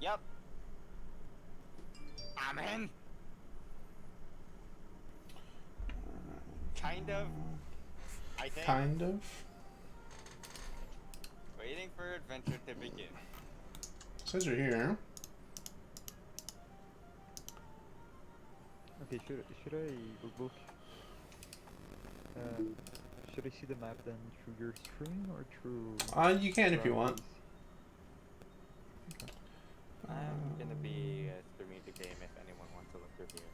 Yep. I'm in. Kind of. I think. Kind of. Waiting for adventure to begin. Says you're here. Okay, should I look? Um, should I see the map then through your screen or through? You can if you want. Okay. I'm gonna be streaming the game if anyone wants to look through here.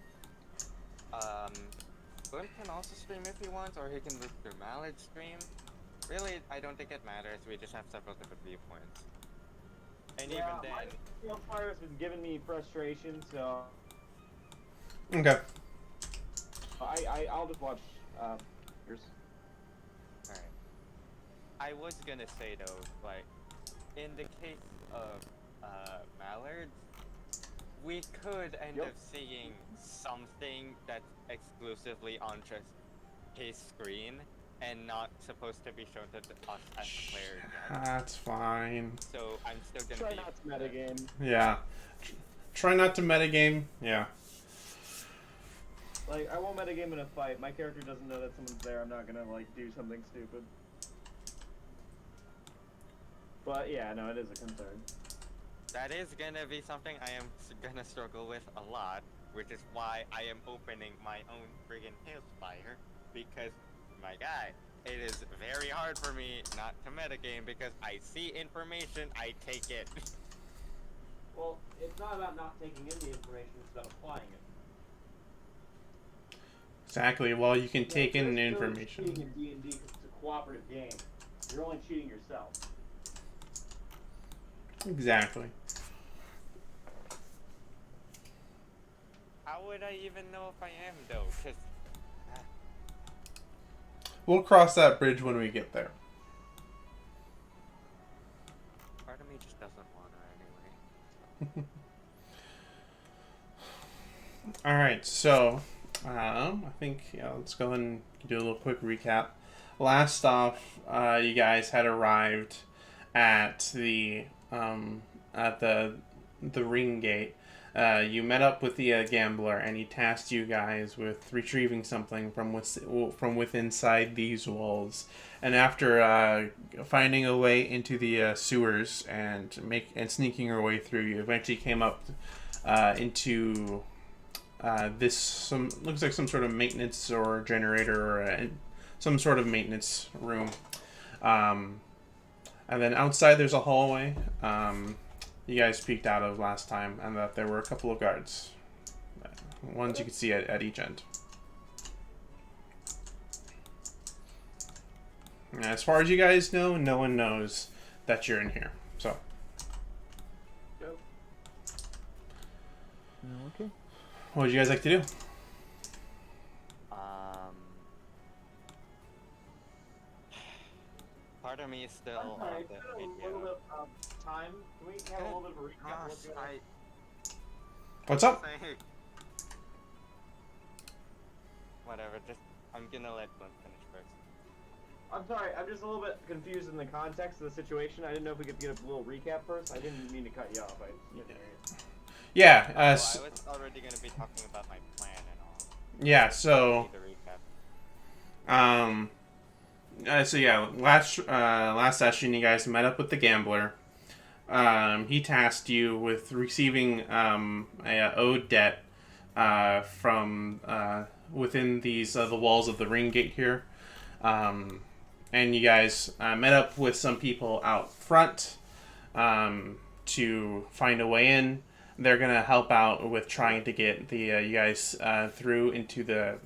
Boone can also stream if he wants, or he can look through Mallet's stream. Really, I don't think it matters. We just have several different viewpoints. And Yeah, even then, Fire's been giving me frustration, so Okay. I'll just watch yours. alright. I was gonna say though, like, in the case of Mallards, we could end up seeing something that's exclusively on just his screen and not supposed to be shown to us as the player again. That's fine. So I'm still gonna Try be not to metagame. Yeah. Try not to metagame. Yeah. Like, I won't metagame in a fight. My character doesn't know that someone's there. I'm not gonna, like, do something stupid. But, yeah, no, it is a concern. That is gonna be something I am gonna struggle with a lot, which is why I am opening my own friggin' Hailspire, because, my guy, it is very hard for me not to metagame because I see information, I take it. Well, it's not about not taking in the information, it's about applying it. Exactly. Well, you can take in There's no information. cheating in D&D because it's a cooperative game. You're only cheating yourself. Exactly. How would I even know if I am, though? Because We'll cross that bridge when we get there. part of me just doesn't want to anyway. All right. So, I think let's go ahead and do a little quick recap. Last off, you guys had arrived at the ring gate. You met up with the gambler, and he tasked you guys with retrieving something from within inside these walls. And after finding a way into the sewers and sneaking your way through, you eventually came up into this looks like some sort of maintenance or generator or some sort of maintenance room. And then outside there's a hallway. You guys peeked out of last time, and that there were a couple of guards. Ones you could see at each end. And as far as you guys know, no one knows that you're in here. So. Okay. What would you guys like to do? Part of me is still I'm sorry, on the a little video. bit of time. Can we have a little bit of a recap? What's going on? What's up? Whatever, just I'm gonna let Glenn finish first. I'm sorry, I'm just a little bit confused in the context of the situation. I didn't know if we could get a little recap first. I didn't mean to cut you off. I didn't hear you. Yeah. I was already gonna be talking about my plan and all. Yeah. So. Need a recap. So yeah, last session you guys met up with the gambler. He tasked you with receiving a owed debt from within these the walls of the ring gate here, and you guys met up with some people out front to find a way in. They're gonna help out with trying to get the you guys through into the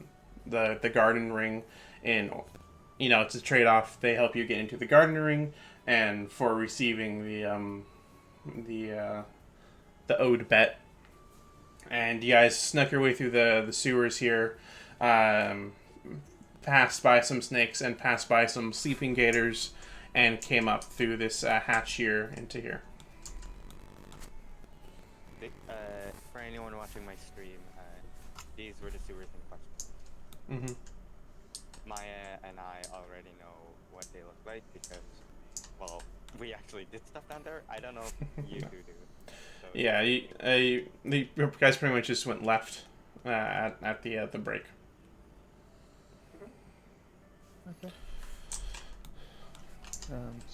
garden ring. And it's a trade-off. They help you get into the garden ring, and for receiving the owed bet. And you guys snuck your way through the sewers here, passed by some snakes and passed by some sleeping gators, and came up through this hatch here into here. For anyone watching my stream, these were the sewers in question. Mm-hmm. Maya and I already know what they look like because, well, we actually did stuff down there. I don't know if you two do. So Yeah, the guys pretty much just went left at the break. Okay.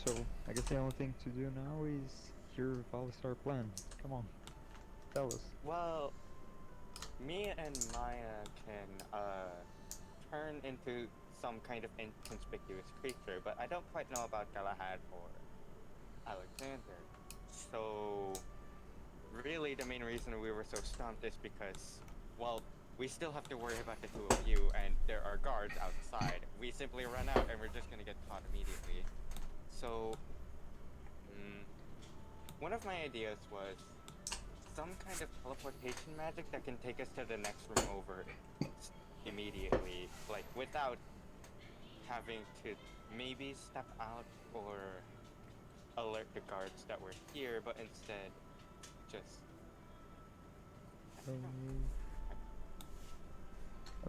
So I guess the only thing to do now is hear Valistar plan. Come on, tell us. Well, me and Maya can turn into some kind of inconspicuous creature, but I don't quite know about Galahad or Alexander. So, really, the main reason we were so stumped is because, well, we still have to worry about the two of you, and there are guards outside. We simply run out, and we're just gonna get caught immediately. So, one of my ideas was some kind of teleportation magic that can take us to the next room over immediately, like without having to maybe step out or alert the guards that we're here, but instead just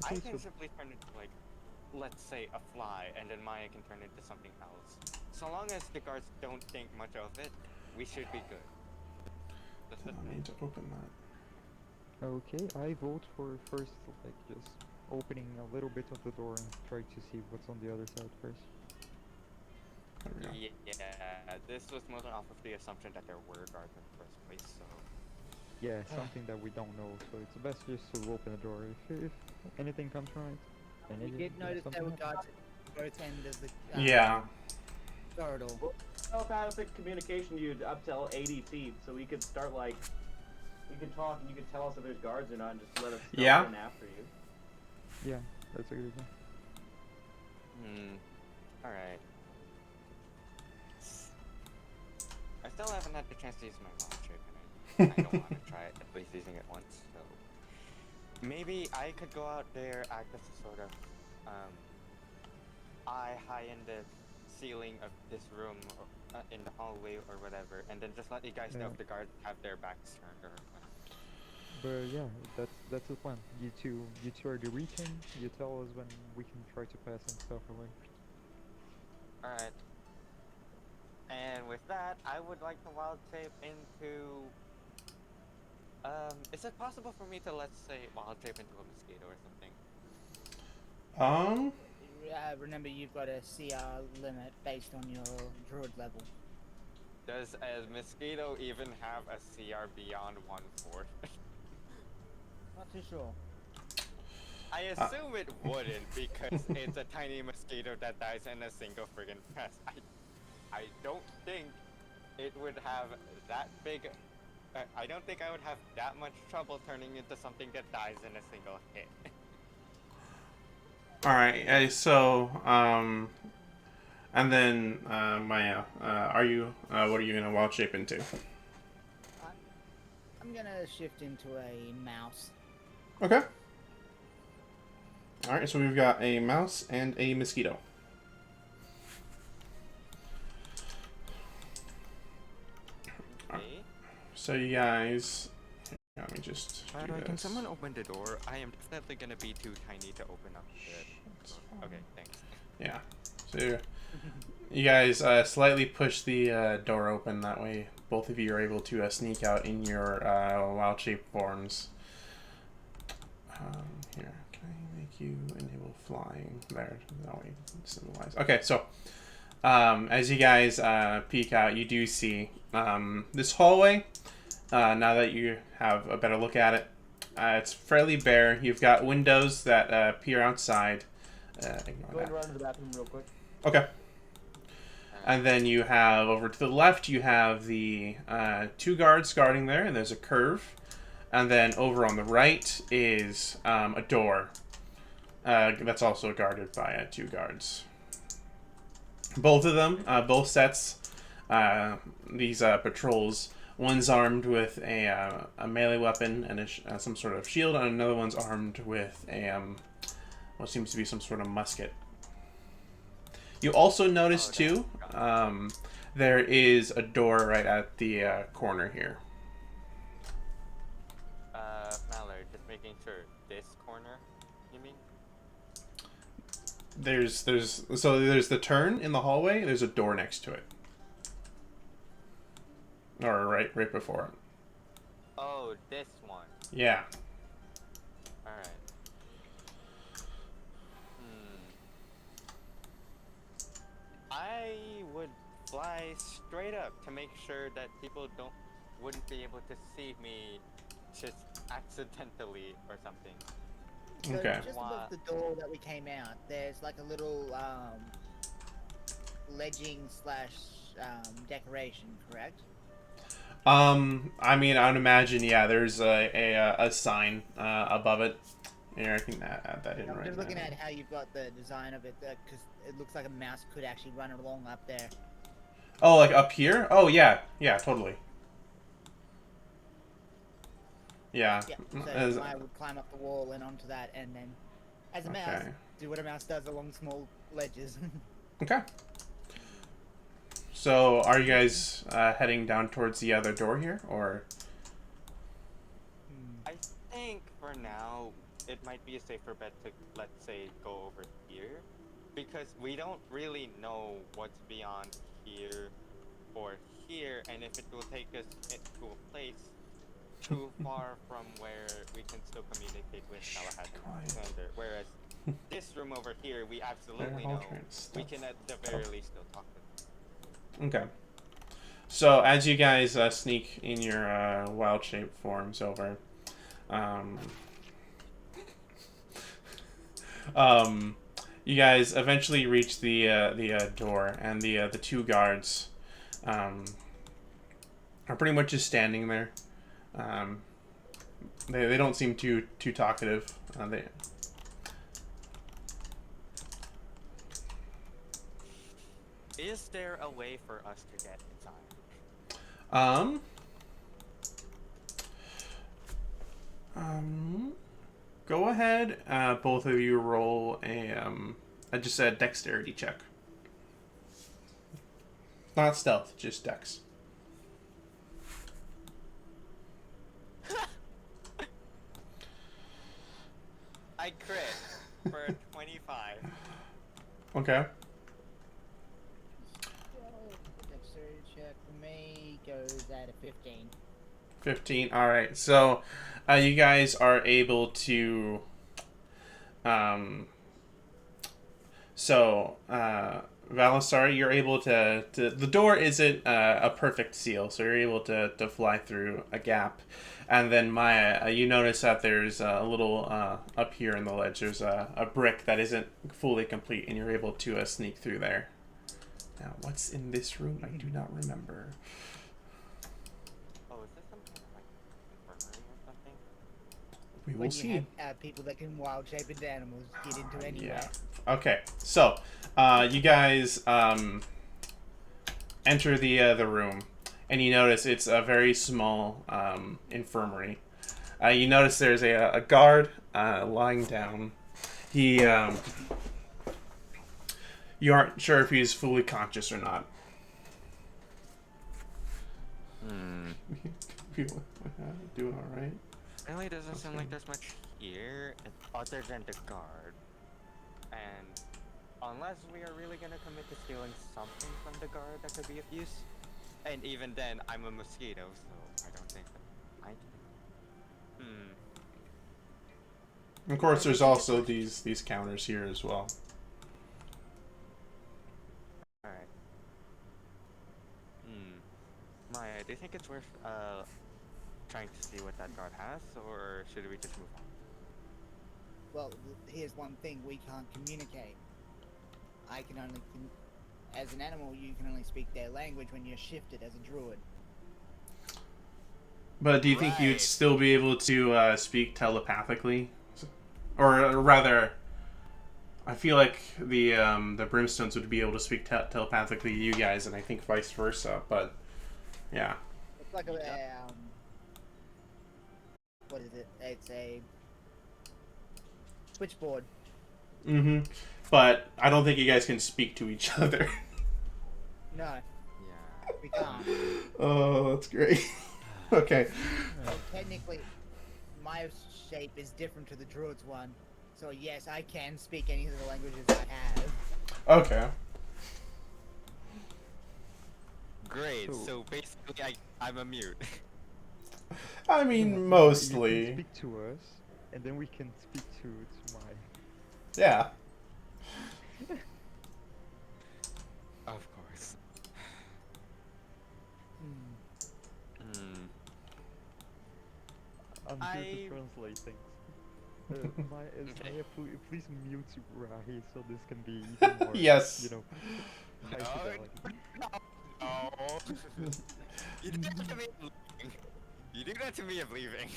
I Okay, can so simply turn into, like, let's say a fly, and then Maya can turn into something else. So long as the guards don't think much of it, we should be good. That's the I thing. need to open that. okay, I vote for first, like just opening a little bit of the door and try to see what's on the other side first. There we go. Yeah, this was mostly off of the assumption that there were guards in the first place, so... Yeah, something that we don't know, so it's best just to open the door. If anything comes from it, then We did notice there were guards at both ends of the Yeah. corridor. Well, telepathic communication to you up to 80 feet, so we could start like, we could talk and you could tell us if there's guards or not, and just let us stealth Yeah. in after you. Yeah, that's a good idea. Alright. I still haven't had the chance to use my wild shape, and I don't want to try it, at least using it once, so... Maybe I could go out there, act as a sort of, eye high in the ceiling of this room, or in the hallway, or whatever, and then just let you guys know Yeah. if the guards have their backs turned, or... But yeah, that's the plan. You two are the reaching. You tell us when we can try to pass and stuff away. Alright. And with that, I would like to wild shape into... is it possible for me to, let's say, wild shape into a mosquito or something? Remember, you've got a CR limit based on your druid level. Does a mosquito even have a CR beyond 1/4? Not too sure. I assume it wouldn't, because it's a tiny mosquito that dies in a single friggin' press. I don't think it would have that big... I don't think I would have that much trouble turning into something that dies in a single hit. Alright, so, and then, Maya, what are you gonna wild shape into? I'm gonna shift into a mouse. Okay. Alright, so we've got a mouse and a mosquito. Okay. So you guys, let me just By the do way, can this. someone open the door? I am definitely gonna be too tiny to open up the... Okay, thanks. Yeah. So you guys slightly push the door open. That way, both of you are able to sneak out in your wild shape forms. Here, can I make you enable flying? There, that way symbolize. Okay, so as you guys peek out, you do see this hallway. Now that you have a better look at it, it's fairly bare. You've got windows that peer outside. Ignore Go ahead that. and run to the bathroom real quick. Okay. And then you have, over to the left, you have the two guards guarding there, and there's a curve. And then over on the right is a door that's also guarded by two guards. Both of them, both sets, these patrols, one's armed with a melee weapon and some sort of shield, and another one's armed with a what seems to be some sort of musket. You also notice too, there is a door right at the corner here. Mallard, just making sure this corner, you mean? There's the turn in the hallway. There's a door next to it, or right before it. Oh, this one. Yeah. Alright. I would fly straight up to make sure that people wouldn't be able to see me just accidentally or something. So Okay. just above the door that we came out, there's like a little ledging slash decoration, correct? I mean, I would imagine, yeah, there's a sign above it. Here, I can add that in I'm right just looking now. at how you've got the design of it, because it looks like a mouse could actually run along up there. Oh, like up here? Oh, yeah. Yeah, totally. Yeah. Yeah, As- so I would climb up the wall and onto that, and then, as a mouse, Okay. do what a mouse does along small ledges. Okay. So, are you guys heading down towards the other door here, or? I think for now it might be a safer bet to, let's say, go over here, because we don't really know what's beyond here or here, and if it will take us to a place too far from where we can still communicate with Galahad and Alexander. Whereas this room over here, we absolutely all know trying to we stuff can at the very least still talk to them. Okay. So, as you guys sneak in your wild shape forms over, you guys eventually reach the door, and the two guards are pretty much just standing there. They don't seem too talkative. Is there a way for us to get inside? Go ahead. Both of you roll just a dexterity check. Not stealth, just dex. I crit for a 25. Okay. Dexterity check for me goes at a 15. 15. All right. So, you guys are able to. Valisar, you're able to. The door isn't a perfect seal, so you're able to fly through a gap. And then Maya, you notice that there's a little up here in the ledge. There's a brick that isn't fully complete, and you're able to sneak through there. Now, what's in this room? I do not remember. Oh, is this some kind of like infirmary or something? We will When see. you have people that can wild shape into animals get into anywhere. Yeah. Okay. So, you guys enter the room, and you notice it's a very small infirmary. You notice there's a guard lying down. He you aren't sure if he's fully conscious or not. Doing all right. Really doesn't seem like there's much here other than the guard. And unless we are really gonna commit to stealing something from the guard that could be of use. And even then, I'm a mosquito, so I don't think that I can. Of course, there's also these counters here as well. Alright. Maya, do you think it's worth trying to see what that guard has, or should we just move on? Well, here's one thing: we can't communicate. I can only, as an animal, you can only speak their language when you're shifted as a druid. But do you think you'd Right. still be able to speak telepathically, or rather, I feel like the Brimstones would be able to speak telepathically to you guys, and I think vice versa. But yeah, It's like a what is it? It's a switchboard. But I don't think you guys can speak to each other. No, Yeah. we can't. Oh, that's great. Okay. So technically, my shape is different to the druid's one. So yes, I can speak any of the languages I have. Okay. Great. So basically, I'm a mute. I mean, You can mostly. speak to us, and then we can speak to my. Yeah. Of course. Hmm. I'm here to I- translate things. Okay. Maya, please mute Rahi so this can be even more, Yes. you know, high No. fidelity. No. You do that to me, I'm leaving. You do that to me, I'm leaving.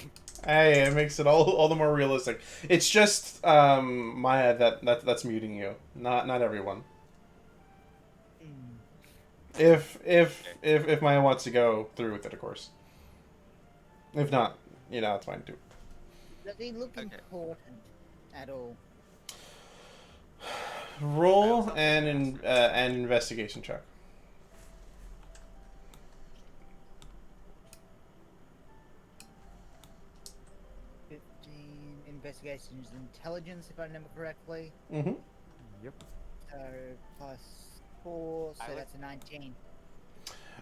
Hey, it makes it all the more realistic. It's just Maya that's muting you, not everyone. If Maya wants to go through with it, of course. If not, it's fine too. Does he look Okay. important at all? Roll I an also an investigation check. 15 investigations intelligence, if I remember correctly. Mm-hmm. Yep. So plus 4, so I would- that's a 19.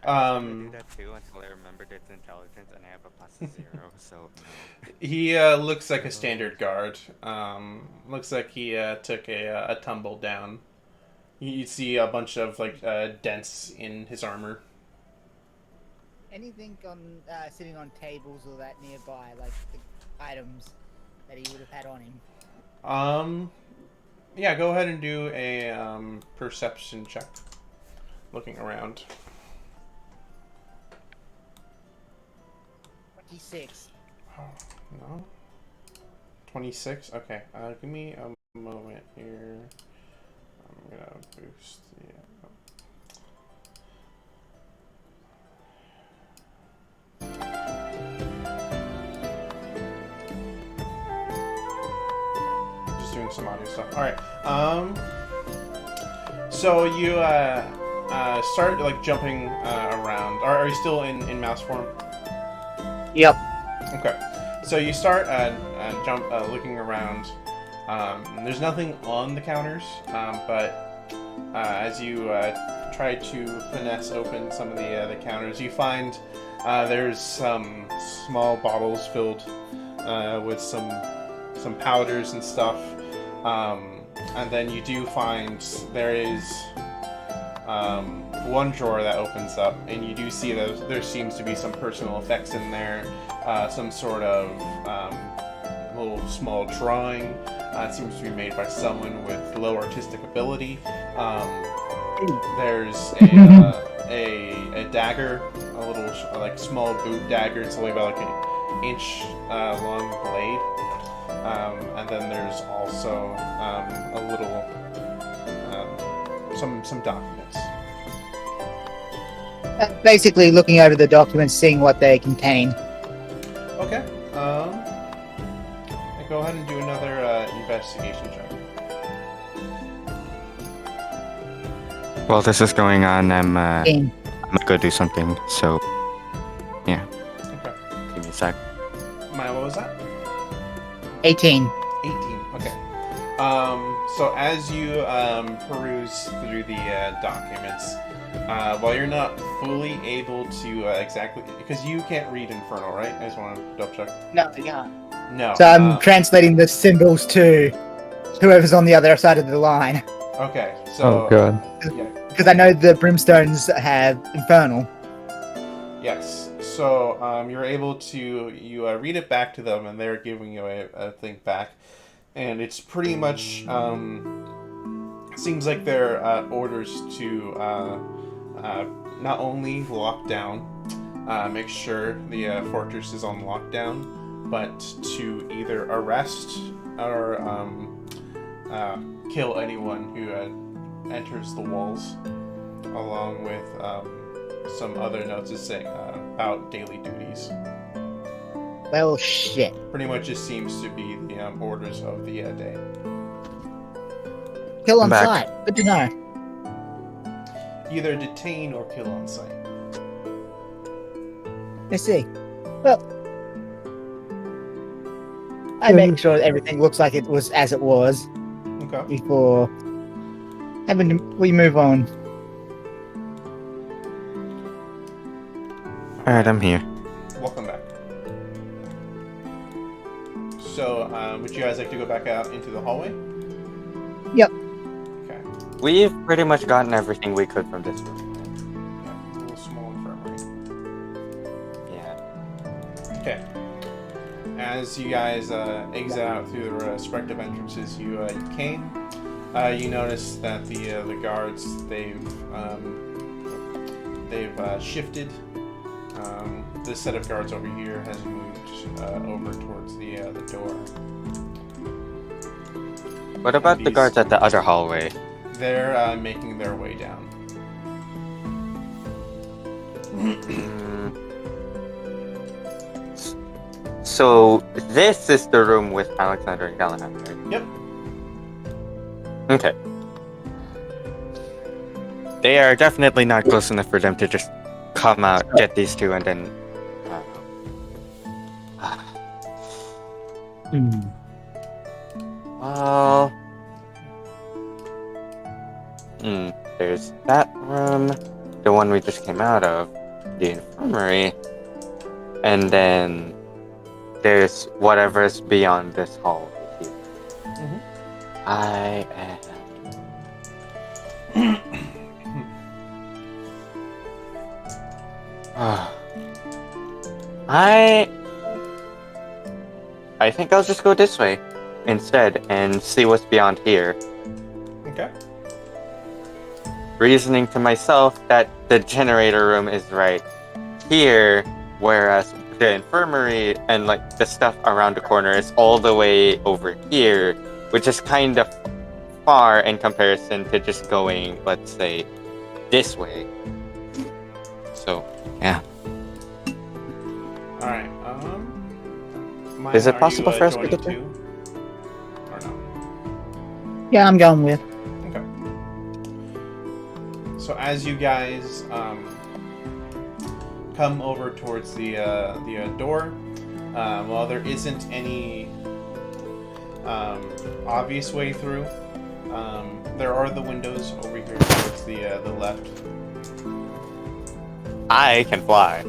I was gonna do that too until I remembered its intelligence, and I have a plus 0, so no. He looks like a standard guard. Looks like he took a tumble down. You see a bunch of like dents in his armor. Anything on sitting on tables or that nearby, like the items that he would have had on him? Yeah, go ahead and do a perception check. Looking around. 26. Oh, no. 26. Okay. Give me a moment here. I'm gonna boost the. Just doing some audio stuff. All right. So you start like jumping around. Are you still in mouse form? Yep. Okay. So you start looking around. There's nothing on the counters, but as you try to finesse open some of the counters, you find there's some small bottles filled with some powders and stuff. And then you do find there is one drawer that opens up, and you do see that there seems to be some personal effects in there, some sort of little small drawing. It seems to be made by someone with low artistic ability. There's a dagger, a little like small boot dagger. It's only about like an inch long blade. And then there's also a little some documents. Basically, looking over the documents, seeing what they contain. Okay. Go ahead and do another investigation check. While this is going on, I'm In gonna go do something. So, yeah, Okay. give me a sec. Maya, what was that? 18. 18. Okay. So as you peruse through the documents, while you're not fully able to exactly, because you can't read Infernal, right? I just want to double check. No, yeah. No. So I'm translating the symbols to whoever's on the other side of the line. Okay. So. Oh god. Yeah. Because I know the brimstones have infernal. Yes. So you're able to read it back to them, and they're giving you a thing back, and it's pretty much seems like they're orders to not only lock down, make sure the fortress is on lockdown, but to either arrest or kill anyone who enters the walls, along with some other notes saying about daily duties. Well, shit. Pretty much just seems to be the orders of the day. Kill on Back. sight. Good to know. Either detain or kill on sight. Let's see. Well, I make sure everything looks like it was as it was Okay. before we move on. All right, I'm here. Welcome back. So, would you guys like to go back out into the hallway? Yep. Okay. We've pretty much gotten everything we could from this room. Yeah, a little small infirmary. Yeah. Okay. As you guys exit out through the respective entrances you came, you notice that the guards they've shifted. This set of guards over here has moved over towards the door. What about the These- guards at the other hallway? They're making their way down. Mm. So this is the room with Alexander and Galahad, right? Yep. Okay. They are definitely not close enough for them to just come out, get these two, and then. Well. There's that room, the one we just came out of, the infirmary, and then there's whatever's beyond this hall here. Mhm. I think I'll just go this way instead and see what's beyond here. Okay. Reasoning to myself that the generator room is right here, whereas the infirmary and like the stuff around the corner is all the way over here, which is kind of far in comparison to just going, let's say, this way. So, yeah. All right. Is it Maya, are possible you, for us to joining get there? too? Or no? Yeah, I'm going with. Okay. So as you guys come over towards the door, while there isn't any obvious way through, there are the windows over here towards the left. I can fly.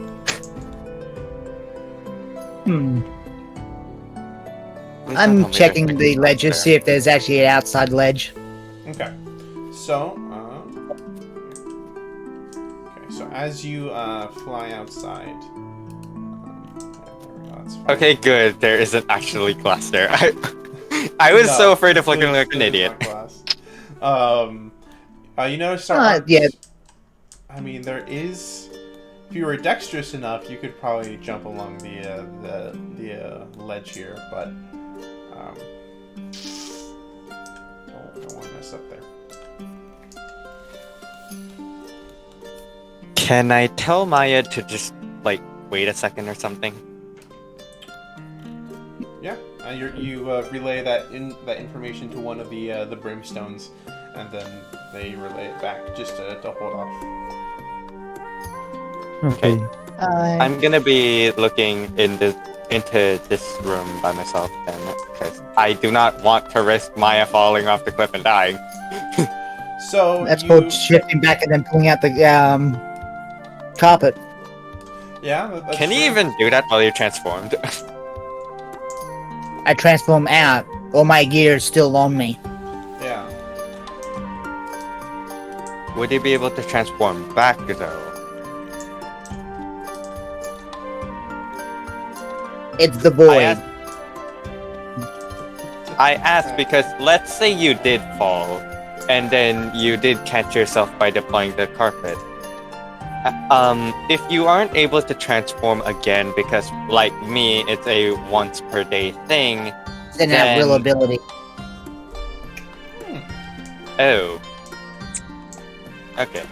Please don't tell I'm me checking there's the things ledge to there. see if there's actually an outside ledge. Okay. So, so as you fly outside. That's fine. Okay, good. There isn't actually glass there. I was so afraid of looking like an idiot. You notice yeah. I mean, there is. If you were dexterous enough, you could probably jump along the ledge here, but don't want to mess up there. Can I tell Maya to just like wait a second or something? Yeah, you relay that information to one of the brimstones, and then they relay it back just to hold off. Okay. I'm I'm gonna be looking into this room by myself then, because I do not want to risk Maya falling off the cliff and dying. So That's you, called shifting back and then pulling out the carpet. Yeah, that's Can you true. even do that while you're transformed? I transform out. All my gear is still on me. Yeah. Would you be able to transform back though? It's the void. I asked because let's say you did fall, and then you did catch yourself by deploying the carpet. If you aren't able to transform again because, like me, it's a once per day thing. It's an at-will then- ability. Oh. Okay.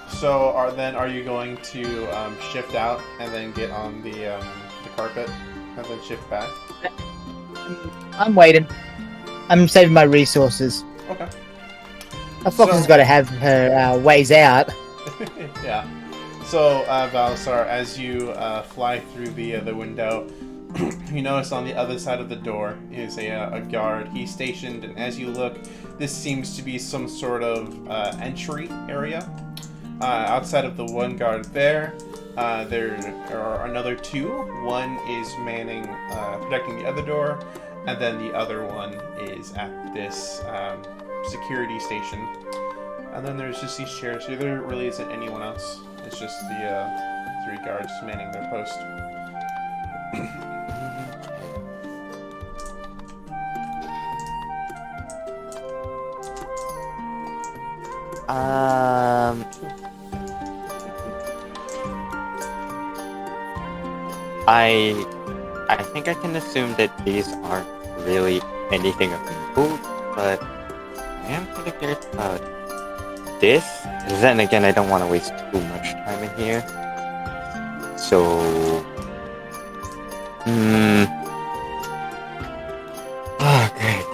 So are you going to shift out and then get on the carpet and then shift back? I'm waiting. I'm saving my resources. Okay. A fox has So- got to have her ways out. Yeah. So Valsar, as you fly through the window, you notice on the other side of the door is a guard. He's stationed, and as you look, this seems to be some sort of entry area. Outside of the one guard there, there are another 2. One is manning, protecting the other door, and then the other one is at this security station. And then there's just these chairs. So there really isn't anyone else. It's just the 3 guards manning their post. I think I can assume that these aren't really anything of note, but I am pretty curious about this. Then again, I don't want to waste too much time in here. So, oh, great.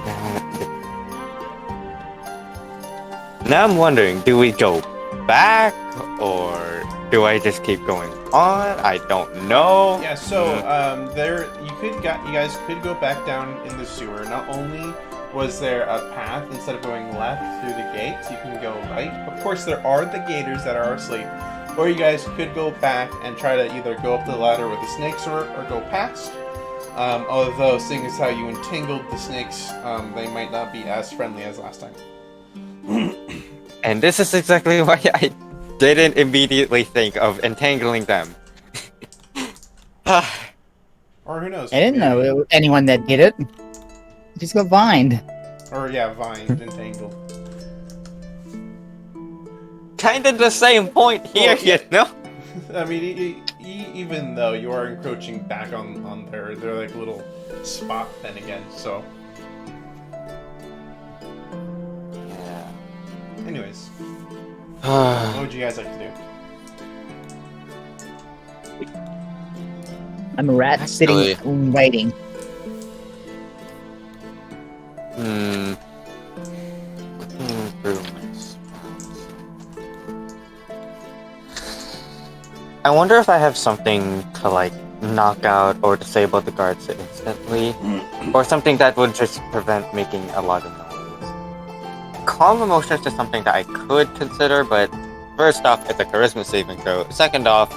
Now I'm wondering, do we go back or do I just keep going on? I don't know. Yeah, so you guys could go back down in the sewer. Not only was there a path, instead of going left through the gates, you can go right. Of course, there are the gators that are asleep. Or you guys could go back and try to either go up the ladder with the snakes or go past. Although, seeing as how you entangled the snakes, they might not be as friendly as last time. And this is exactly why I didn't immediately think of entangling them. Or who knows? I didn't know anyone that did it. Just got vined. Or yeah, vined, entangled. Kind of the same point here, Well, yeah. you know? I mean, even though you are encroaching back on their like little spot then again, so. Yeah. Anyways, what would you guys like to do? I'm a rat Actually- sitting waiting. Looking through my spells. I wonder if I have something to like knock out or disable the guards instantly, or something that would just prevent making a lot of noise. Calm emotions is something that I could consider, but first off, it's a charisma saving throw. Second off,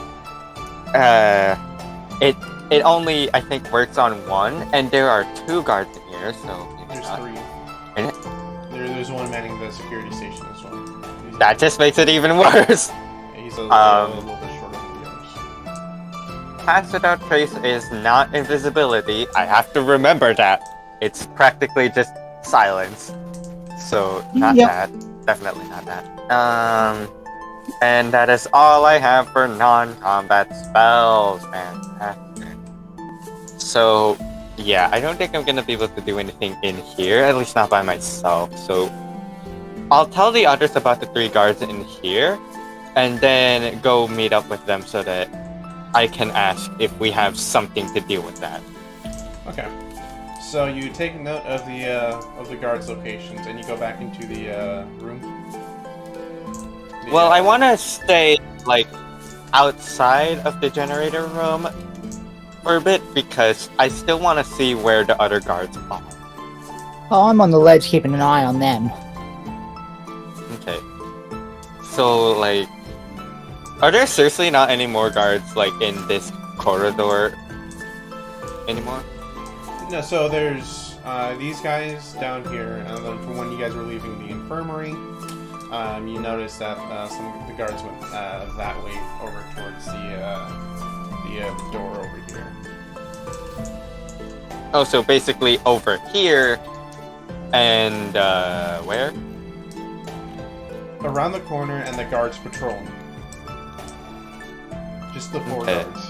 it only I think works on 1, and there are 2 guards in here, so maybe There's not. 3. And There's one manning the security station as well. that just makes it even worse. He's a little bit shorter than the others. Pass Without Trace is not invisibility. I have to remember that. It's practically just silence. So, not Yep. that. Definitely not that. And that is all I have for non-combat spells. Fantastic. So, yeah, I don't think I'm gonna be able to do anything in here, at least not by myself. So, I'll tell the others about the 3 guards in here, and then go meet up with them so that I can ask if we have something to deal with that. Okay. So you take note of the guards' locations, and you go back into the room. Well, I want to stay, like, outside of the generator room for a bit, because I still want to see where the other guards are. Oh, I'm on the ledge keeping an eye on them. Okay. So, like, are there seriously not any more guards, like, in this corridor anymore? No, so there's these guys down here, and then from when you guys were leaving the infirmary, you notice that some of the guards went that way over towards the door over here. Oh, so basically over here, and, where? Around the corner, and the guards patrolling. Just the 4 Okay. guards.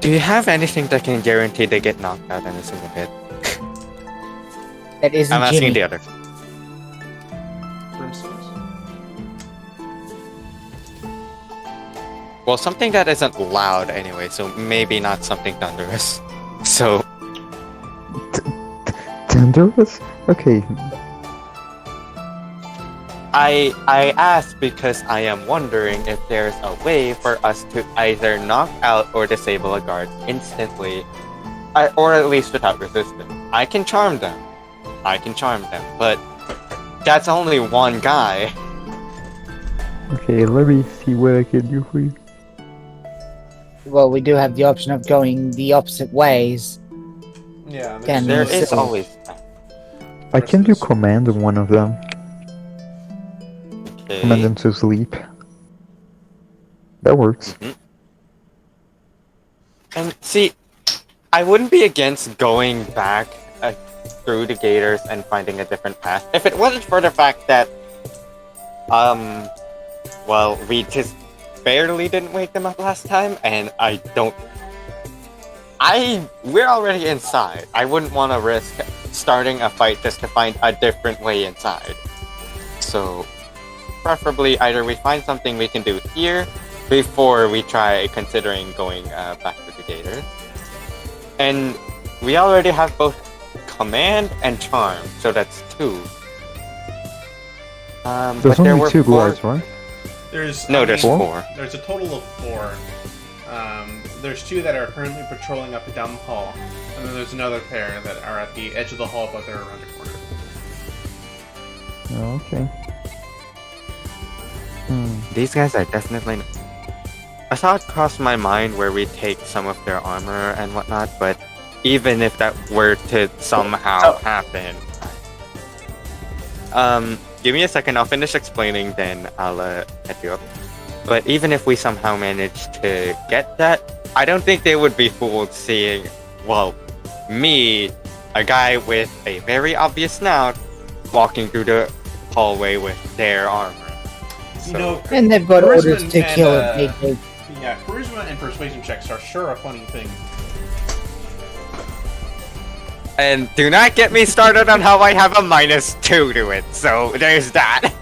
Do you have anything that can guarantee they get knocked out in a single hit? That isn't I'm asking Jimmy. the other. Brimstones? Well, something that isn't loud anyway, so maybe not something thunderous. So, Thunderous? Okay. I asked because I am wondering if there's a way for us to either knock out or disable a guard instantly, or at least without resistance. I can charm them, but that's only one guy. Okay, let me see what I can do for you. Well, we do have the option of going the opposite ways. Yeah, Can There you is still- always. I can do Versus- command on one of them. Command Okay. them to sleep. That works. And see, I wouldn't be against going back through the gators and finding a different path if it wasn't for the fact that, well, we just barely didn't wake them up last time, and we're already inside. I wouldn't want to risk starting a fight just to find a different way inside. So, preferably either we find something we can do here before we try considering going back to the gators. And we already have both command and charm, so that's 2. There's but there only were 2 4. guards, right? There's No, there's 4. There's a total of 4. There's 2 that are currently patrolling up and down the hall, and then there's another pair that are at the edge of the hall, but they're around the corner. Oh, okay. These guys are definitely. A thought crossed my mind where we take some of their armor and whatnot, but even if that were to somehow happen, give me a second. I'll finish explaining, then I'll head you up. But even if we somehow manage to get that, I don't think they would be fooled seeing, well, me, a guy with a very obvious snout, walking through the hallway with their armor. You So- know, And they've got charisma orders to and, kill if they do. Yeah, charisma and persuasion checks are sure a funny thing. And do not get me started on how I have a -2 to it, so there's that.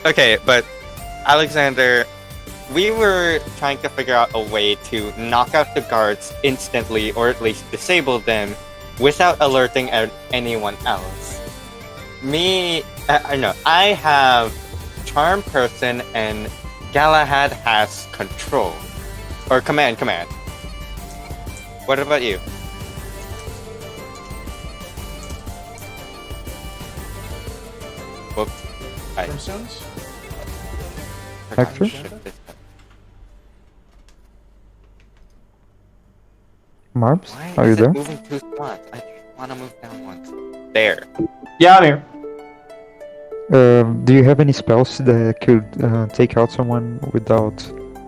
Okay, but Alexander, we were trying to figure out a way to knock out the guards instantly, or at least disable them, without alerting anyone else. I have Charm Person, and Galahad has Control. Or Command. What about you? Whoops. Brimstones? Hector? Marbs, Why are you is it there? moving 2 spots? I want to move down 1. There. Yeah, I'm here. Do you have any spells that could take out someone without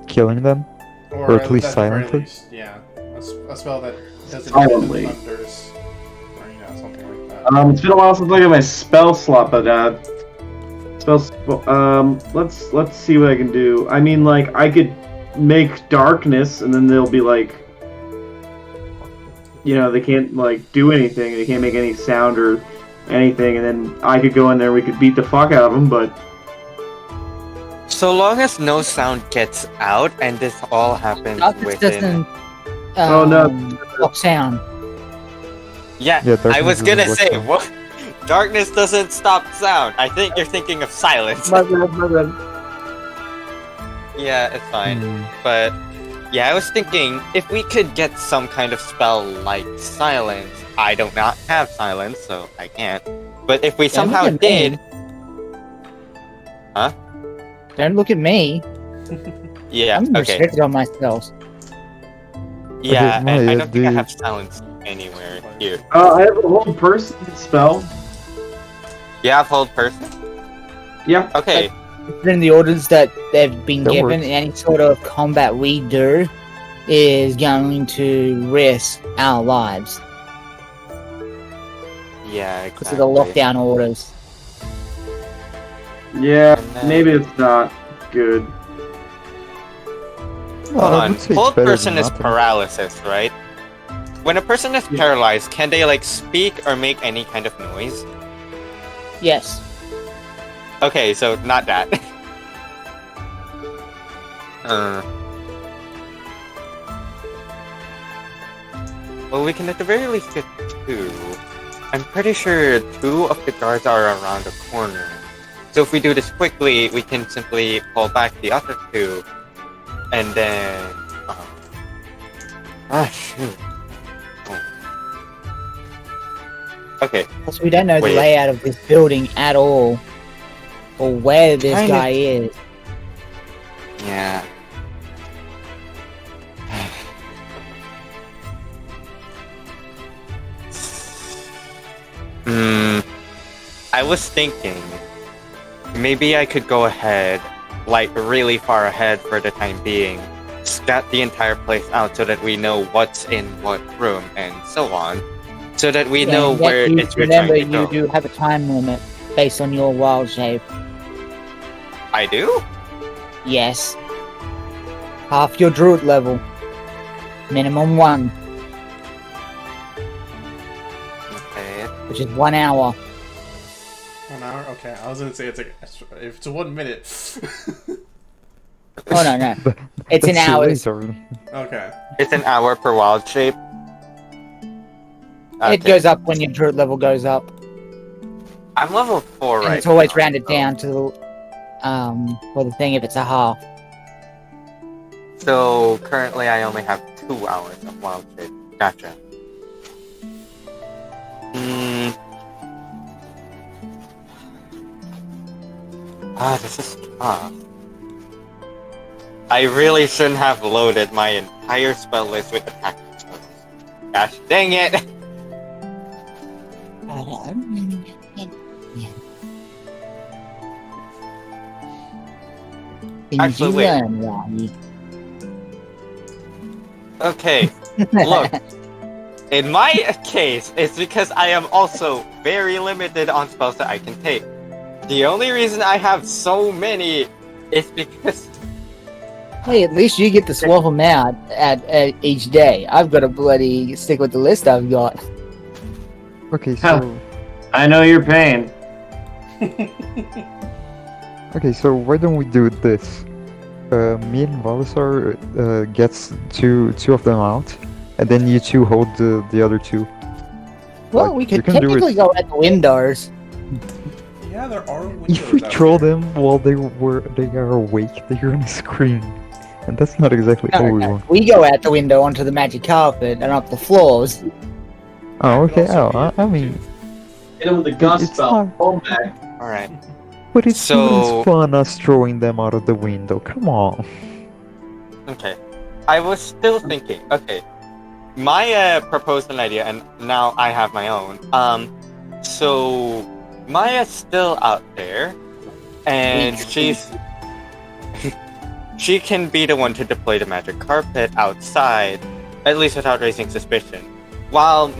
killing them? Or at least the very silently? least, yeah. A spell that doesn't Silently. hit the thunders. Or, something like that. It's been a while since I got my spell slot, but let's see what I can do. I mean, like, I could make darkness, and then they'll be like, they can't like do anything. They can't make any sound or anything, and then I could go in there. We could beat the fuck out of them, but So long as no sound gets out and this all happens Darkness within. doesn't Oh, no. block sound. Yeah, Yeah, I was darkness gonna doesn't say, block what? Darkness doesn't stop sound. I think you're thinking of silence. my bad. Yeah, it's fine. Hmm. But yeah, I was thinking if we could get some kind of spell like silence. I do not have silence, so I can't. But if we Don't somehow look at me. did, Huh? Don't look at me. yeah, I'm okay, restricted on my spells. yeah, Okay, and I Maya, don't think I do- have silence anywhere here. I have a whole person spell. You have hold person? Yeah. Okay, In the orders that they've been That given, works. any sort of combat we do is going to risk our lives yeah, because of the exactly. lockdown orders. Yeah, And then- maybe it's not good. Well, Hold I on, would say it's hold better person than is nothing. paralysis, right? When a person is Yeah. paralyzed, can they like speak or make any kind of noise? Yes. Okay, so not that. Well, we can at the very least get 2. I'm pretty sure 2 of the guards are around the corner. So if we do this quickly, we can simply pull back the other 2, and then... shoot. Oh. Okay. Plus, we don't know the Wait. layout of this building at all, or where this Kinda- guy is. Yeah. I was thinking maybe I could go ahead, like really far ahead for the time being, stat the entire place out so that we know what's in what room and so on, so that we Yeah, know and where yet it's we're remember, trying to you go. do have a time limit based on your wild shape. I do? Yes. Half your druid level. Minimum 1, Okay. which is 1 hour. 1 hour? Okay, I was gonna say it's like if it's 1 minute. Oh no. It's an That's too hour. late already. Okay. It's an hour per wild shape. It goes up when your druid level goes up. I'm level 4 And right it's always now, rounded so- down to the for the thing if it's a half. So currently I only have 2 hours of wild shape. Gotcha. This is tough. I really shouldn't have loaded my entire spell list with attack spells. Gosh dang it! Actually, wait. Okay, look. In my case, it's because I am also very limited on spells that I can take. The only reason I have so many is because Hey, at least you get to swap them out at each day. I've got to bloody stick with the list I've got. Okay, Huh. so I know your pain. okay, so why don't we do this? Me and Valisar gets two of them out, and then you two hold the other two. Well, Like, we you could can do technically it. go at the windows. Yeah, there are windows. If we out troll there. them while they are awake, they're gonna scream, and that's not exactly how we want. We go out the window onto the magic carpet and up the floors. Oh, That could okay. also Oh, be I mean, Hit him with the It's gust spell. not- Oh my. alright. but it's So- not as fun as throwing them out of the window. Come on. Okay. I was still thinking, okay. Maya proposed an idea and now I have my own. So Maya's still out there and she can be the one to deploy the magic carpet outside, at least without raising suspicion. While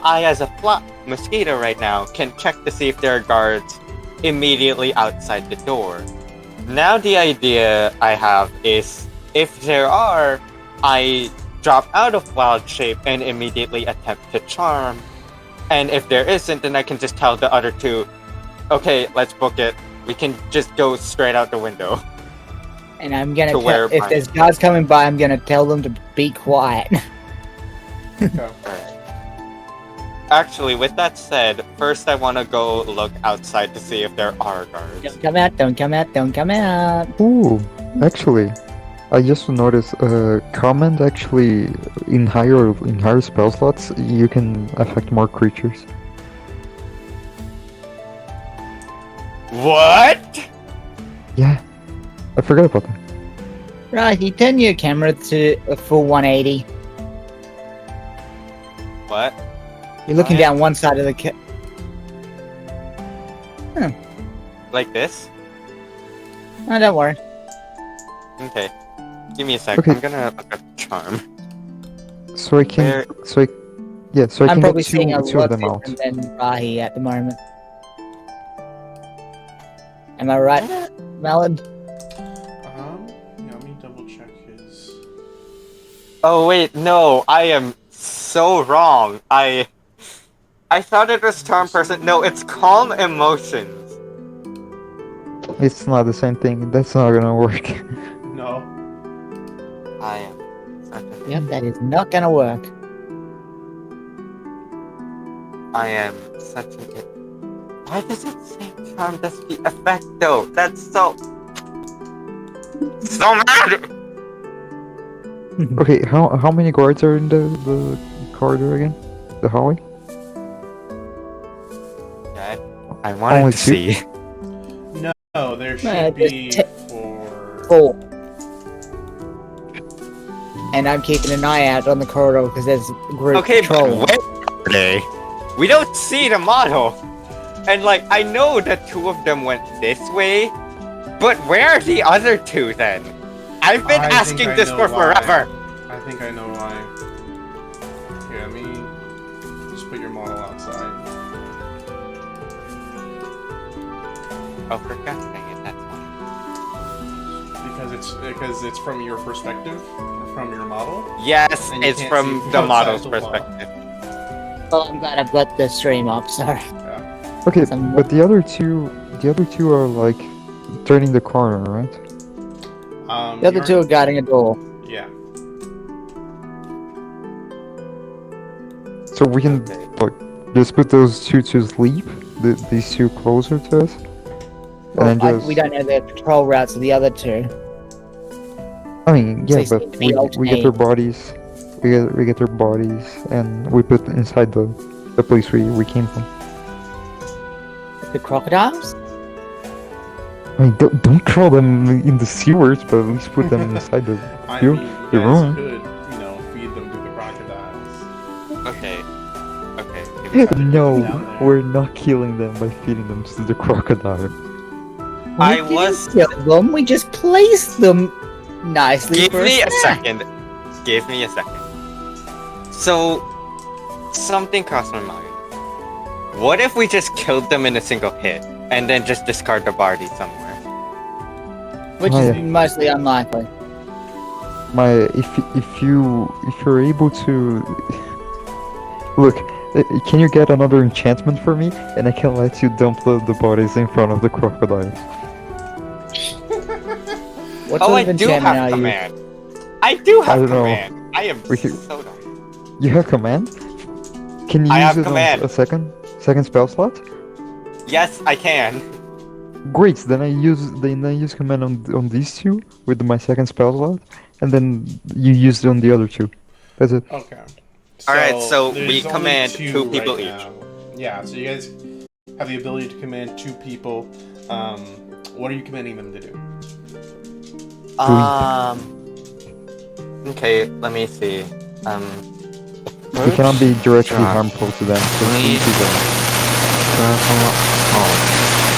I as a mosquito right now can check to see if there are guards immediately outside the door. Now the idea I have is, if there are, I drop out of wild shape and immediately attempt to charm. And if there isn't, then I can just tell the other two, okay, let's book it. We can just go straight out the window. And I'm gonna To where if my- there's guards coming by, I'm gonna tell them to be quiet. Okay. Actually, with that said, first I want to go look outside to see if there are guards. Don't come out, don't come out, don't come out. Ooh, actually, I just noticed. Command actually in higher spell slots, you can affect more creatures. What? Yeah, I forgot about that. Right, you turn your camera to a full 180. What? You're looking Right. down one side of the Like this? Oh, don't worry. Okay. Give me a sec. Okay. I'm gonna look at charm. So I can, Where- so I I'm can probably get seeing a two lot of them out. different than Rahi at the moment. Am I right, Malad? Yeah, let me double check his. Oh wait, no, I am so wrong. I thought it was charm person. No, it's calm emotions. It's not the same thing. That's not gonna work. No. I am such an Yep, that is not gonna work. I am such an idiot. Why does it say charm does the effect though? That's so mad! Okay, how many guards are in the corridor again? The hallway? I wanted Only to two? see. No, there should just be t- 4. 4. And I'm keeping an eye out on the corridor because there's a group Okay, but patrolling. where are they? We don't see the model. And like, I know that 2 of them went this way, but where are the other 2 then? I've been I think asking I this know for why. forever. I think I know why. Here, let me just put your model outside. Oh, for God's sake, that's why. Because it's from your perspective, from your model. Yes, And you it's can't from see the outside model's the wall. perspective. Oh, I'm glad I've got the stream up, sorry. Okay, Some- but the other two are like turning the corner, right? The other 2 are guarding a door. Yeah. So we can Okay. like just put those 2 to sleep. These 2 closer to us, and then just. We don't know the patrol routes of the other 2. I mean, yeah, They seem but to be we get their bodies. We get their bodies, and we put inside the place we came from. The crocodiles? I mean, don't throw them in the sewers, but at least put them inside the. I You- mean, you you're guys wrong. could, feed them to the crocodiles. Okay. Okay. give me a second. No, Down there. we're not killing them by feeding them to the crocodile. I We was. didn't kill them, we just placed them nicely Give for me a snack. second. Give me a second. So, something crossed my mind. What if we just killed them in a single hit, and then just discard the body somewhere? Which Oh, is yeah. mostly unlikely. If you're able to look, can you get another enchantment for me, and I can let you dump the bodies in front of the crocodiles. What Oh, sort I of do enchantment have are you? command. I do have don't know. command. I am We could- so dumb. You have command? Can you I use have it command. on a second spell slot? Yes, I can. Great. Then I use command on these 2 with my second spell slot, and then you use it on the other 2. That's it. Okay. Alright, so there's we only command 2 2 people right each. now. Yeah, so you guys have the ability to command 2 people. What are you commanding them to do? Okay, let me see. We cannot be directly Sure. harmful to them. So Please. we do that. Oh.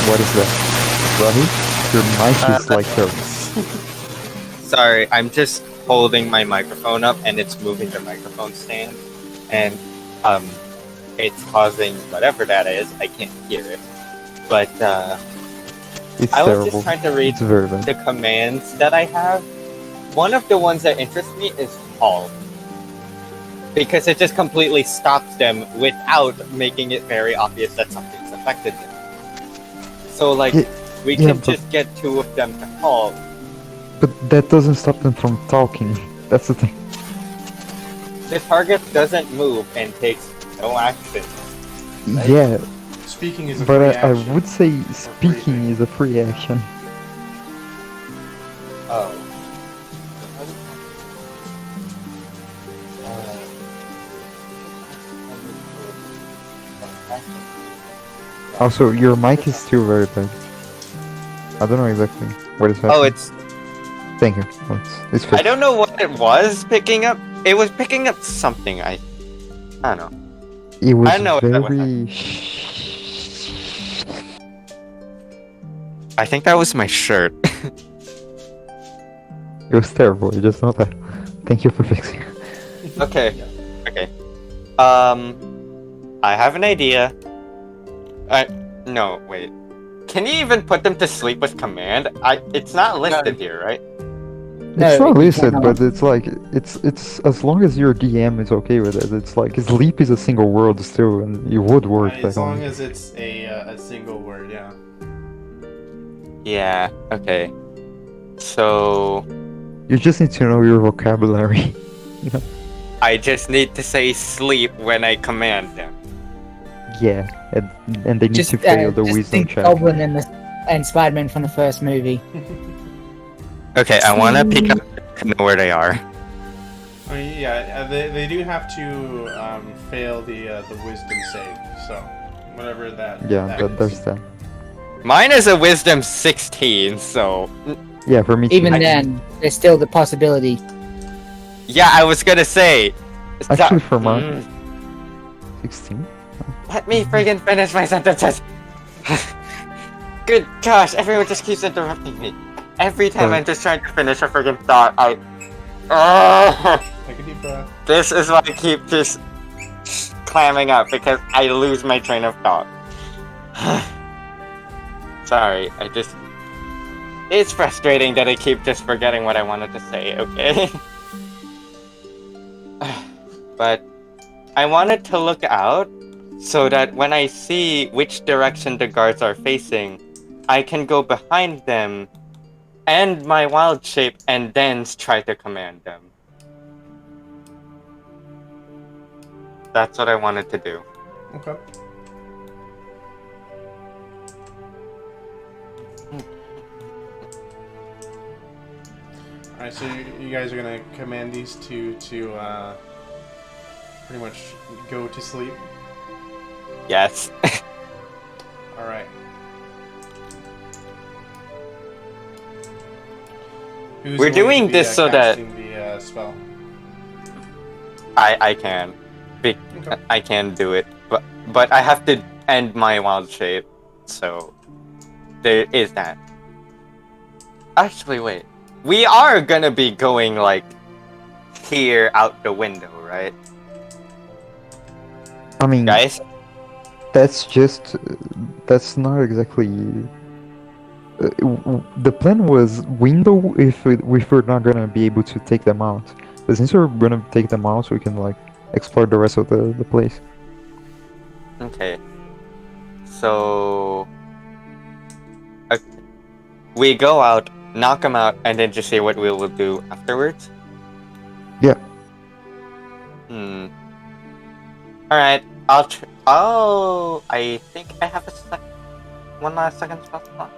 What is that? Rahi? Your mic is like Sorry, I'm just holding my microphone up and it's moving the microphone stand, and it's causing whatever that is. I can't hear it, but It's I was terrible. just trying to read It's very bad. the commands that I have. One of the ones that interests me is halt, because it just completely stops them without making it very obvious that something's affected them. So like, Yeah, we yeah, can but- just get 2 of them to halt. But that doesn't stop them from talking. That's the thing. The target doesn't move and takes no action. Right. Yeah, Speaking is a but free I action. would say free speaking thing. is a free action. Oh. Also, your mic is still very bad. I don't know exactly what is happening. Oh, it's. Thank you. Oh, it's I fixed. don't know what it was picking up. It was picking up something. I don't know. It was I know what that was very. I think that was my shirt. It was terrible. You just know that. Thank you for fixing. Okay. Okay. I have an idea. No, wait. Can you even put them to sleep with command? It's not listed here, right? No, It's not you listed, cannot. but it's like it's as long as your DM is okay with it. It's like sleep is a single word still, and it would work. As back long on. as it's a single word, yeah. Yeah. Okay. So You just need to know your vocabulary. I just need to say sleep when I command them. Yeah, and they need Just, to fail the just wisdom think check. Goblin and Spider-Man from the first movie. Okay, I want to pick up to know where they are. I mean, yeah, they do have to fail the wisdom save, so whatever that. Yeah, that there's is. that. Mine is a wisdom 16, so Yeah, for me too. Even then, there's still the possibility. yeah, I was gonna say. Actually, for mine, Mm, 16. let me friggin' finish my sentences. Good gosh, everyone just keeps interrupting me. Every time Sorry. I'm just trying to finish a friggin' thought, I. Take a deep breath. This is why I keep just clamming up because I lose my train of thought. Sorry, I just. It's frustrating that I keep just forgetting what I wanted to say, okay? But I wanted to look out so that when I see which direction the guards are facing, I can go behind them and my wild shape and then try to command them. That's what I wanted to do. Okay. Alright, so you guys are gonna command these two to pretty much go to sleep. Yes. Alright. Who's We're going to doing be, this so that- casting the spell? I can. Okay. I can do it. But I have to end my wild shape. So there is that. Actually wait. We are gonna be going like here out the window, right? I mean, Guys? that's not exactly. The plan was window if we're not gonna be able to take them out. But since we're gonna take them out, we can like explore the rest of the place. Okay. So we go out, knock them out, and then just see what we will do afterwards? Yeah. Alright, I think I have one last second spell slot.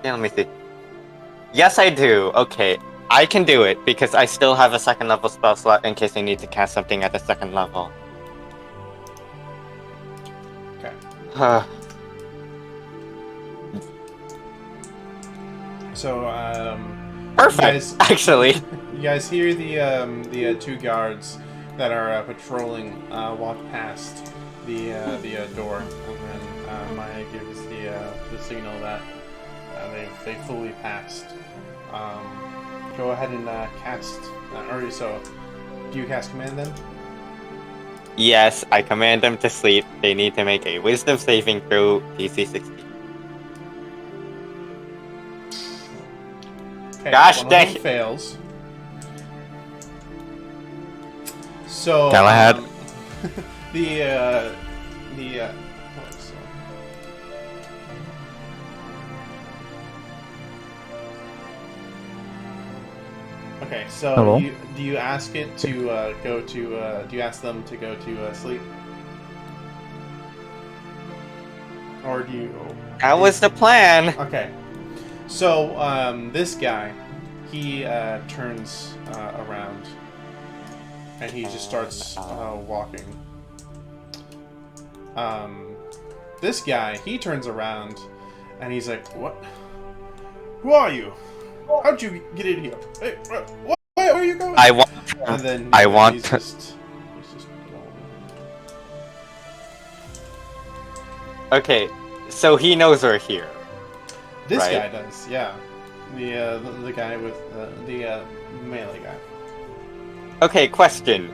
Yeah, let me see. Yes, I do. Okay, I can do it because I still have a second level spell slot in case I need to cast something at the second level. Okay. So, Perfect, you guys, actually. You guys hear the two guards that are patrolling walk past the door, and then Maya gives the signal that they fully passed. Go ahead and cast. Or so, do you cast command then? Yes, I command them to sleep. They need to make a wisdom saving throw DC 60. Okay, Gosh one of dang them fails. So Galahad. what, so- Okay, so Hello? do you ask it to go to? Do you ask them to go to sleep, or do you? That was the plan. Okay, so this guy, he turns around, and he just starts walking. This guy, he turns around, and he's like, "What? Who are you? How'd you get in here? Hey, where are you going?" I want. And then I want he's to- just Okay, so he knows we're here. this Right. guy does, yeah. The guy with the melee guy. Okay, question.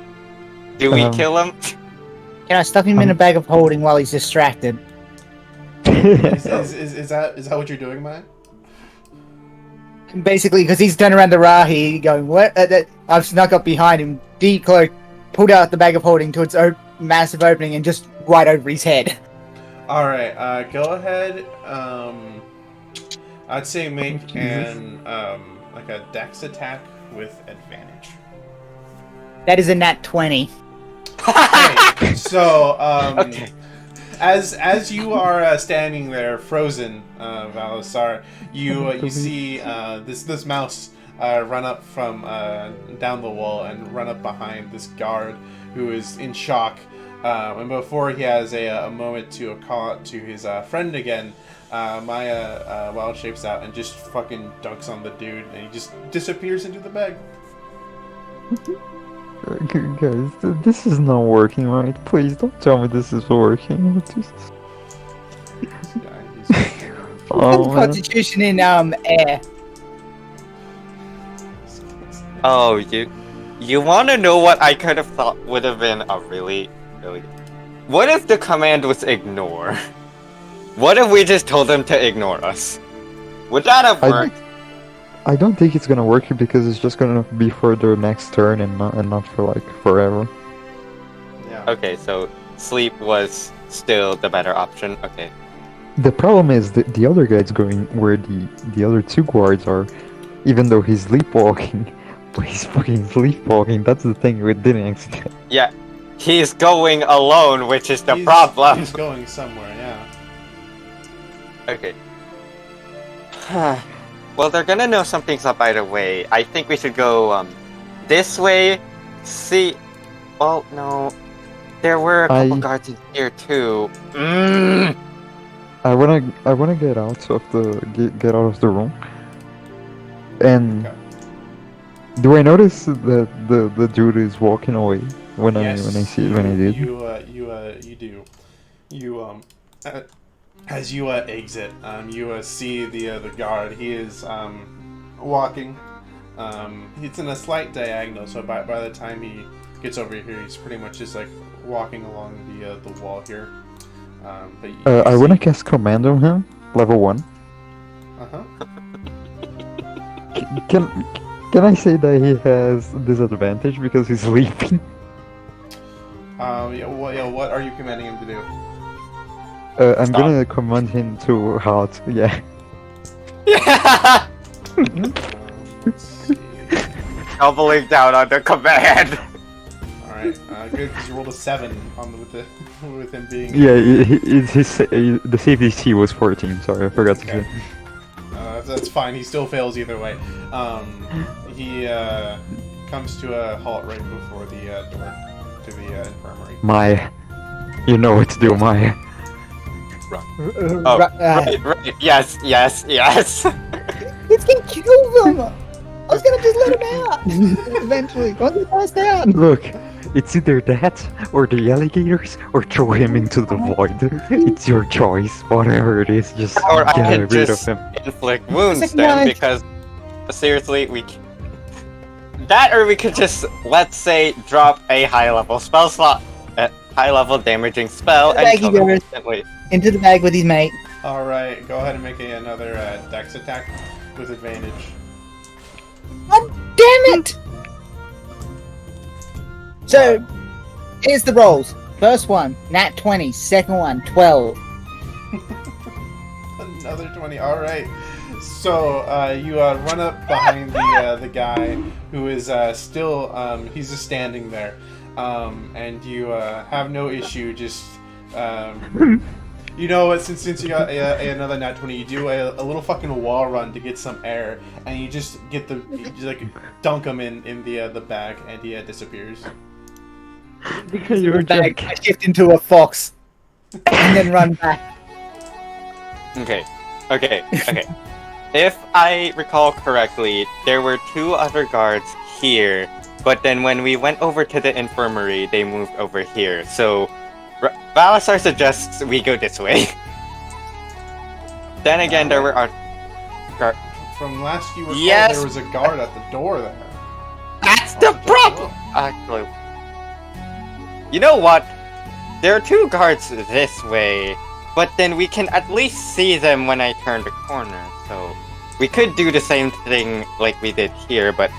Do we Um, kill him? Can I stuff him in a bag of holding while he's distracted? Is that what you're doing, Maya? Basically, because he's turned around the Rahi, going, "What?" I've snuck up behind him, decloaked, pulled out the bag of holding to its massive opening, and just right over his head. All right, go ahead. I'd say make an like a dex attack with advantage. That is a nat 20. Okay, so Okay. as you are standing there, frozen, Valisar, you see this mouse run up from down the wall and run up behind this guard who is in shock, And before he has a moment to call out to his friend again, Maya wild shapes out and just fucking dunks on the dude, and he just disappears into the bag. Guys, this is not working right. Please don't tell me this is working. This guy, he's Oh man. Constitution in air. Oh, you want to know what I could have thought would have been a really. What if the command was ignore? What if we just told them to ignore us? Would that have worked? I don't think it's gonna work because it's just gonna be for their next turn and not for like forever. yeah. Okay, so sleep was still the better option. Okay. The problem is that the other guy's going where the other two guards are, even though he's sleepwalking. But he's fucking sleepwalking. That's the thing we didn't expect. Yeah, he's going alone, which is the He's- problem. He's going somewhere, yeah. Okay. Well, they're gonna know something's up either way. I think we should go this way. See, well, no, there were a couple guards in here too. I wanna get out of get out of the room. And Okay. do I notice that the dude is walking away when I did? You do. As you exit, you see the guard. He is walking. He's in a slight diagonal, so by the time he gets over here, he's pretty much just like walking along the wall here. But you I see- wanna cast command on him, level 1. Uh-huh. Can I say that he has disadvantage because he's sleeping? Yeah, what are you commanding him to do? I'm Stop. gonna command him to halt. Yeah. Let's see. Doubling down on the command. All right, good because you rolled a 7 on with him being. Yeah. The save DC was 14. Sorry, I forgot to Okay. say. That's fine. He still fails either way. He comes to a halt right before the door to the infirmary. Maya, you know what to do, Maya. Oh, right. Yes. It's gonna kill them! I was gonna just let him out! Eventually, once he passed out! Look, it's either that or the alligators or throw him into the void. It's your choice. Whatever it is, just Or I get can rid just of him. inflict wounds Second then, line. because seriously, that or we could just, let's say, drop a high-level spell slot, a high-level damaging spell, and Thank kill you, them guys. instantly. Into the bag with his mate. All right, go ahead and make another dex attack with advantage. God damn it! So, here's the rolls. First one, nat 20. Second one, 12. Another 20. All right. So you run up behind the guy who is still he's just standing there, and you have no issue just you know what, since you got another nat 20, you do a little fucking wall run to get some air, and you just get you just, like dunk him in the bag, and he disappears. You're Bag, I shift into a fox. And then run back. Okay. If I recall correctly, there were 2 other guards here, but then when we went over to the infirmary, they moved over here. So, Balasar suggests we go this way. Then again, there were From last you recall, Yes. there was a guard at the door there. That's the problem! Actually, you know what? There are 2 guards this way, but then we can at least see them when I turn the corner, so we could do the same thing like we did here, but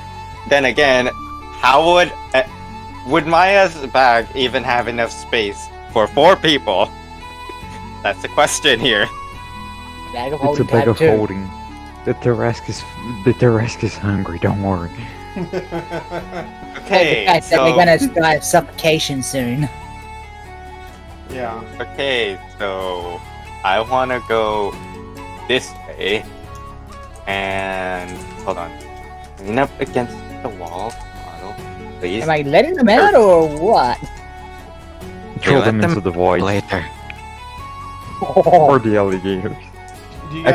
then again, how would Maya's bag even have enough space for 4 people? That's the question here. Bag of It's a holding bag tab of too. holding. The Teresk is hungry. Don't worry. Okay, The fact that so they're gonna die of suffocation soon. Yeah. okay, so I want to go this way, and hold on, lean up against the wall, model, please. Am I letting them out or what? Throw let them them into the void. later. Or the alligators. Do you guys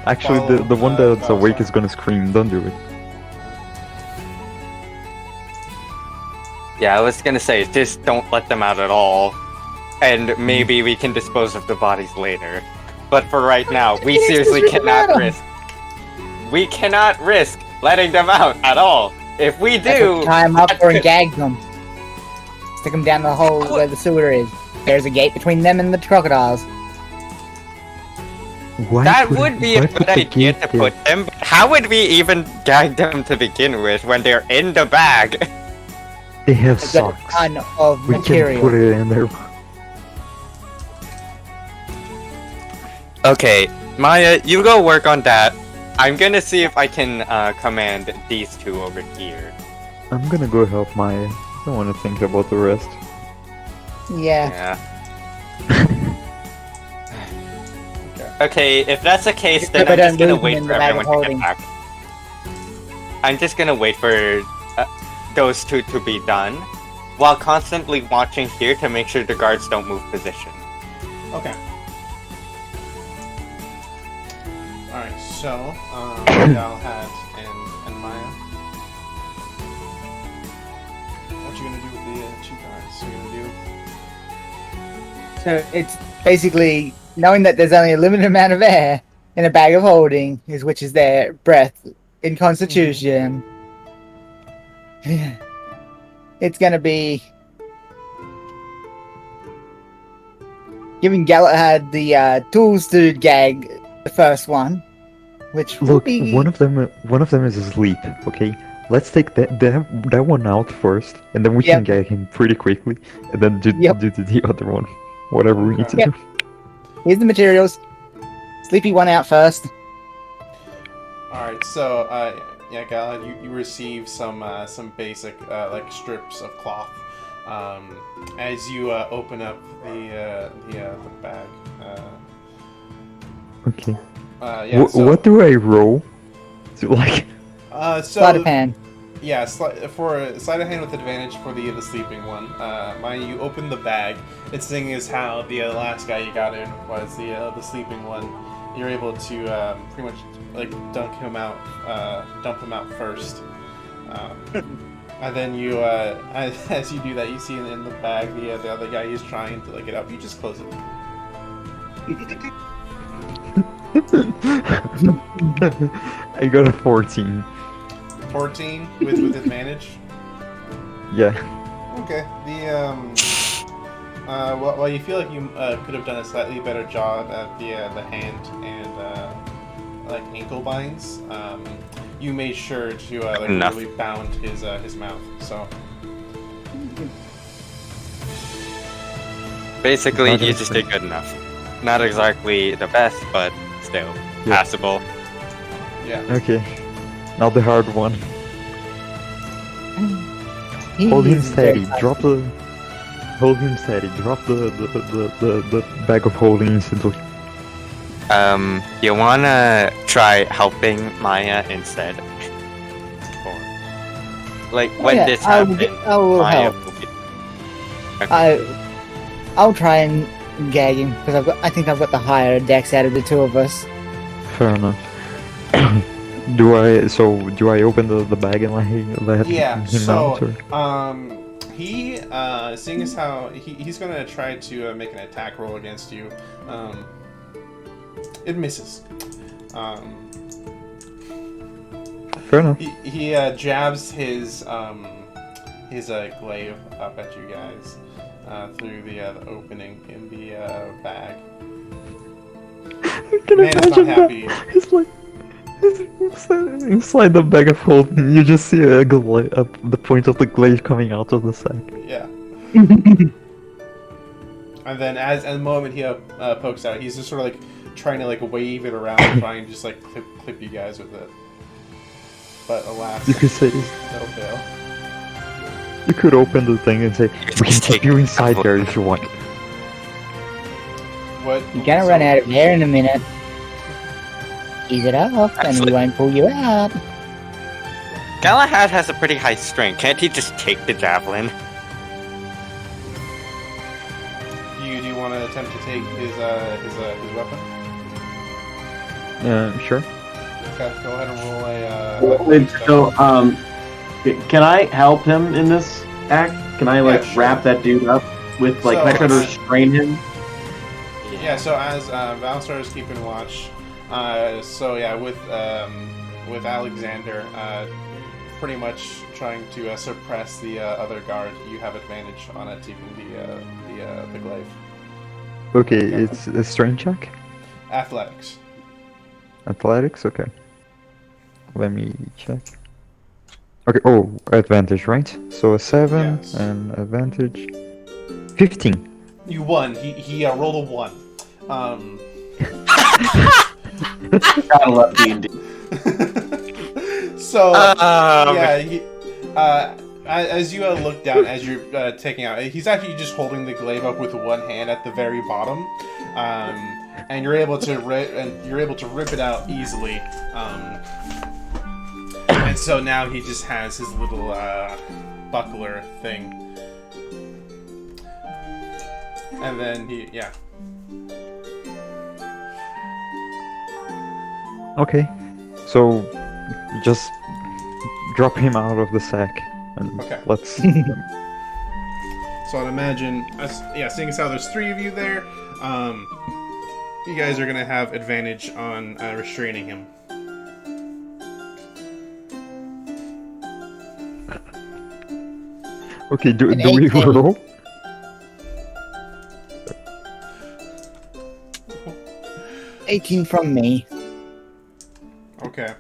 Actually, the one follow, that's awake sorry. is gonna scream. Don't do it. Yeah, I was gonna say, just don't let them out at all. And maybe we can dispose of the bodies later. But for right now, we Yes, seriously let's rip them cannot out. risk. We cannot risk letting them out at all. If we do, Tie them up that or could- gag them. Stick them down the hole where the sewer is. There's a gate between them and the crocodiles. Why that put- would be a why good put the idea gate to there? put them. How would we even gag them to begin with when they're in the bag? They have I've got a socks. ton of We can material. put it in there. Okay, Maya, you go work on that. I'm gonna see if I can command these two over here. I'm gonna go help Maya. I don't want to think about the rest. Yeah. Yeah. Okay, if that's the case, then But I'm just don't gonna lose them wait in for the bag of everyone to get holding. back. I'm just gonna wait for those two to be done, while constantly watching here to make sure the guards don't move position. Okay. Alright, so, Galahad and Maya. What you gonna do with the two guards? You gonna do? So it's basically knowing that there's only a limited amount of air in a bag of holding, which is their breath in Constitution. It's gonna be giving Galahad the tools to gag the first one, which will Look, be one of them is asleep. Okay, let's take that one out first, and then we can Yep. gag him pretty quickly, and then do Yep. the other one, whatever we need to Yep. do. Here's the materials. Sleepy one out first. Alright, so, yeah, Galahad, you receive some basic, like, strips of cloth, as you, open up the bag. Okay. Yeah, so, What do I roll? So, like, so, Sleight of hand. yeah, for sleight of hand with advantage for the sleeping one. Maya, you open the bag. It's seeing as how the last guy you got in was the sleeping one. You're able to pretty much like dump him out first, and then you as you do that, you see in the bag the other guy. He's trying to like get up. You just close it. I got a 14. 14 with advantage. Yeah. Okay. While you feel like you could have done a slightly better job at the hand and like ankle binds, you made sure to like Enough. really bound his mouth. So Basically, Not you just did good enough. Not exactly the best, but still Yeah. passable. yeah. Okay. Now the hard one. Hold him steady. Hold him steady. Drop the bag of holding instantly. You wanna try helping Maya instead? Or, like, when yeah, this I will happens, I will Maya help. will be... Okay. I'll try and gag him because I think I've got the higher dex out of the two of us. Fair enough. Do I open the bag and let Yeah. him out? Or? So he seeing as how he's gonna try to make an attack roll against you. It misses. Fair enough. He jabs his glaive up at you guys through the opening in the bag. I can Man is not imagine happy. that. It's like inside the bag of holding, you just see the point of the glaive coming out of the sack. Yeah. And then as the moment he pokes out, he's just sort of like trying to like wave it around, trying to just like clip you guys with it. But alas, You could say that'll fail. you could open the thing and say, "We can keep you inside there if you want." What? You're gonna run out of air in a minute. Ease it up, and we Actually- won't pull you out. Galahad has a pretty high strength. Can't he just take the javelin? do you want to attempt to take his weapon? Sure. Okay, go ahead and roll a. Wait, so, can I help him in this act? Can I, like, Yeah, sure. wrap that dude up with, like, So, can I try to restrain him? Yeah. So as Valstar is keeping watch, so yeah, with Alexander, pretty much trying to suppress the other guard, you have advantage on achieving the glaive. Okay, it's a strength check. Athletics. Athletics. Okay. Let me check. Okay. Oh, advantage, right? So a 7 Yes. and advantage. 15. You won. He rolled a 1. Gotta love D&D. So Um, yeah, as you look down as you're taking out, he's actually just holding the glaive up with one hand at the very bottom, and you're able to rip it out easily. And so now he just has his little buckler thing, and then yeah. Okay. So just drop him out of the sack and Okay. let's. So I'd imagine, seeing as how there's 3 of you there, you guys are gonna have advantage on restraining him. Okay. Do An we 18. roll? $18 from me. Okay.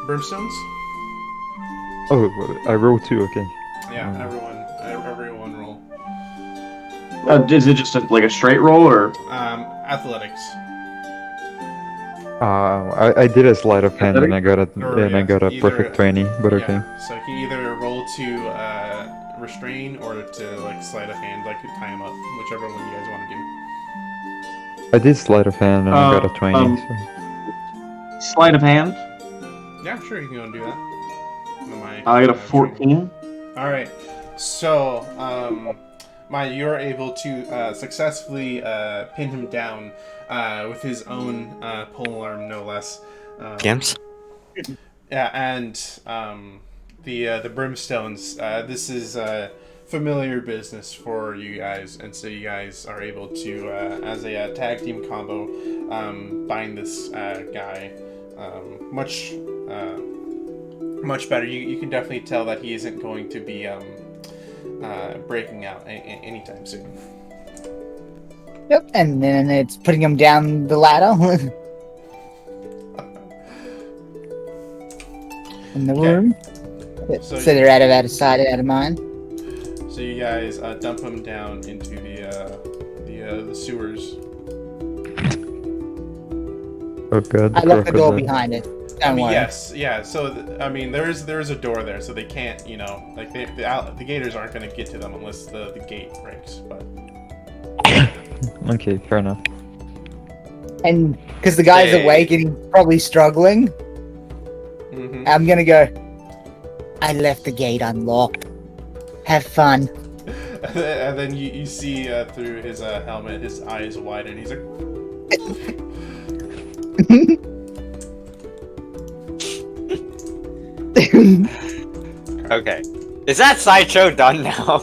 Brimstones? Oh, I rolled 2. Okay. Yeah, Mm. everyone roll. Is it just like a straight roll, or? Athletics. I did a sleight of hand and I got a Or, and I yeah, got a either- perfect 20, but okay. Yeah, so he either roll to restrain or to like sleight of hand, like tie him up, whichever one you guys want to do. I did sleight of hand and I got a 20. So. Sleight of hand. Yeah, sure, you can go and do that. I got a 14. All right, so you're able to successfully pin him down with his own polearm, no less. Games? Yeah, and the brimstones. This is familiar business for you guys, and so you guys are able to, as a tag team combo, bind this guy much better. You can definitely tell that he isn't going to be breaking out anytime soon. Yep, and then it's putting him down the ladder. In the Okay. room. So So they're out of sight, out of mind. So you guys dump him down into the sewers. Oh god. I locked the door crocodile. behind it. I Don't mean, worry. yes, yeah. So I mean, there is a door there, so they can't, like the gators aren't going to get to them unless the gate breaks. But Okay, fair enough. And because the guy's Hey. awake and he's probably struggling, mhm. I'm gonna go. I left the gate unlocked. Have fun. And then you see through his helmet, his eyes widen. He's like, Okay. Is that sideshow done now?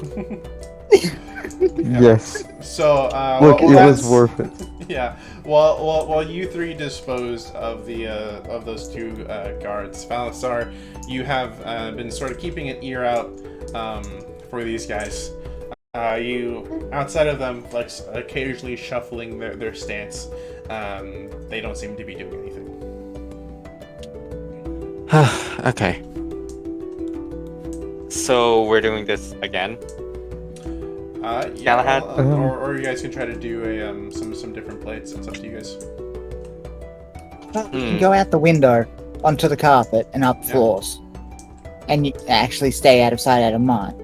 Yes. so. Look, well, it was that's- worth it. Yeah. While you 3 disposed of the of those 2 guards, Valasar, you have been sort of keeping an ear out for these guys. You outside of them, like occasionally shuffling their stance. They don't seem to be doing anything. Okay. So we're doing this again? Yeah. Galahad? Well, or you guys can try to do a some different plates. It's up to you guys. You can go out the window onto the carpet and up Yeah. floors, and you actually stay out of sight, out of mind.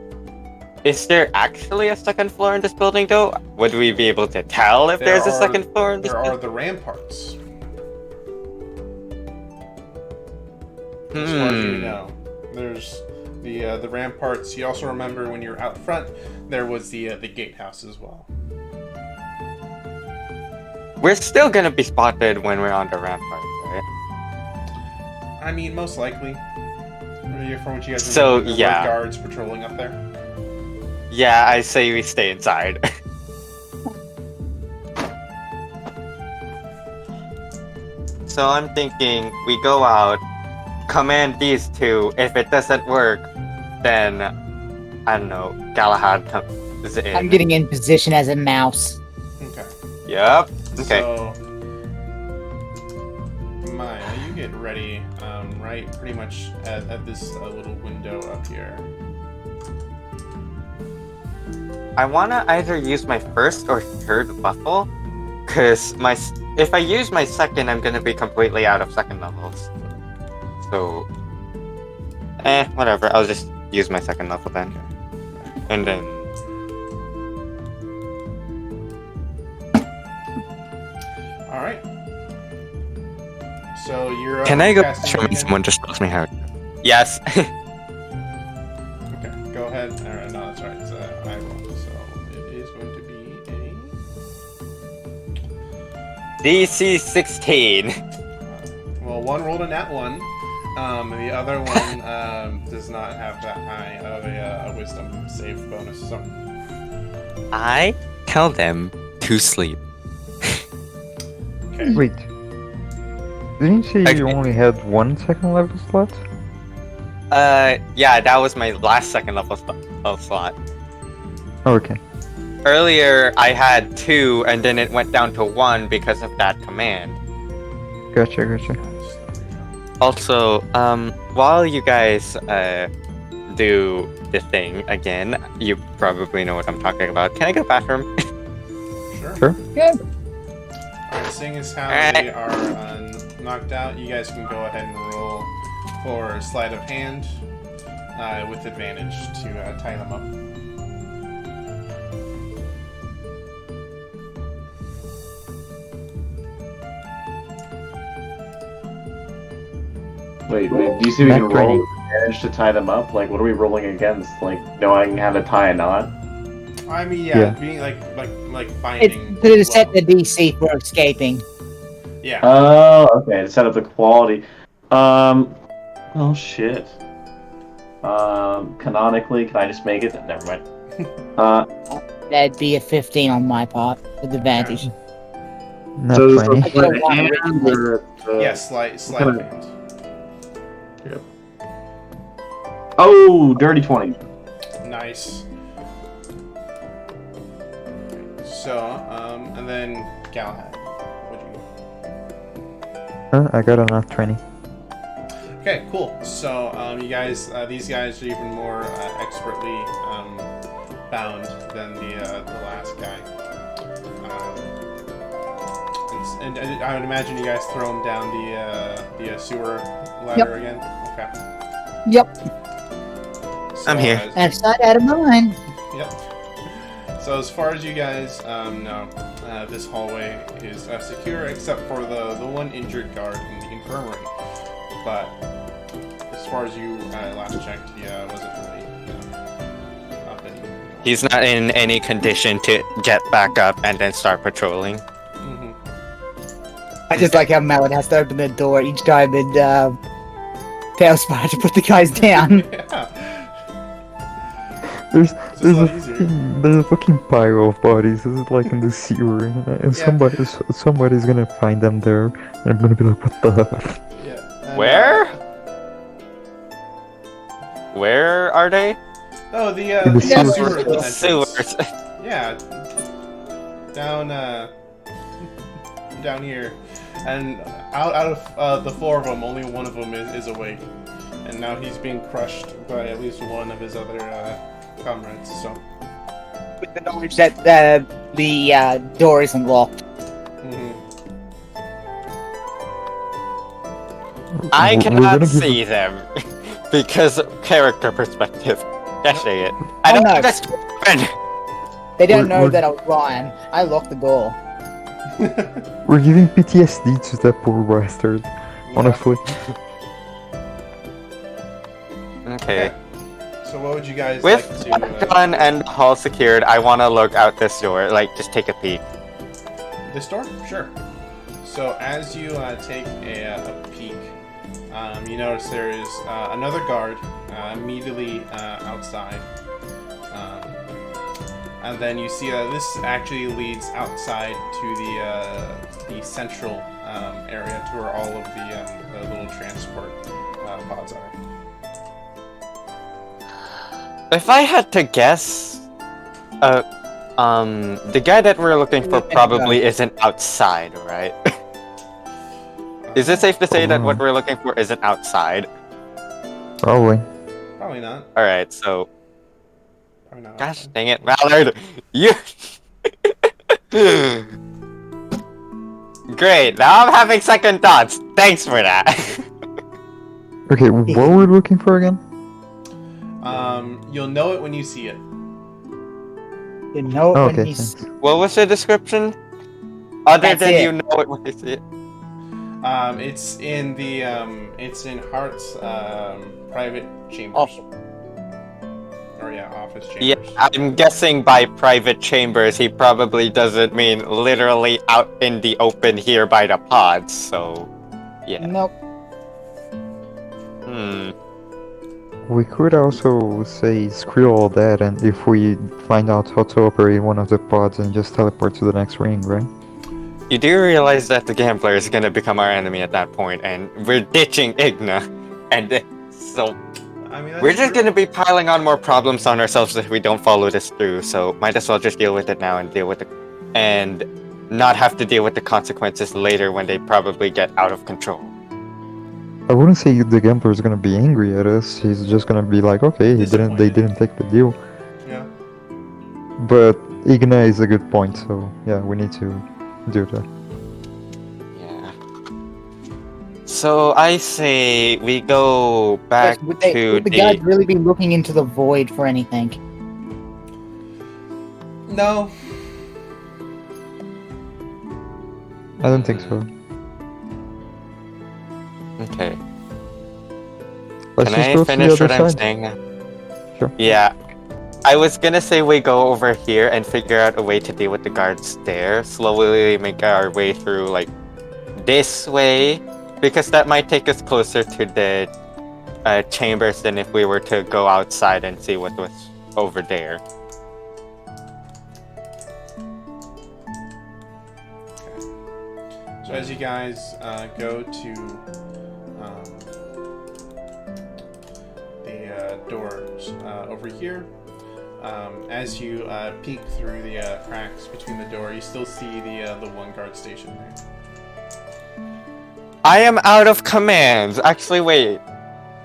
Is there actually a second floor in this building, though? Would we be able to tell if There there's a are- second floor in this There are building? the ramparts. As far as you know, there's the ramparts. You also remember when you're out front, there was the gatehouse as well. We're still gonna be spotted when we're on the ramparts, right? I mean, most likely. From what you guys So, there were yeah. guards patrolling up there. Yeah, I say we stay inside. So I'm thinking we go out, command these two. If it doesn't work, then I don't know. Galahad comes in. I'm getting in position as a mouse. Okay. Yep. Okay. So, Maya, you get ready, right pretty much at this little window up here. I wanna either use my first or third level, cause if I use my second, I'm gonna be completely out of second levels. So, whatever. I'll just use my second level then, and then. All right. So you're. Can I go casting show me again? someone just tells me how? Yes. Okay, go ahead. All right, no, that's right. It's I roll, so it is going to be DC 16. well, one rolled a nat 1. The other one does not have that high of a wisdom save bonus. So I tell them to sleep. okay. Wait. Didn't you say you Okay. only had one second level slot? Yeah, that was my last second level slot. Oh, okay. Earlier, I had 2, and then it went down to 1 because of that command. Gotcha. Also, while you guys do the thing again, you probably know what I'm talking about. Can I go to the bathroom? Sure. Good. Alright, seeing as how Alright. they are knocked out, you guys can go ahead and roll for sleight of hand with advantage to tie them up. Wait, do you see we can Not roll 20. with advantage to tie them up? Like, what are we rolling against? Like, knowing how to tie a knot? I mean, Yeah. being like It's finding. to set the DC for escaping. Yeah. Oh, okay, to set up the quality. Oh shit. Canonically, can I just make it? Never mind. That'd be a 15 on my part with advantage. Not so 20. I don't want to Yeah, sleight of kind of- hand. Oh, dirty 20. Nice. So, and then Galahad. What'd you I got a nat 20. Okay, cool. So, you guys, these guys are even more expertly bound than the last guy. And I would imagine you guys throw him down the sewer ladder again. Okay. Yep. So, I'm here. That's not out of mind. Yep. So as far as you guys know, this hallway is secure except for the one injured guard in the infirmary. But as far as you last checked, he wasn't really up in. He's not in any condition to get back up and then start patrolling. Mhm. I just like how Mallet has to open the door each time and Tailspire to put the guys down. Yeah. There's It's there's a a lot easier. fucking pile of bodies. This is like in the sewer, and Yeah. somebody's gonna find them there, and I'm gonna be like, what the hell? Yeah. And, Where? Where are they? Oh, the In the sewer sewers. entrance. Sewers. Yeah. Down down here, and out of the 4 of them, only one of them is awake, and now he's being crushed by at least one of his other comrades. So. With the knowledge that the door isn't locked. Mhm. I We're cannot gonna give see them because of character perspective. Gosh dang it! I Oh, don't no. think that's open. They don't We're- know we're- that I was Ryan. I locked the door. We're giving PTSD to that poor bastard. Honestly. Okay. So what would you guys With like to... gun and hall secured, I want to look out this door, like just take a peek. This door? Sure. So as you take a peek, you notice there is another guard immediately outside. And then you see that this actually leads outside to the central area to where all of the little transport pods are. If I had to guess, the guy that we're looking for probably isn't outside, right? Is it safe to say that what we're looking for isn't outside? Probably. Probably not. Alright, so... Probably not. Gosh dang it, Mallard! You... Great, now I'm having second thoughts. Thanks for that. Okay, what were we looking for again? You'll know it when you see it. You know Oh, when okay, he's thanks. What was the description? Other That's than it. you know it when you see it. It's in the it's in Hart's private chambers. Oh. Or yeah, office Yeah, chambers. I'm guessing by private chambers he probably doesn't mean literally out in the open here by the pods, so... Yeah. Nope. We could also say screw all that, and if we find out how to operate one of the pods and just teleport to the next ring, right? You do realize that the gambler is gonna become our enemy at that point, and we're ditching Igna, and so I mean, that's we're just true. gonna be piling on more problems on ourselves if we don't follow this through. So might as well just deal with it now and deal with it, and not have to deal with the consequences later when they probably get out of control. I wouldn't say the gambler is gonna be angry at us. He's just gonna be like, okay, they Disappointed. didn't take the deal. Yeah. But Igna is a good point, so yeah, we need to do that. Yeah. So I say we go back would to the guys really be looking into the void for anything? No. I don't think so. Okay. Let's Can just I go to the finish other what I'm side. saying? Sure. Yeah. I was gonna say we go over here and figure out a way to deal with the guards there. Slowly make our way through, like, this way. Because that might take us closer to the chambers than if we were to go outside and see what was over there. So as you guys go to the doors over here, as you peek through the cracks between the door, you still see the one guard station there. I am out of commands. Actually, wait.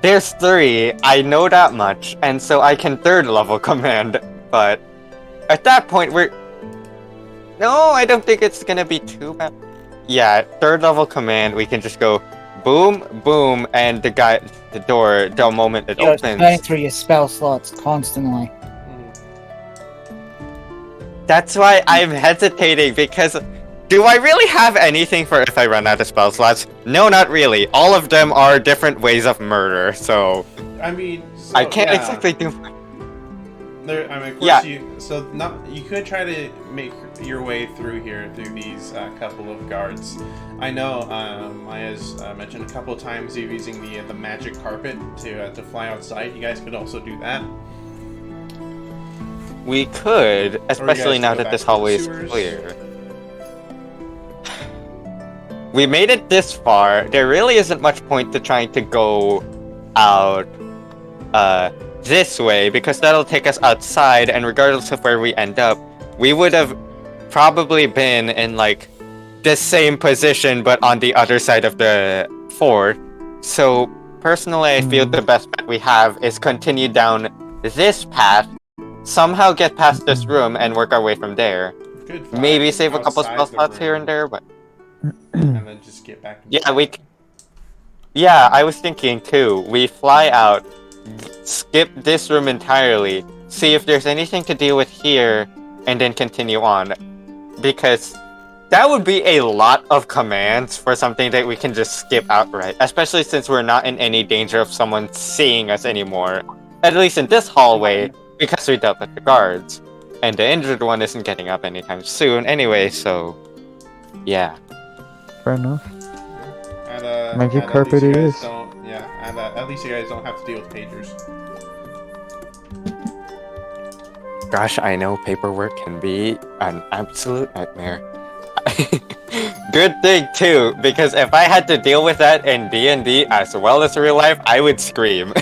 There's 3. I know that much, and so I can 3rd level command. But at that point, we're... No, I don't think it's gonna be too bad. Yeah, 3rd level command, we can just go boom, boom, and the door, the moment it You're opens. going through your spell slots constantly. That's why I'm hesitating, because do I really have anything for if I run out of spell slots? No, not really. All of them are different ways of murder, so I mean, so, I can't yeah. exactly do... There, I mean, of course, Yeah. you could try to make your way through here through these couple of guards. I know Maya's mentioned a couple of times of using the magic carpet to fly outside. You guys could also do that. We could, especially guys now go that back this to the hallway is sewers. clear. We made it this far. There really isn't much point to trying to go out this way, because that'll take us outside, and regardless of where we end up, we would have probably been in, like, the same position, but on the other side of the fort. So, personally, I feel the best bet we have is continue down this path, somehow get past this room, and work our way from there. Could fly Maybe save a couple outside spell the slots here room and there, but... and then just get back. Yeah, Yeah, I was thinking too. We fly out, skip this room entirely, see if there's anything to deal with here, and then continue on. Because that would be a lot of commands for something that we can just skip outright, especially since we're not in any danger of someone seeing us anymore. At least in this hallway, because we dealt with the guards. And the injured one isn't getting up anytime soon anyway, so... Yeah. Fair enough. And, Magic and carpet at least you it guys is. don't, yeah, and at least you guys don't have to deal with pagers. Gosh, I know paperwork can be an absolute nightmare. Good thing too, because if I had to deal with that in D&D as well as real life, I would scream.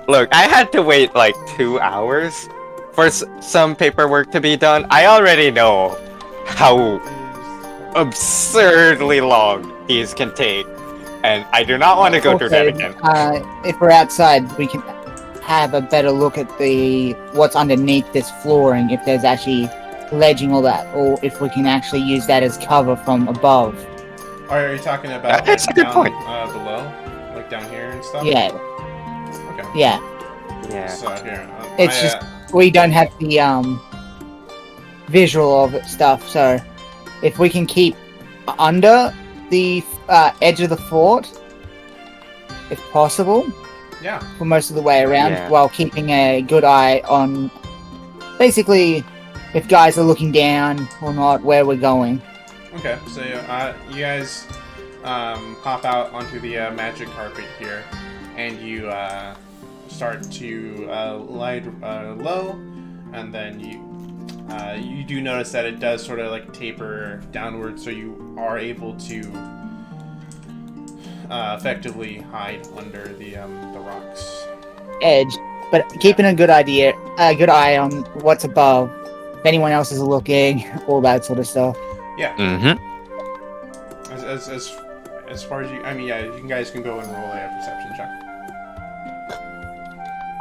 Look, I had to wait like 2 hours for some paperwork to be done. I already know how absurdly long these can take, and I do not want to go through that again. If we're outside, we can have a better look at what's underneath this flooring, if there's actually ledging all that, or if we can actually use that as cover from above. Are you talking about That's like, a good down, point. Below? Like down here and stuff? Yeah, Okay. yeah. Yeah. So here, It's just we don't have the visual of it stuff. So if we can keep under the edge of the fort, if possible, yeah. for most of the way around, Yeah. while keeping a good eye on basically if guys are looking down or not, where we're going. Okay, so you guys hop out onto the magic carpet here, and you start to lie low, and then you do notice that it does sort of like taper downward, so you are able to effectively hide under the rocks. Edge, but keeping a good eye on what's above, if anyone else is looking, all that sort of stuff. Yeah. Mm-hmm. As far as you guys can go and roll a perception check.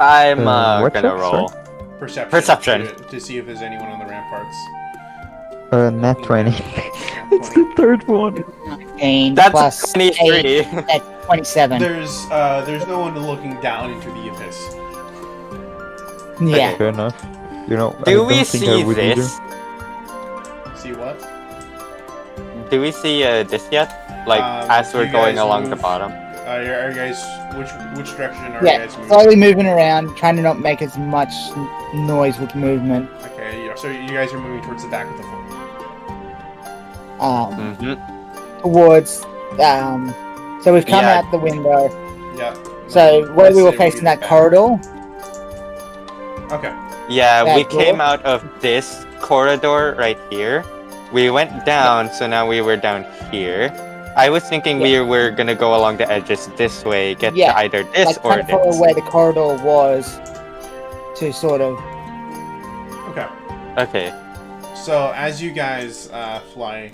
I'm what gonna check, roll. Perception. To see if there's anyone on the ramparts. Nat 20. Yeah, It's 20. the third one. 19 That's plus 23. 8, that's 27. There's no one looking down into the abyss. Yeah. Fair enough. You know, I Do don't we think I see would either. this? See what? Do we see this yet? Like, as do we're you going guys along the move? bottom? Are you guys which direction are you Yeah, guys moving? slowly moving around, trying to not make as much noise with movement. Okay, so you guys are moving towards the back of the fort. Mm-hmm. Towards, so we've come Yeah. out the window. Yeah. So where Let's we were say facing that back. corridor, Okay. Yeah, we Back door? came out of this corridor right here. We went down, so now we were down here. I was thinking we were gonna go along the edges this way, get Yeah, to either this like or kind of follow this. where the corridor was, to sort of. Okay. Okay. So as you guys fly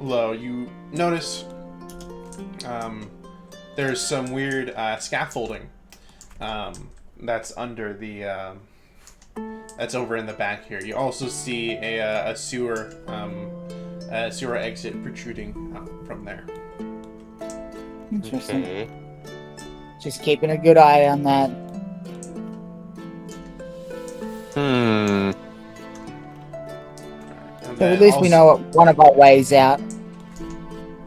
low, you notice there's some weird scaffolding that's under the that's over in the back here. You also see a sewer exit protruding from there. Interesting. Okay. Just keeping a good eye on that. Hmm. And So at then least we know what one of our ways out.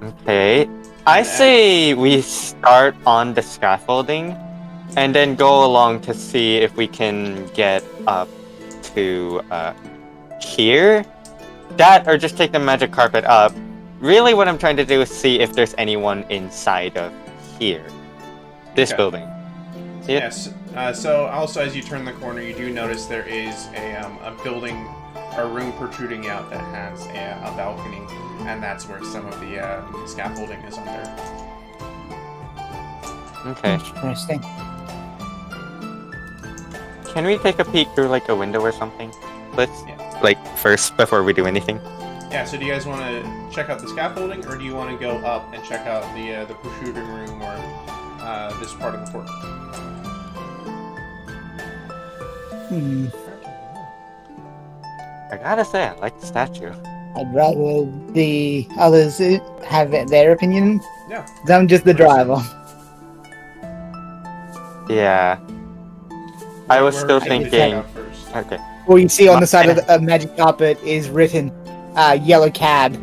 Okay. I say we start on the scaffolding and then go along to see if we can get up to here. That or just take the magic carpet up. Really what I'm trying to do is see if there's anyone inside of here. This Okay. building. See it? Yes. So also as you turn the corner, you do notice there is a building, a room protruding out that has a balcony, and that's where some of the scaffolding is under. Okay. Interesting. Can we take a peek through like a window or something? Let's Yeah. like first before we do anything. Yeah. So do you guys want to check out the scaffolding, or do you want to go up and check out the protruding room or this part of the fort? Hmm. I gotta say, I like the statue. I'd rather the others have their opinion. Yeah. 'Cause I'm just the driver. Yeah. I was Where still would you like to check thinking. out first? Okay. All you see on the side of the magic carpet is written, yellow cab.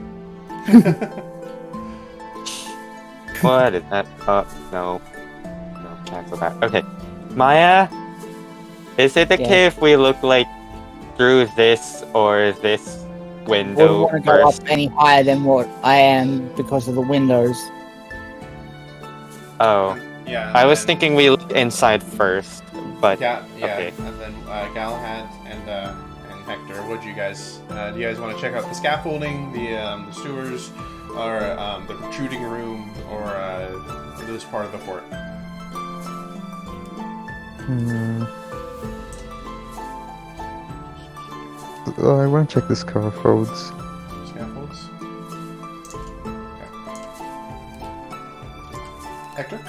What is that? No. cancel that. Okay. Maya, is it okay if we look like through this or this I window wouldn't want to go up first? any higher than what I am because of the windows. Oh, Yeah. I was and- thinking we look inside first, but Yeah. okay. And then Galahad and Hector. What do you guys? Do you guys want to check out the scaffolding, the sewers, or the protruding room, or this part of the fort? I want to check the scaffolds. Scaffolds. Okay. Hector.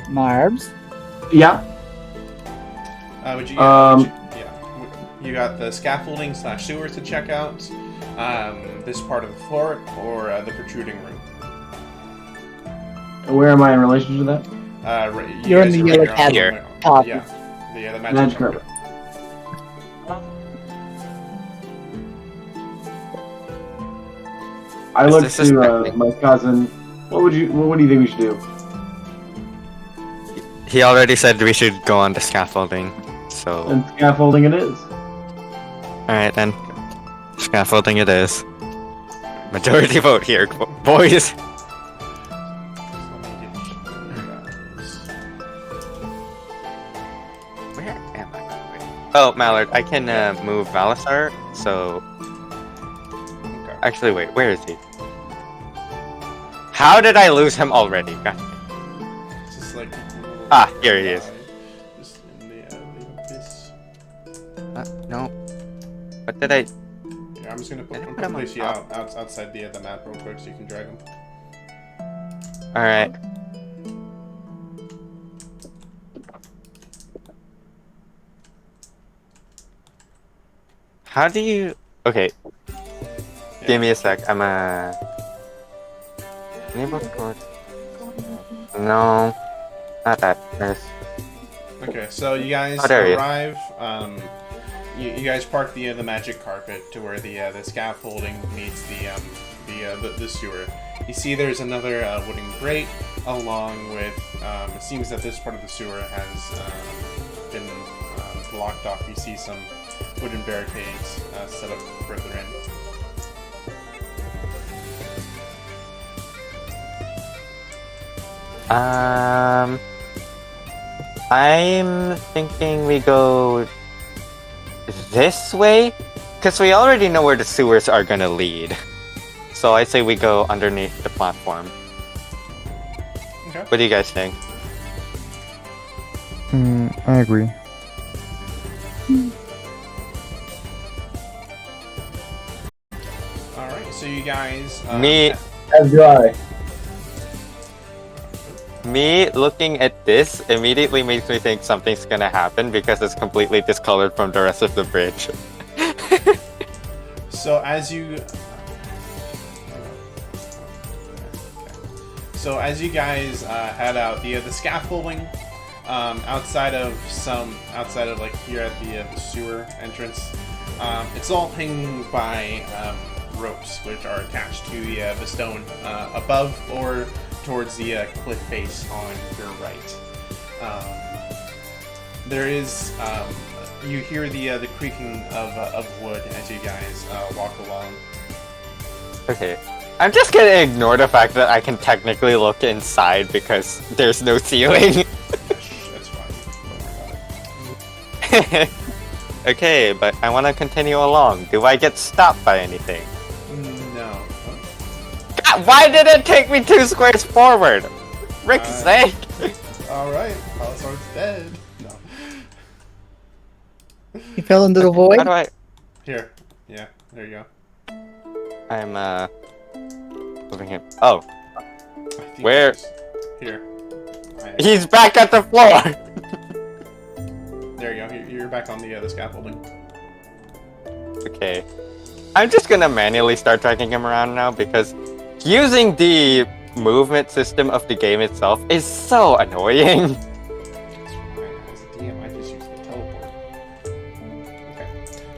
Marbs? Yeah. Would you? Um, You got the scaffolding / sewers to check out. This part of the fort, or the protruding room. Where am I in relation to that? You're in the yellow on cabinet. Here. Top. Yeah, the magic Magic carpet. carpet. I Is look this to suspecting? my cousin. What do you think we should do? He already said we should go on the scaffolding. So, And scaffolding it is. alright then. Scaffolding it is. Majority vote here, boys. Where am I? Oh, Mallard, I can move Valasar, so... Okay. Actually, wait, where is he? How did I lose him already? God. It's just like Ah, here he is. Just in the abyss. No. What did I... Yeah, I'm just gonna Did I put put him on place you top? outside the map real quick so you can drag him. Alright. How do you... Okay, give me a sec. I'm enable port. No. Not that. There's... Okay, so you guys Oh, there he is. arrive. You guys park the magic carpet to where the scaffolding meets the sewer. You see, there's another wooden grate, along with. It seems that this part of the sewer has been blocked off. You see some wooden barricades set up further in. I'm thinking we go this way, because we already know where the sewers are gonna lead. So I say we go underneath the platform. Okay. What do you guys think? I agree. All right. So you guys. As do I. Me looking at this immediately makes me think something's gonna happen because it's completely discolored from the rest of the bridge. So as you guys head out, the scaffolding outside of like here at the sewer entrance, it's all hanging by ropes which are attached to the stone above or towards the cliff face on your right. There is you hear the creaking of wood as you guys walk along. Okay. I'm just gonna ignore the fact that I can technically look inside because there's no ceiling. That's fine. Don't worry about Okay, but I want to continue along. Do I get stopped by anything? it. No. God, why did it take me 2 squares forward? Rick's sake! All right. Palasar's dead. No. You fell into the void? How do I... Here. Yeah. There you go. I'm, moving him. Oh, I think Where? it's here. I- he's back at the floor! There you go. You're back on the scaffolding. Okay. I'm just gonna manually start dragging him around now because using the movement system of the game itself is so annoying. That's fine. As a DM, I just use the teleport. Okay.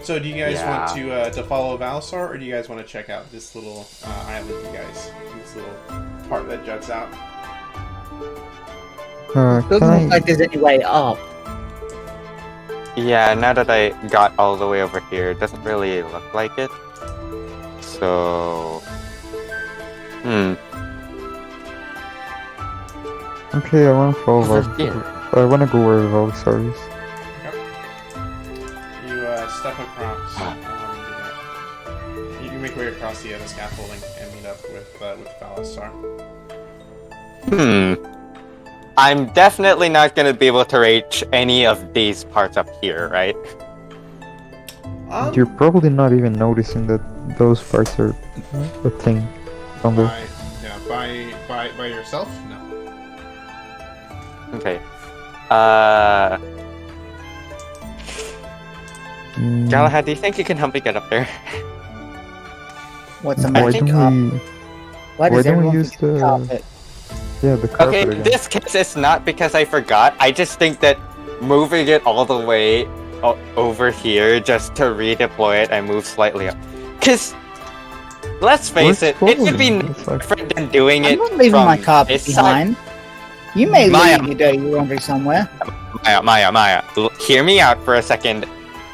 So, do you guys want to follow Valasar, or do you guys want to check out this little island? You guys, this little part that juts out. Doesn't Can look I? like there's any way up. Yeah, now that I got all the way over here, it doesn't really look like it. So... Okay, I wanna follow. Over here. I wanna go where Valisar is. You step across. You make your way across the scaffolding and meet up with Valisar. I'm definitely not gonna be able to reach any of these parts up here, right? You're probably not even noticing that those parts are a thing. On the By yourself? No. Okay. Mm, Galahad, do you think you can help me get up there? What's the why magic think- don't we? Why does why don't we everyone use think it's the- carpet? Yeah, the carpet Okay, again. in this case, it's not because I forgot. I just think that moving it all the way over here just to redeploy it and move slightly up. Because, let's face it, it would be It's like- different than doing I'm it not leaving from my carpet this side. behind. You may Maya. leave your dirty laundry somewhere. Maya, hear me out for a second.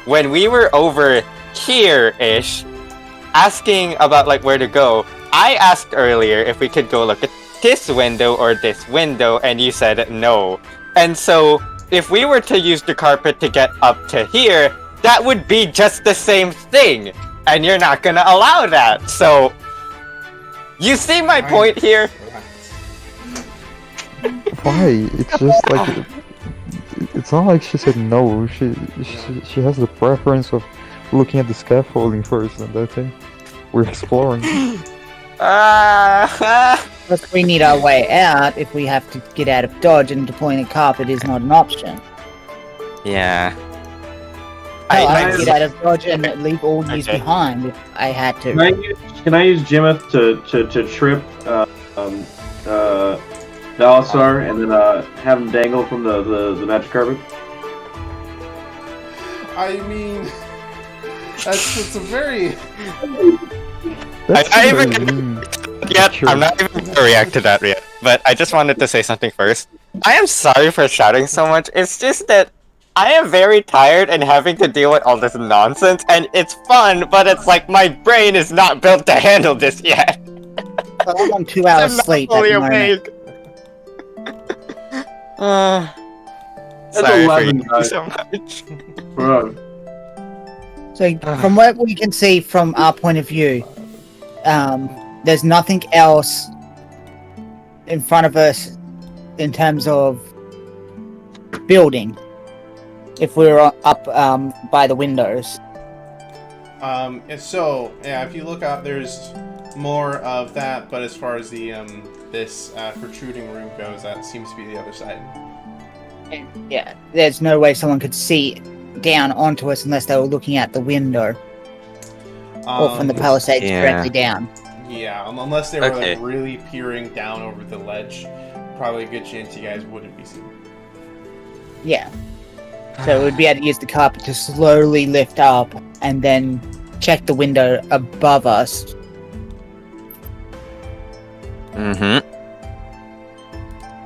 When we were over here-ish, asking about like where to go, I asked earlier if we could go look at this window or this window, and you said no. And so, if we were to use the carpet to get up to here, that would be just the same thing. And you're not gonna allow that. So, you see my point here? Why? It's just like it's not like she said no. She has the preference of looking at the scaffolding first, and I think we're exploring. Plus, we need our way out if we have to get out of Dodge, and deploying a carpet is not an option. Yeah. Hell, I I- would get out of Dodge and leave all these Okay. behind if I had to. Can I use Jimith to trip Valisar and then have him dangle from the magic carpet? I mean, it's a very. That's I very even- mean. Yet, Sure. I'm not even gonna react to that yet, but I just wanted to say something first. I am sorry for shouting so much, it's just that I am very tired and having to deal with all this nonsense, and it's fun, but it's like my brain is not built to handle this yet. Well, I'm on 2 hours I'm not sleep at fully the moment. awake. That's Sorry for 11, you guys. so much. Bro. So, from what we can see from our point of view, there's nothing else in front of us in terms of building. If we were up by the windows, And so yeah, if you look up, there's more of that. But as far as the this protruding room goes, that seems to be the other side. and yeah, there's no way someone could see down onto us unless they were looking out the window or from the palisades yeah. directly down. Yeah, unless they were Okay. like really peering down over the ledge, probably a good chance you guys wouldn't be seen. Yeah. So we'd be able to use the carpet to slowly lift up and then check the window above us.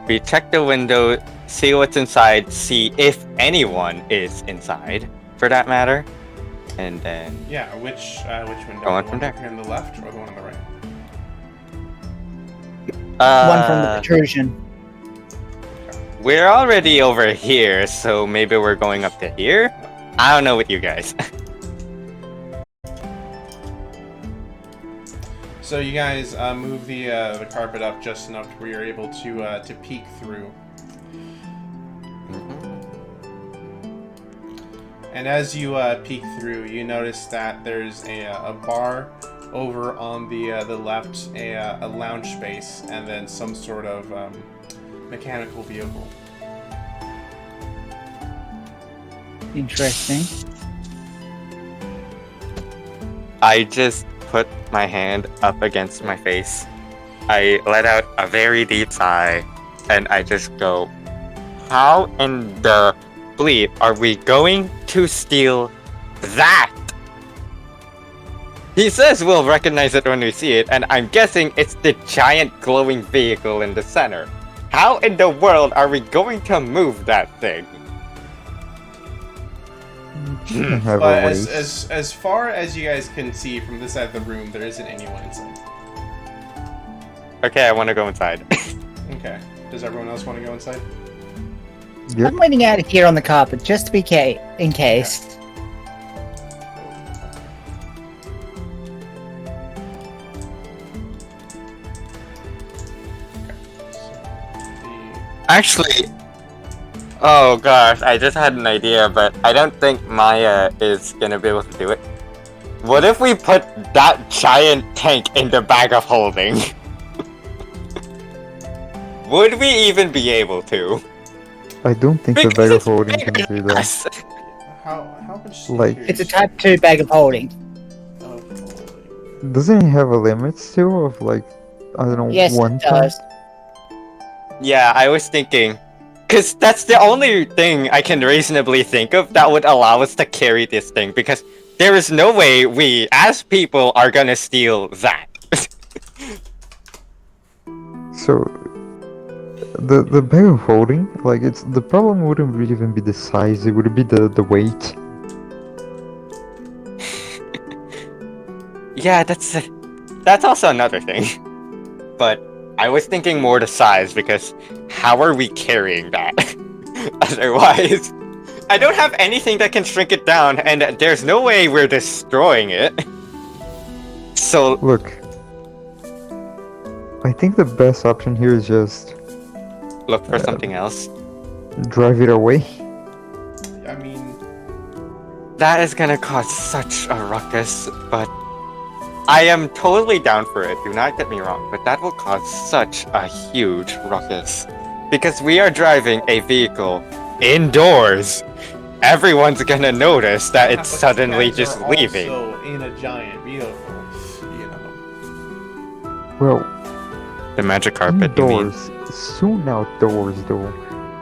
We check the window, see what's inside, see if anyone is inside, for that matter, and then Yeah, which window? Go on The from one there. on the left or the one on the right? One from the protrusion. We're already over here, so maybe we're going up to here? I don't know with you guys. So you guys move the carpet up just enough to where you're able to peek through. And as you peek through, you notice that there's a bar over on the left, a lounge space, and then some sort of mechanical vehicle. Interesting. I just put my hand up against my face. I let out a very deep sigh, and I just go, how in the bleep are we going to steal that? He says we'll recognize it when we see it, and I'm guessing it's the giant glowing vehicle in the center. How in the world are we going to move that thing? I have But a as far as you guys can see from this side of the room, there isn't anyone inside. Okay, I want to go inside. Okay. Does everyone else want to go inside? Yep. I'm waiting out here on the carpet just to be in case. Actually, oh gosh, I just had an idea, but I don't think Maya is gonna be able to do it. What if we put that giant tank in the bag of holding? Would we even be able to? I don't think the Because bag of it's holding bigger can do than that. us. How much? Like- It's a type 2 bag of holding. Of holding. Doesn't it have a limit still of like, I don't know, Yes, one it does. Yeah, I was thinking, because that's the only thing I can reasonably think of that would allow us to carry this thing, because there is no way we, as people, are gonna steal that. So, the bag of holding, like it's the problem wouldn't even be the size; it would be the weight. Yeah, that's also another thing. But I was thinking more the size, because how are we carrying that? Otherwise, I don't have anything that can shrink it down, and there's no way we're destroying it. So, Look, I think the best option here is just look for something else. drive it away. I mean, That is gonna cause such a ruckus, but I am totally down for it, do not get me wrong, but that will cause such a huge ruckus. Because we are driving a vehicle indoors. Everyone's gonna notice that it's but suddenly you guys just are leaving. Also in a giant vehicle, you know. Well, The magic carpet, you mean? indoors, soon outdoors though,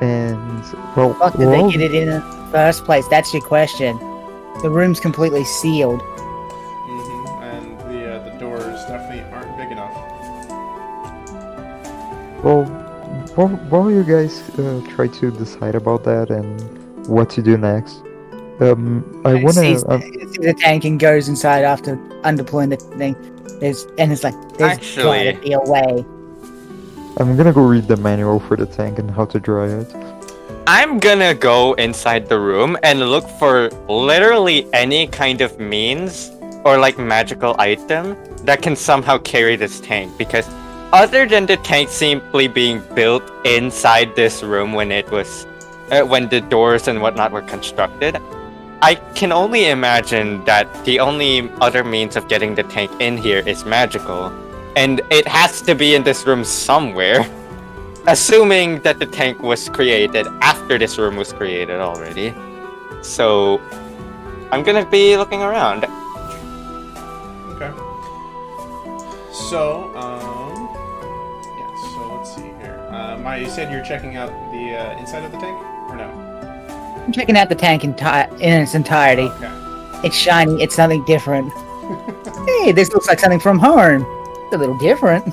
and well, Fuck, did well, they get it in the first place? That's your question. The room's completely sealed. And the doors definitely aren't big enough. well, while you guys try to decide about that and what to do next, I It wanna. sees the tank and goes inside after undeploying the thing. It's like, there's Actually- gotta be a way. I'm gonna go read the manual for the tank and how to dry it. I'm gonna go inside the room and look for literally any kind of means or like magical item that can somehow carry this tank, because other than the tank simply being built inside this room when it was when the doors and whatnot were constructed, I can only imagine that the only other means of getting the tank in here is magical, and it has to be in this room somewhere. Assuming that the tank was created after this room was created already. So, I'm gonna be looking around. Okay. So, yeah, so let's see here. Maya, you said you're checking out the inside of the tank? Or no? I'm checking out the tank in its entirety. Okay. It's shiny, it's something different. Hey, this looks like something from home. It's a little different.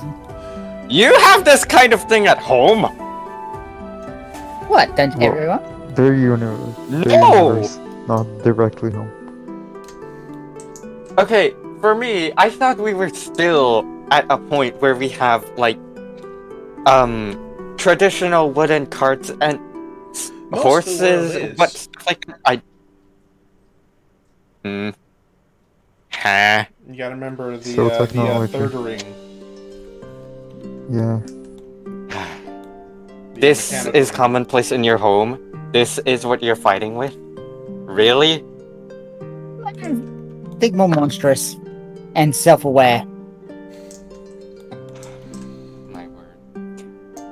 You have this kind of thing at home? What, don't Well, everyone? Their universe. No! Not directly home. Okay, for me, I thought we were still at a point where we have, like, traditional wooden carts and Most of the world horses, is. but stuff like I... Huh? You gotta remember the, So the technology. third ring. Yeah. The This mechanical is ring. commonplace in your home? This is what you're fighting with? Really? Think more monstrous and self-aware. My word.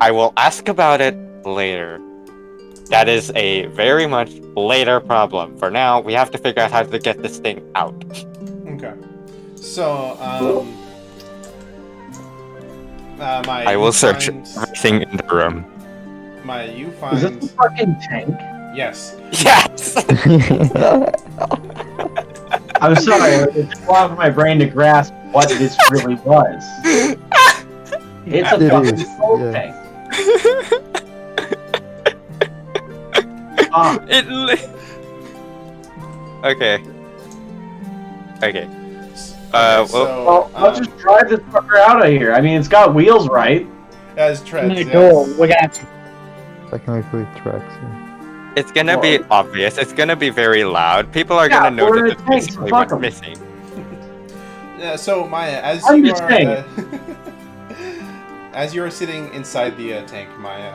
I will ask about it later. That is a very much later problem. For now, we have to figure out how to get this thing out. Okay. So, Maya, I you will search find- everything in the room. Maya, you Is this the find... fucking tank? Yes. Yes! I'm sorry, it's too long for my brain to grasp what this really was. It's a It fucking is, coal yeah. tank. Ah, It. Okay. Okay. Okay, well, let's just drive this fucker out of here. I mean, it's got wheels, right? as treads, No yes. door. We're gonna have to. Technically, it tracks. Yeah. It's gonna be obvious. It's gonna be very loud. People are Yeah, gonna know we're that in a there's tank, basically fuck one 'em. missing. Yeah, so Maya, as I'm you just are saying. as you are sitting inside the tank, Maya,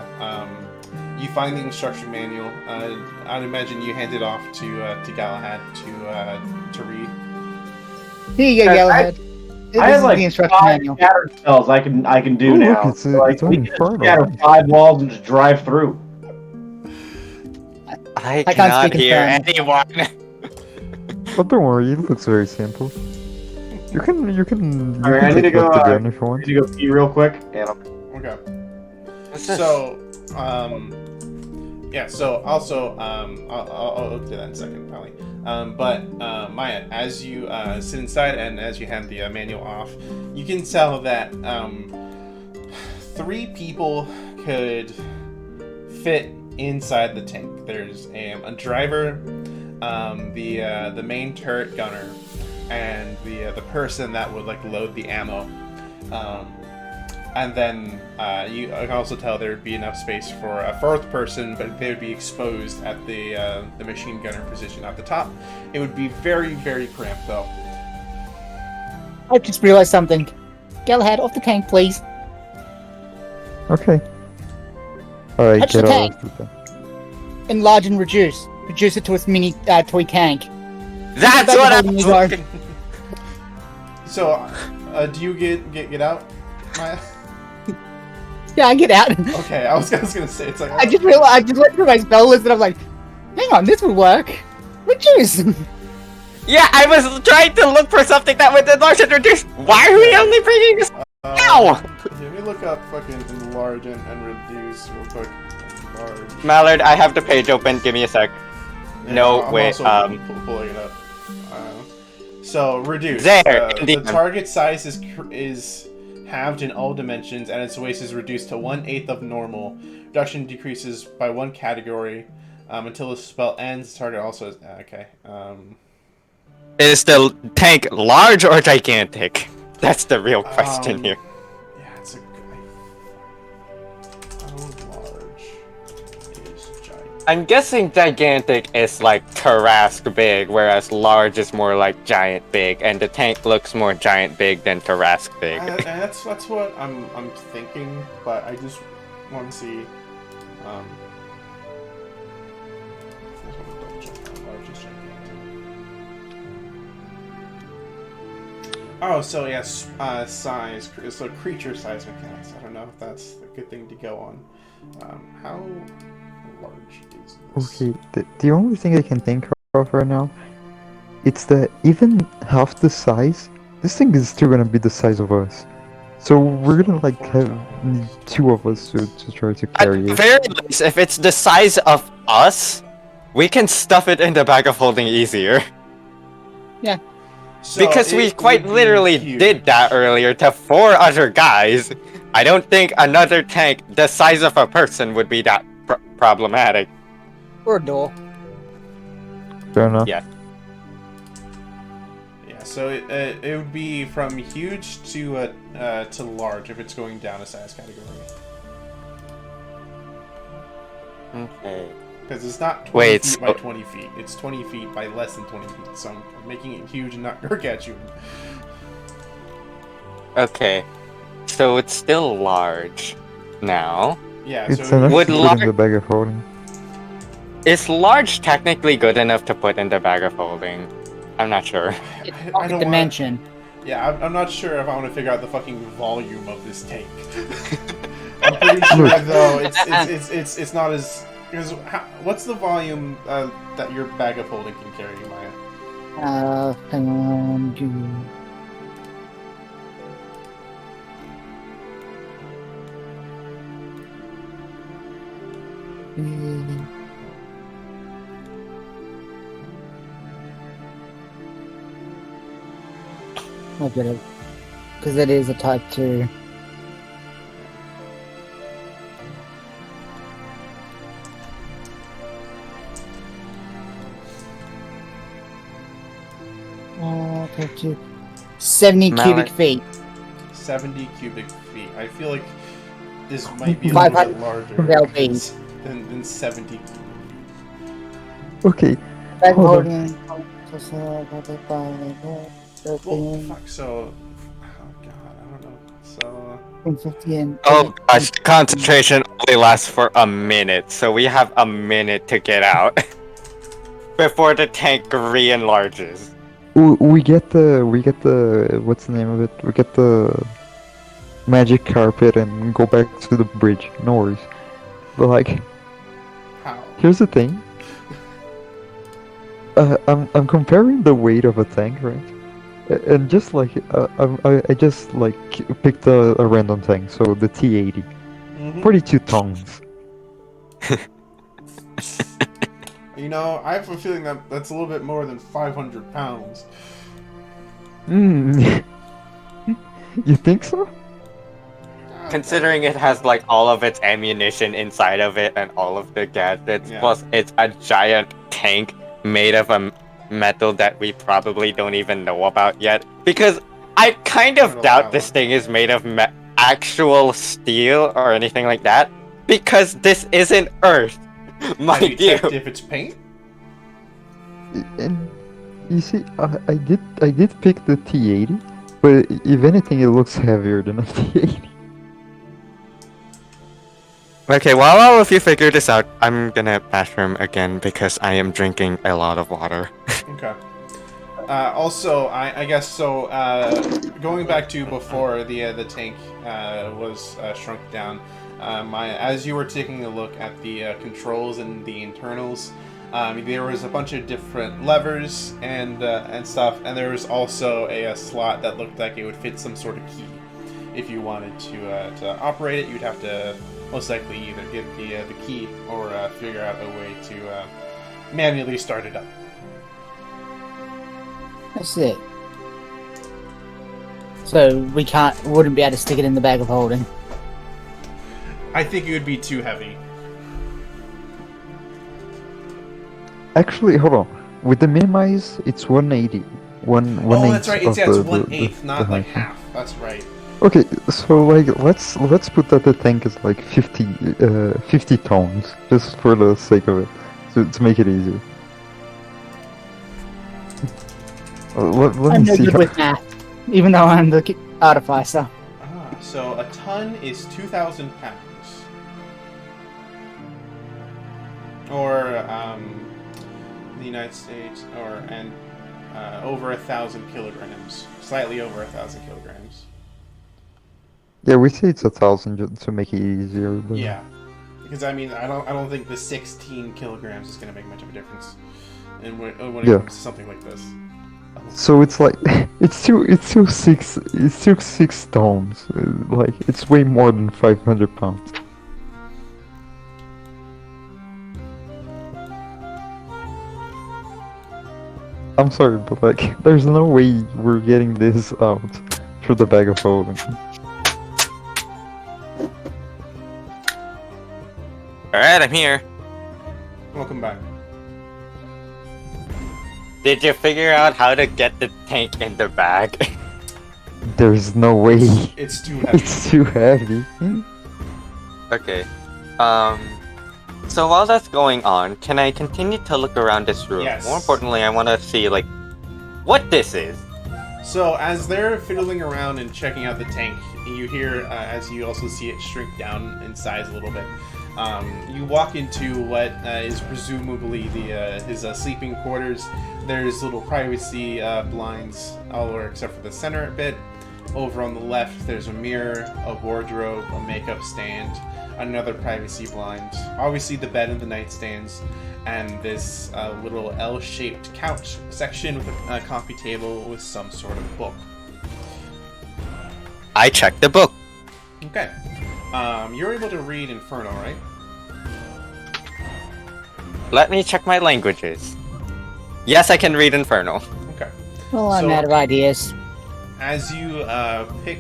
you find the instruction manual. I'd imagine you hand it off to Galahad to read. Here you go, Guys, Galahad. This I is have like the instruction 5 manual. scatter spells I can do Oh, look, now. it's So, like, its own we can just inferno. scatter 5 walls and just drive through. I can't cannot speak hear in anyone. But don't worry, it looks very simple. You can Alright, I need to take go, left again if you I want. need to go pee real quick. And Okay. What's this? So, yeah. So also, I'll do that in a second, probably. But Maya, as you sit inside and as you hand the manual off, you can tell that 3 people could fit inside the tank. There's a driver, the main turret gunner, and the person that would like load the ammo. And then you can also tell there would be enough space for a 4th person, but they would be exposed at the machine gunner position at the top. It would be very, very cramped, though. I just realized something. Galahad, off the tank, please. Okay. Alright, Touch get the out tank. of the tank. Enlarge and reduce. Reduce it to its mini toy tank. That's Back what up I'm holding you guard. looking. So, do you get out, Maya? Yeah, I get out. Okay, I was gonna say it's like I just realized. I just went through my spell list and I'm like, hang on, this would work. Reduce. Yeah, I was trying to look for something that would enlarge and reduce. Why are we only bringing this? Ow! Let me look up fucking enlarge and reduce real quick. Enlarge. Mallard, I have the page open. Give me a sec. Yeah, No, I'm wait, also pulling it up. So reduce. There, The indeed. target size is halved in all dimensions, and its waist is reduced to 1/8 of normal. Reduction decreases by 1 category until the spell ends. Target also is okay. Is the tank large or gigantic? That's the real question here. Yeah, it's a how large is giant? I'm guessing gigantic is like Tarrasque big, whereas large is more like giant big, and the tank looks more giant big than Tarrasque big. And that's what I'm thinking, but I just want to see. I just want to double check how large is gigantic. Oh, so yes, size. So creature size mechanics. I don't know if that's a good thing to go on. How large is this? Okay, the only thing I can think of right now, it's that even half the size, this thing is still gonna be the size of us. So we're gonna like have 2 of us to try to At carry the it. very least, if it's the size of us, we can stuff it in the bag of holding easier. So Because we it quite would be literally huge. did that earlier to 4 other guys. I don't think another tank the size of a person would be that problematic. Or a door. Fair enough. Yeah. Yeah, so it would be from huge to large if it's going down a size category. Okay. Because it's not 20 Wait, feet so- by 20 feet. It's 20 feet by less than 20 feet. So I'm making it huge and not gargantuan. Okay. So it's still large now. Yeah, It's so enough Would to put large- in the bag of holding. Is large technically good enough to put in the bag of holding? I'm not sure. It's I pocket don't dimension. yeah, I'm not sure if I want to figure out the fucking volume of this tank. I'm pretty sure though it's not as because what's the volume that your bag of holding can carry, Maya? Hang on. I'll get it. Because it is a type 2. 70 Mallard. cubic feet. 70 cubic feet. I feel like this might be a little 500 bit larger they'll be. than 70 cubic Okay, Bag of Hold on. holding. Well, fuck, so... Oh god, I don't know. So... 150 and Oh gosh, the concentration only lasts for a minute, so we have a minute to get out before the tank re-enlarges. we get the what's the name of it? We get the magic carpet and go back to the bridge. No worries. But like, How? here's the thing. I'm comparing the weight of a tank, right? And just like I just like picked a random tank, so the T80, Mhm. 42 tons. You know, I have a feeling that that's a little bit more than 500 pounds. Mm. You think so? Considering it has like all of its ammunition inside of it and all of the gadgets, Yeah. plus it's a giant tank made of a metal that we probably don't even know about yet. Because I kind of Metal doubt alloy. this thing is made of actual steel or anything like that. Because this isn't Earth, Have you mind you. checked if it's paint? And you see, I did pick the T80, but if anything, it looks heavier than a T80. Okay, while all of you figure this out, I'm gonna bathroom again because I am drinking a lot of water. Okay. Also, I guess so. Going back to before the tank was shrunk down, as you were taking a look at the controls and the internals, there was a bunch of different levers and stuff, and there was also a slot that looked like it would fit some sort of key. If you wanted to operate it, you'd have to most likely either get the key or figure out a way to manually start it up. That's it. So we wouldn't be able to stick it in the bag of holding. I think it would be too heavy. Actually, hold on. With the minimize, it's 180. Oh, that's right. It's, of yeah, it's the- 1/8, the not like height. half. That's right. Okay, so like let's put that the tank is like 50 tons, just for the sake of it, to make it easier. Let I'm me no see. good with math, even though I'm the artificer. So a ton is 2,000 pounds. Or, the United States, and over 1,000 kilograms. Slightly over 1,000 kilograms. Yeah, we say it's 1,000 just to make it easier. But... Yeah. Because, I mean, I don't think the 16 kilograms is going to make much of a difference when it Yeah. comes to something like this. So it's like it's still 6 tons. Like it's way more than 500 pounds. I'm sorry, but like, there's no way we're getting this out through the bag of holding. Alright, I'm here. Welcome back. Did you figure out how to get the tank in the bag? There's no way. It's too heavy. It's too heavy. Okay. So while that's going on, can I continue to look around this room? Yes. More importantly, I want to see, like, what this is. So as they're fiddling around and checking out the tank, you hear, as you also see it shrink down in size a little bit, you walk into what is presumably his sleeping quarters. There's little privacy blinds all over except for the center bit. Over on the left, there's a mirror, a wardrobe, a makeup stand, another privacy blind, obviously the bed and the nightstands, and this little L-shaped couch section with a coffee table with some sort of book. I checked the book. Okay. You're able to read Inferno, right? Let me check my languages. Yes, I can read Inferno. Okay. Well, I'm So- out of ideas. As you open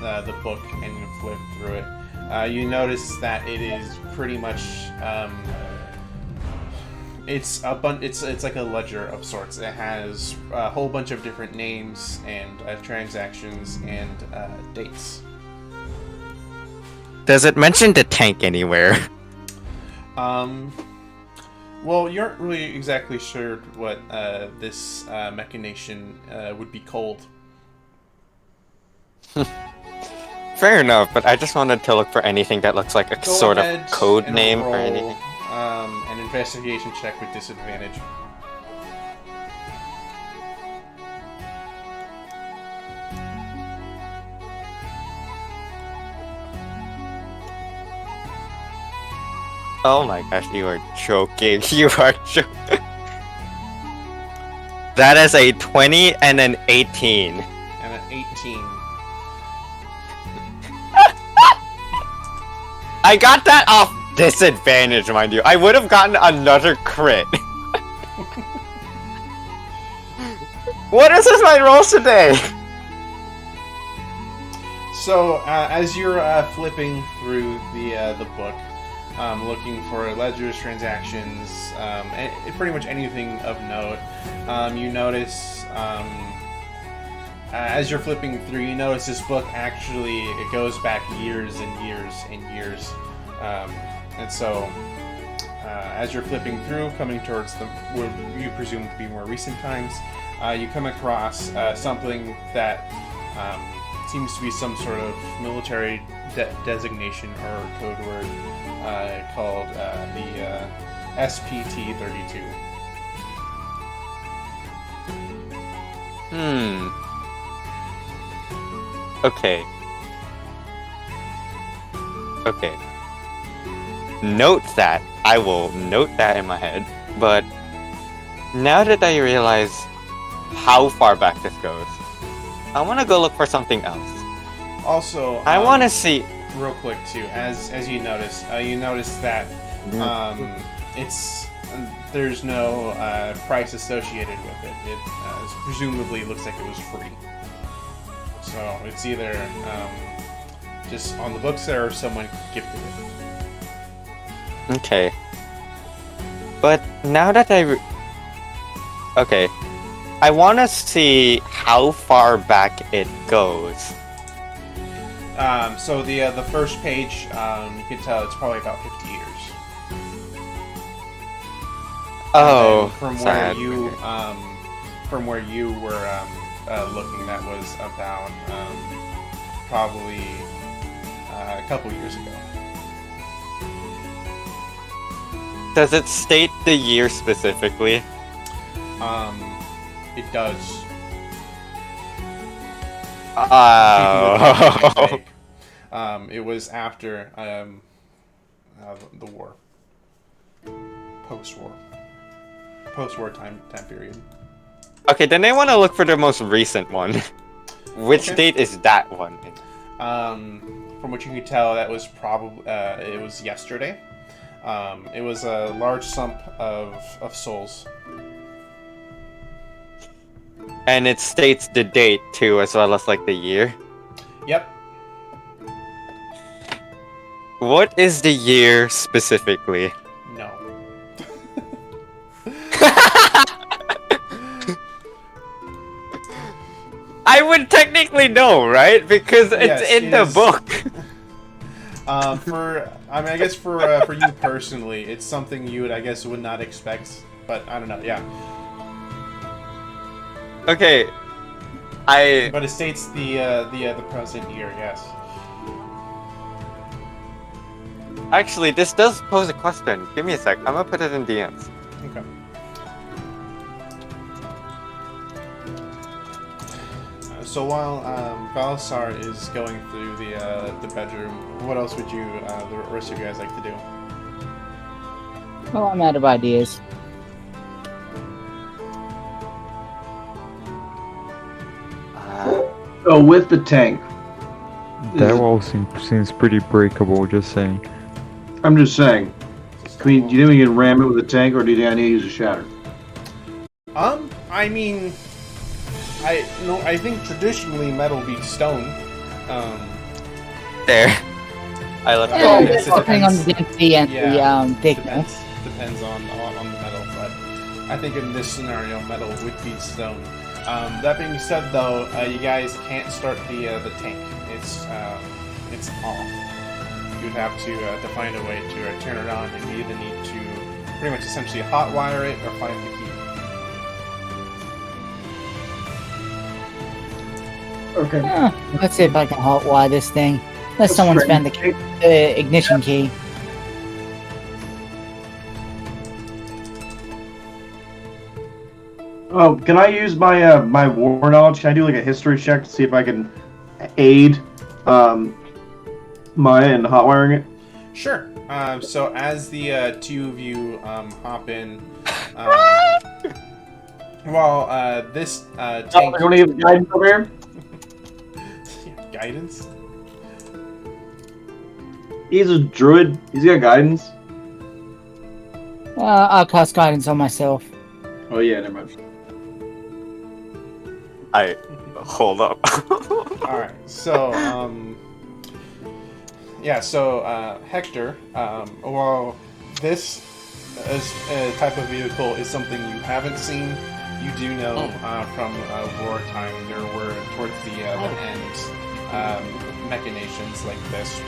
the book and you flip through it, you notice that it is pretty much It's a it's like a ledger of sorts. It has a whole bunch of different names and transactions and dates. Does it mention the tank anywhere? Well, you aren't really exactly sure what this machination would be called. Fair enough, but I just wanted to look for anything that looks like a Go sort of ahead code and name or roll, anything. An investigation check with disadvantage. Oh my gosh, you are joking. You are joking. That is a 20 and an 18. And an 18. I got that off disadvantage, mind you. I would have gotten another crit. What is this my rolls today? So, as you're flipping through the book, looking for ledgers, transactions, and pretty much anything of note, you notice, as you're flipping through, you notice this book actually, it goes back years and years and years. And so, as you're flipping through, coming towards what you presume to be more recent times, you come across something that seems to be some sort of military designation or code word called the SPT-32. Okay. Okay. Note that. I will note that in my head. But now that I realize how far back this goes, I want to go look for something else. Also, I want to see. Real quick too, as you notice that there's no price associated with it. It presumably looks like it was free. So it's either just on the books there or someone gifted it. Okay. But now that okay, I want to see how far back it goes. So the first page, you can tell it's probably about 50 years. Oh, from sad. where you were looking, that was about probably a couple years ago. Does it state the year specifically? It does. Oh. It was after the war, post-war time period. Okay, then I want to look for the most recent one. Which date is that one? From what you can tell, that was probably it was yesterday. It was a large sum of souls. And it states the date too, as well as like the year. Yep. What is the year specifically? No. I would technically know, right? Because it's Yes, in it the is. book. I guess for you personally, it's something you would not expect, but I don't know. Yeah. Okay. But it states the present year. Yes. Actually, this does pose a question. Give me a sec. I'm gonna put it in DMs. Okay. So while Balasar is going through the bedroom, what else would you the rest of you guys like to do? Well, I'm out of ideas. Oh, with the tank. That wall seems pretty breakable, just saying. I'm just saying. I mean, do you think we can ram it with a tank, or do you think I need to use a shatter? I mean, I think traditionally metal beats stone. There. I left Yeah, it. depending on the density and Yeah, the thickness. Depends on the metal. I think in this scenario, metal would be stone. That being said, though, you guys can't start the tank. It's off. You'd have to find a way to turn it on, and you either need to pretty much essentially hotwire it or find the key. Okay. Let's see if I can hotwire this thing. Unless someone's found the ignition key. Oh, can I use my my war knowledge? Can I do like a history check to see if I can aid Maya in hotwiring it? Sure. So as the two of you hop in, this tank. You want to give guidance over here? Guidance? He's a druid. He's got guidance. I'll cast guidance on myself. Oh yeah, never mind. Hold up. Alright, so, Hector, while this type of vehicle is something you haven't seen, you do know from wartime there were, towards the end, machinations like this.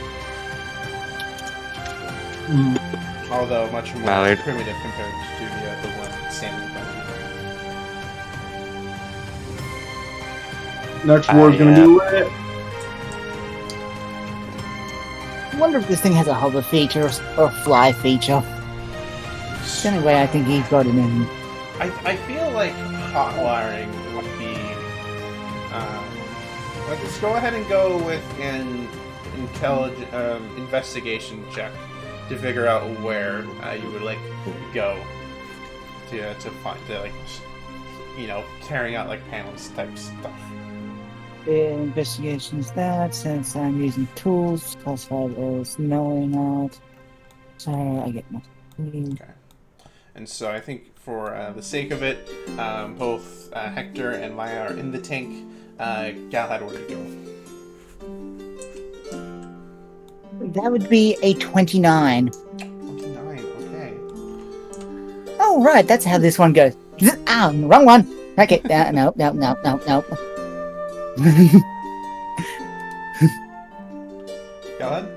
Although much more Mallard. primitive compared to the one standing in front of you. Next war's gonna be lit. I wonder if this thing has a hover feature or a fly feature. It's the only way I think he's got it in. I feel like hot wiring would be. Let's go ahead and go with an investigation check to figure out where you would like go to find carrying out like panels type stuff. Investigations that since I'm using tools, classified as knowing out. So I get my. Okay. And so I think for the sake of it, both Hector and Maya are in the tank. Galahad, where to go? That would be a 29. 29, okay. Oh, right, that's how this one goes. Ah, wrong one. Okay, no. Galahad?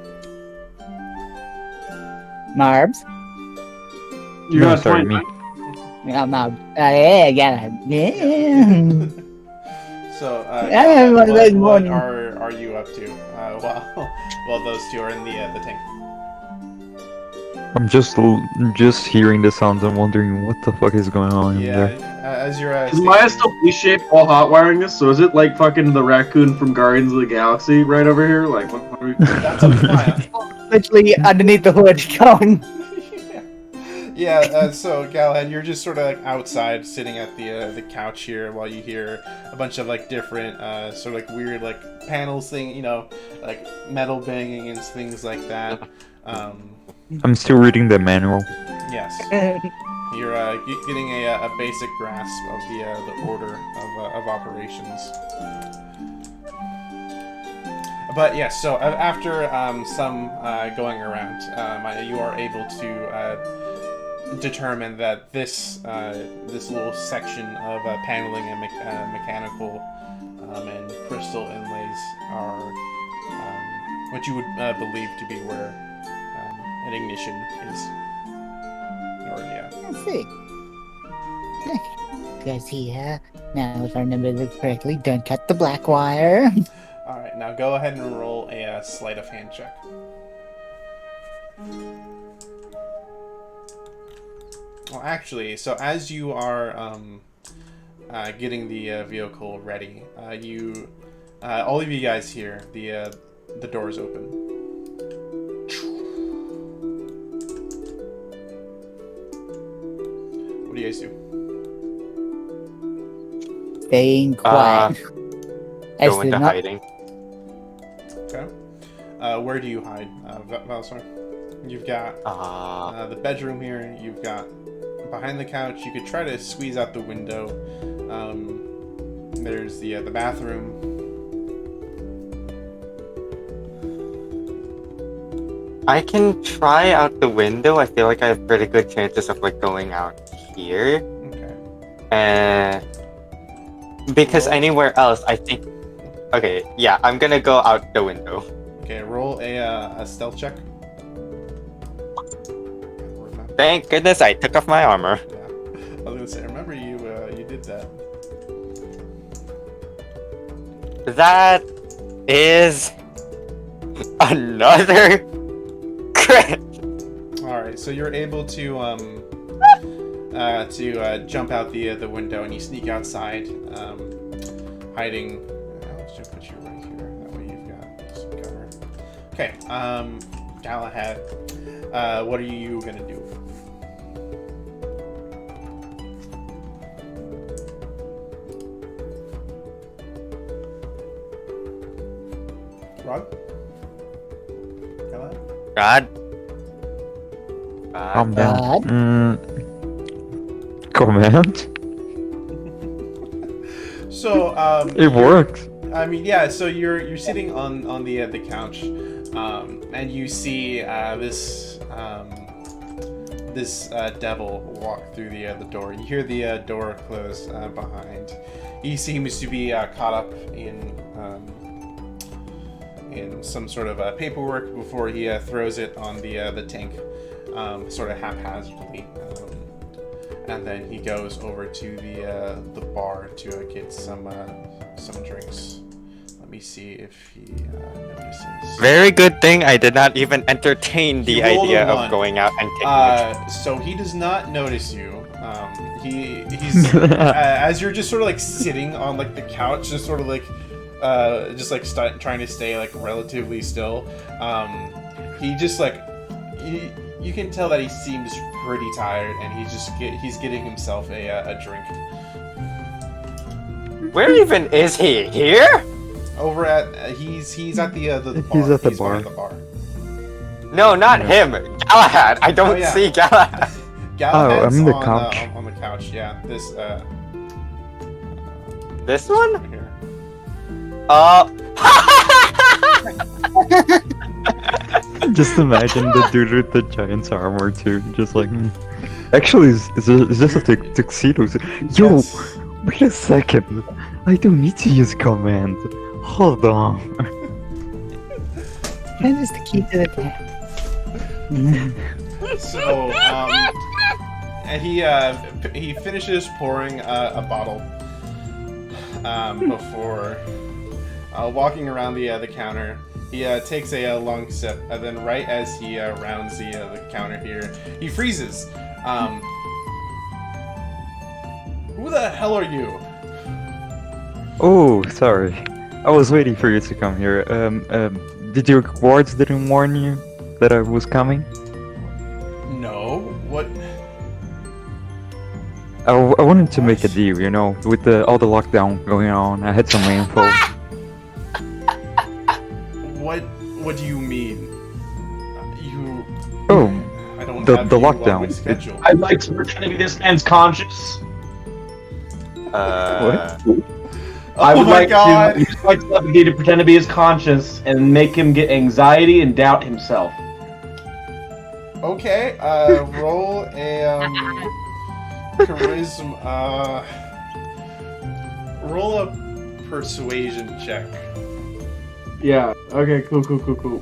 Marbs? You No, got sorry, 20. me. No. Yeah, Galahad. Yeah. So, Yeah, one of those what mornings. are you up to while those two are in the tank? I'm just hearing the sounds and wondering what the fuck is going on in Yeah, there. as you're Is Maya still V-shaped while hot wiring this? So is it like fucking the raccoon from Guardians of the Galaxy right over here? Like, what are we... That's up to Maya. Literally underneath the hood going. Yeah, so Galahad, you're just sort of like outside, sitting at the couch here, while you hear a bunch of like different sort of like weird like panels thing, like metal banging and things like that. I'm still reading the manual. Yes, you're getting a basic grasp of the order of operations. But yes, so after some going around, you are able to determine that this little section of paneling and mechanical and crystal inlays are what you would believe to be where an ignition is. Or yeah. Let's see. Goes here. Now, if I remember this correctly, don't cut the black wire. All right, now go ahead and roll a sleight of hand check. Well, actually, so as you are getting the vehicle ready, all of you guys here, the doors open. What do you guys do? Staying quiet. As Go into to not- hiding. Okay. Where do you hide, Valsar? You've got the bedroom here. You've got behind the couch. You could try to squeeze out the window. There's the bathroom. I can try out the window. I feel like I have pretty good chances of like going out here. Because anywhere else, I think. Okay, yeah, I'm gonna go out the window. Okay, roll a stealth check. Thank goodness I took off my armor. Yeah. I was gonna say, remember you did that. That is another crit. All right, so you're able to jump out the window and you sneak outside, hiding. Let's just put you right here. That way you've got some cover. Okay, Galahad, what are you gonna do? Rod? Galahad? God. Calm down. Command? So, It works. I mean, yeah. So you're sitting on the couch, and you see this devil walk through the door. You hear the door close behind. He seems to be caught up in some sort of paperwork before he throws it on the tank, sort of haphazardly. And then he goes over to the bar to get some drinks. Let me see if he notices. Very good thing I did not even entertain the He rolled idea a one. of going out and taking it. So he does not notice you. He's as you're just sort of like sitting on like the couch, just sort of like trying to stay like relatively still. He just like you can tell that he seems pretty tired, and he's getting himself a drink. Where even is he? Here? Over at he's at the bar. He's at the one bar. at the bar. No, not him. Galahad. I don't Oh, yeah. see Galahad. Galahad's I'm the on, couch. on the couch. Yeah, this This one? right here. Just imagine the dude with the giant's armor too, just like. Actually, is this a tuxedo? Yo, Yes. wait a second. I don't need to use command. Hold on. That is the key to the game. So, and he finishes pouring a bottle before walking around the counter. He takes a long sip, and then right as he rounds the counter here, he freezes. Who the hell are you? Oh, sorry. I was waiting for you to come here. Did your guards didn't warn you that I was coming? No. What? I wanted to make a deal, you know, with all the lockdown going on. I had some info. What do you mean? You? Oh, I don't the have you on lockdown. my schedule. I'd like to pretend to be this man's conscious. What? I Oh would my like God. to like Levity to pretend to be his conscience and make him get anxiety and doubt himself. Okay, roll a charisma. Roll a persuasion check. Yeah. Okay. Cool.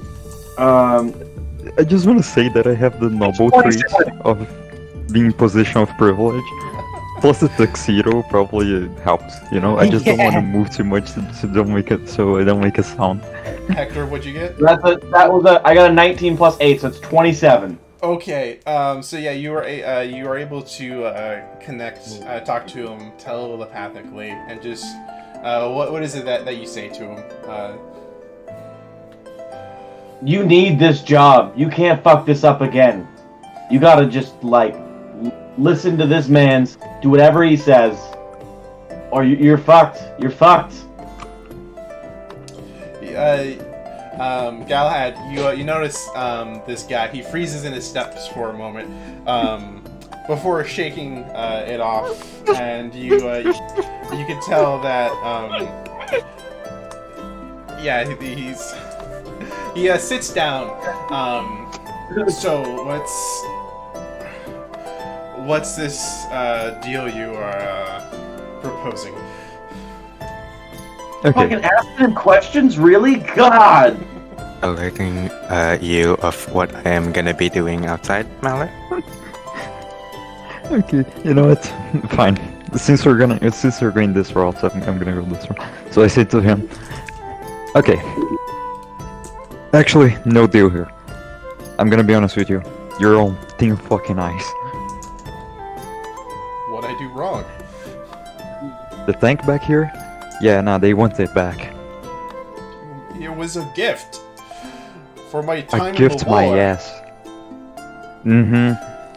I just want to say that I have the noble trait of being in position of privilege. Plus the tuxedo probably helps, you know. I just don't want to move too much so I don't make a sound. Hector, what'd you get? I got a 19 plus 8, so it's 27. Okay, so yeah, you are able to connect, talk to him telepathically, and just what is it that you say to him? You need this job. You can't fuck this up again. You gotta just listen to this man's, do whatever he says, or you're fucked. You're fucked. Galahad, you notice this guy. He freezes in his steps for a moment before shaking it off, and you can tell that he sits down. So what's this deal you are proposing? Okay. Fucking asking him questions, really? God. Alerting you of what I am gonna be doing outside, Mallard. Okay, you know what? Fine. Since we're going this route, I'm gonna go this route. So I say to him, okay. Actually, no deal here. I'm gonna be honest with you. You're all thin fucking eyes. What I do wrong? The tank back here? Yeah, nah, they want it back. It was a gift for my A time in gift the my war. ass. Mm-hmm.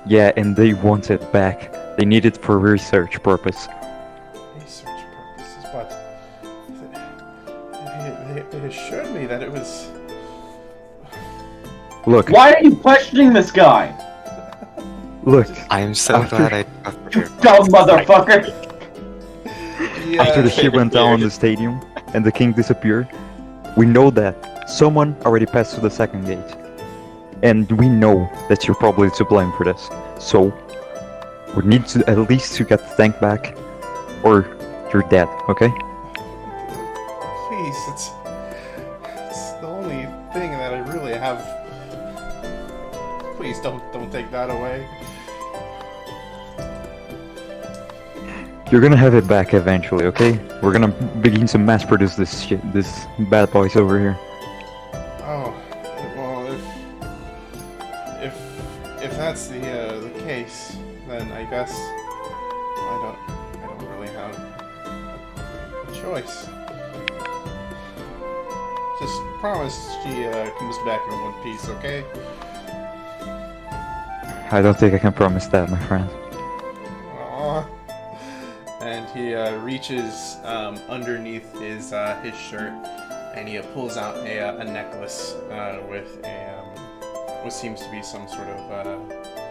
Yeah, and they want it back. They need it for research purpose. Research purposes, but they assured me that it was. Look, Why are you questioning this guy? look. I am so After- glad I talked to You you. dumb motherfucker. After the Yeah. ship went down in the stadium and the king disappeared, we know that someone already passed through the second gate. And we know that you're probably to blame for this. So, we need to at least to get the tank back, or you're dead, okay? Please, it's the only thing that I really have. Please don't take that away. You're gonna have it back eventually, okay? We're gonna begin to mass produce this shit, this bad boys over here. Oh, well, if that's the case, then I guess I don't really have a choice. Just promise she comes back in one piece, okay? I don't think I can promise that, my friend. Aww. And he reaches underneath his shirt, and he pulls out a necklace with what seems to be some sort of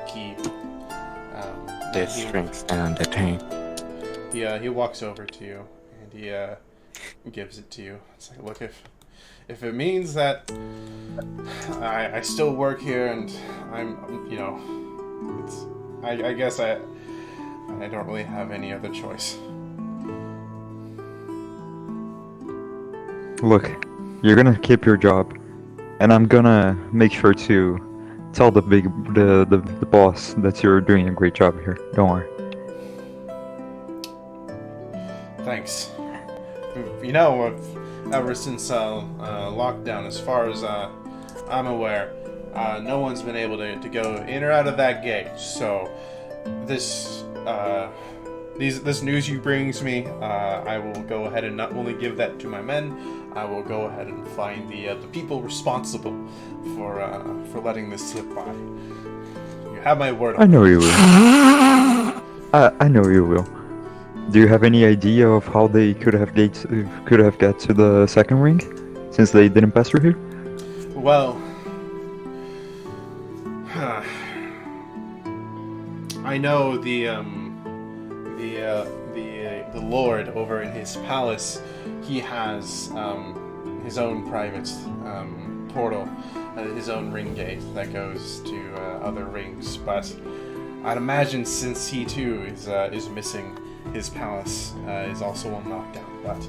key. This he- shrinks down the tank. He walks over to you and he gives it to you. It's like, look, if it means that I still work here and I'm it's I guess I don't really have any other choice. Look, you're gonna keep your job, and I'm gonna make sure to tell the boss that you're doing a great job here. Don't worry. Thanks. You know, ever since lockdown, as far as I'm aware, no one's been able to go in or out of that gate. So this news you brings me, I will go ahead and not only give that to my men, I will go ahead and find the people responsible for letting this slip by. You have my word. I know you will. I know you will. Do you have any idea of how they could have got to the second ring, since they didn't pass through here? Well, I know the Lord over in his palace. He has his own private portal, his own ring gate that goes to other rings. But I'd imagine since he too is missing, his palace is also on lockdown. But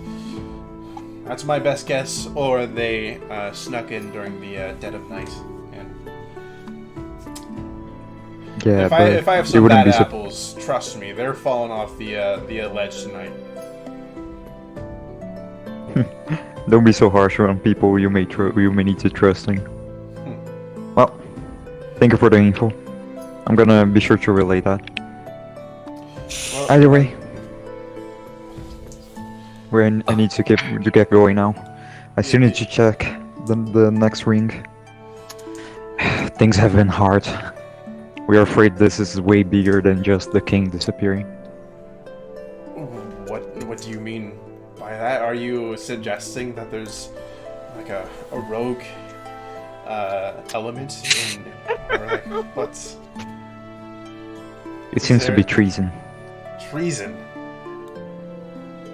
that's my best guess. Or they snuck in during the dead of night. And Yeah, if I have some bad apples, trust me, they're falling off the ledge tonight. Don't be so harsh on people you may need to trust in. Well, thank you for the info. I'm gonna be sure to relay that. Well, Either way, I need to get going now. I still need to check the next ring. Things have been hard. We are afraid this is way bigger than just the king disappearing. What do you mean by that? Are you suggesting that there's like a rogue element in, or like what's It seems to be there- treason. treason?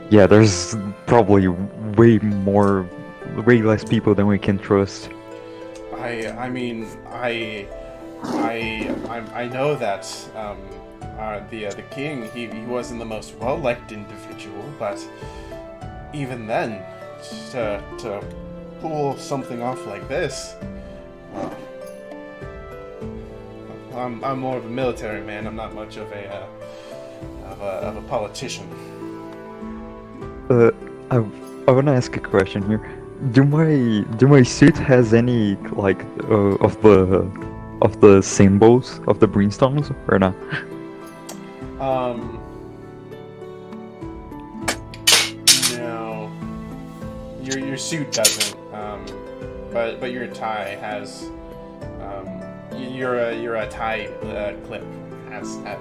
Yeah, there's probably way less people than we can trust. I mean I know that the king, he wasn't the most well-liked individual, but even then, to pull something off like this, well, I'm more of a military man. I'm not much of a politician. I want to ask a question here. Do my suit has any like of the symbols of the Brimstones or not? No. Your suit doesn't. But your tie has. Your tie clip has it.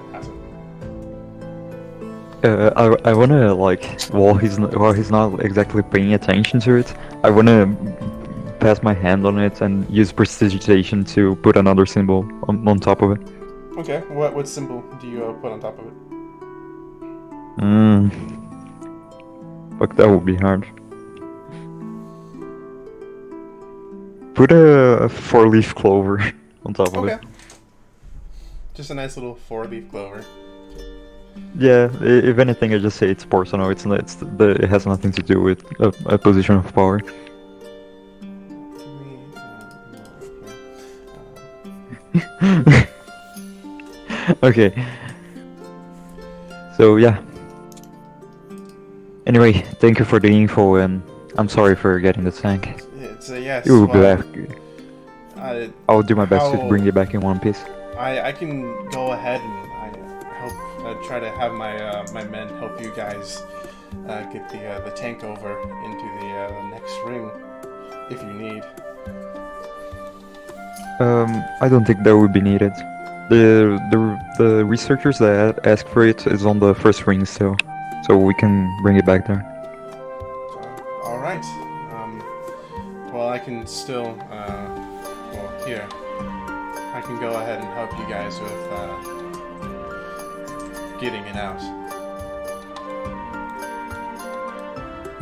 I wanna like while he's not exactly paying attention to it, I wanna pass my hand on it and use prestidigitation to put another symbol on top of it. Okay. What symbol do you put on top of it? Fuck, that would be hard. Put a 4-leaf clover on top of Okay. it. Just a nice little 4-leaf clover. Yeah, if anything, I just say it's personal. It has nothing to do with a position of power. Okay. So yeah. Anyway, thank you for the info, and I'm sorry for getting the tank. It's a yes. It will be well, back. I'll do my best to how- bring it back in one piece. I can go ahead and try to have my men help you guys get the tank over into the next ring if you need. I don't think that would be needed. The researchers that asked for it is on the first ring still, so we can bring it back there. All right. Well, I can still. Well, here. I can go ahead and help you guys with getting it out.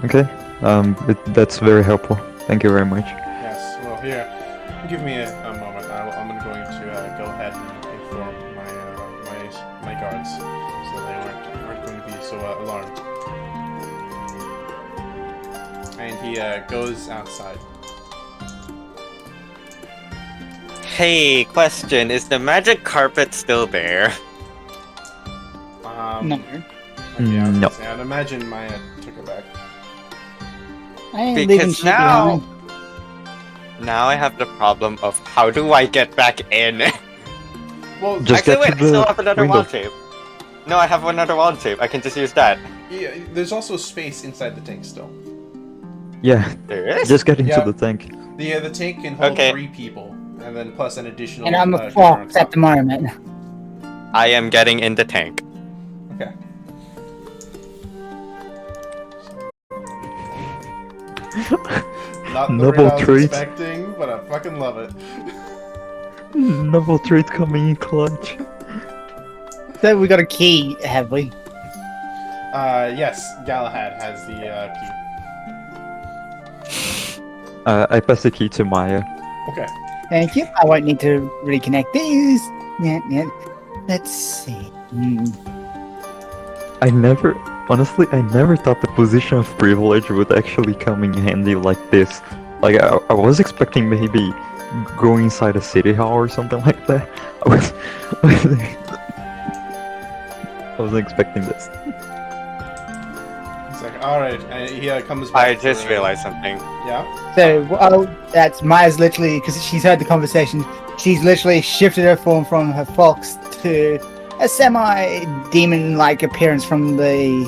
Okay. That's very helpful. Thank you very much. Yes. Well, here. Give me a moment. I'm going to go ahead and inform my guards, so they aren't going to be so alarmed. And he goes outside. Hey, question: is the magic carpet still there? No. Yeah, No. I'd imagine Maya took it back. I ain't leaving Because shit now, behind. now I have the problem of how do I get back in? Well, Just Actually, get wait, to I still the have another window. wall shape. No, I have another wall shape. I can just use that. yeah, there's also space inside the tank still. Yeah, There is. just get into Yeah. the tank. The tank can hold Okay. 3 people, and then plus an additional. And I'm a shooter on fox top. at the moment. I am getting in the tank. Okay. Not the Novel ring I was trait. expecting, but I fucking love it. Novel trait coming in clutch. So we got a key, have we? Yes, Galahad has the key. I pass the key to Maya. Okay. Thank you. I won't need to reconnect these. Yeah. Let's see. I never thought the position of privilege would actually come in handy like this. Like, I was expecting maybe going inside a city hall or something like that. I wasn't expecting this. He's like, alright, and he comes back. I just for, realized something. Yeah? So, that's Maya's literally, because she's heard the conversation, she's literally shifted her form from her fox to a semi-demon-like appearance from the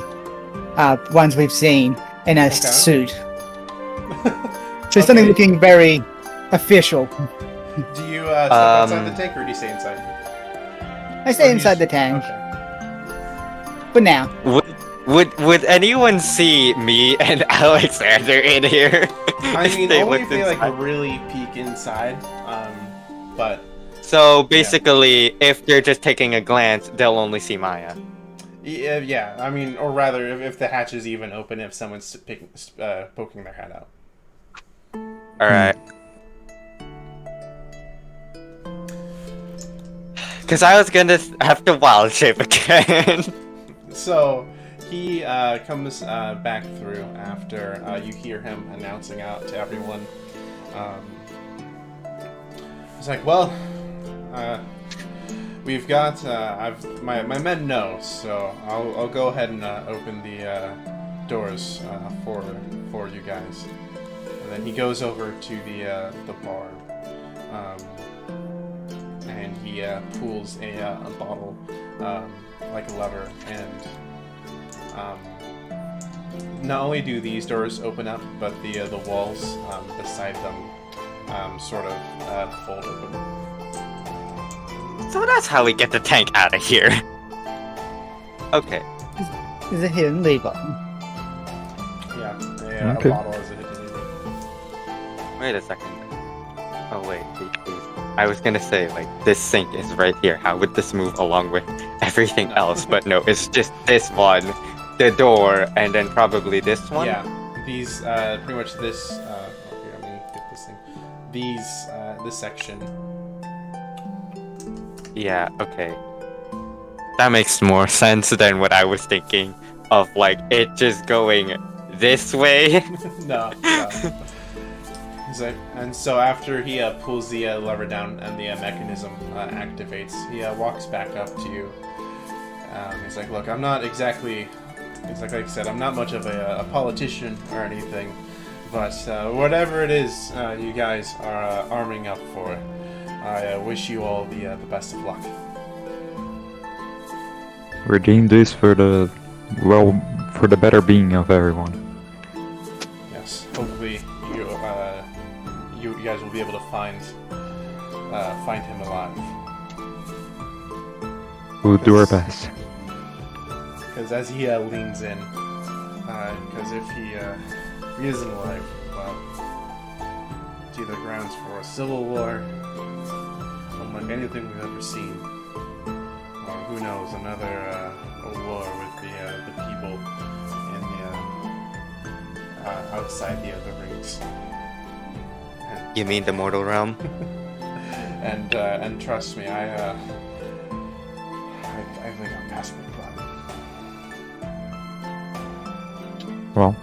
ones we've seen in a suit. So it's something looking very official. Do you step outside the tank, or do you stay inside? I stay inside the tank Okay. for now. Would anyone see me and Alexander in here? I mean, They only if looked they like inside. really peek inside. But So basically, if they're just taking a glance, they'll only see Maya. yeah, I mean, or rather, if the hatch is even open, if someone's poking their head out. All right. Because I was gonna have to wild shape again. So he comes back through after you hear him announcing out to everyone. He's like, well, we've got my men know, so I'll go ahead and open the doors for you guys. And then he goes over to the bar, and he pulls a bottle, like a lever, and not only do these doors open up, but the walls beside them sort of fold open. So that's how we get the tank out of here. Okay. Is a hidden lever. Yeah, Okay. a bottle is a hidden lever. Wait a second. Oh wait, please. I was gonna say, like, this sink is right here. How would this move along with everything else? But no, it's just this one, the door, and then probably this one? Yeah, these pretty much this. Here, let me get this thing. These this section. Yeah, okay. That makes more sense than what I was thinking of, like, it just going this way. No. He's like, and so after he pulls the lever down and the mechanism activates, he walks back up to you. He's like, look, I'm not exactly, like I said, I'm not much of a politician or anything, but whatever it is you guys are arming up for, I wish you all the best of luck. We're doing this for the better being of everyone. Yes, hopefully you guys will be able to find him alive. We'll do our best. Because as he leans in, because if he isn't alive, well, it's either grounds for a civil war, unlike anything we've ever seen, or who knows, another a war with the people in the outside the other rings. You mean the mortal realm? And trust me, I think I'm past my prime. Well,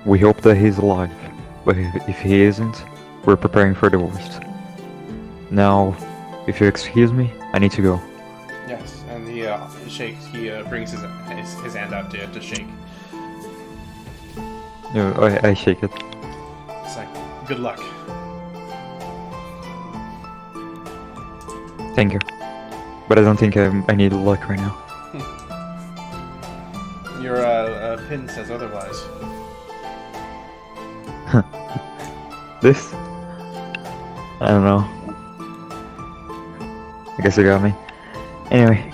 we hope that he's alive, but if he isn't, we're preparing for the worst. Now, if you excuse me, I need to go. Yes, and he shakes. He brings his hand out to shake. No, I shake it. It's like, good luck. Thank you. But I don't think I need luck right now. Your pin says otherwise. This? I don't know. I guess you got me. Anyway.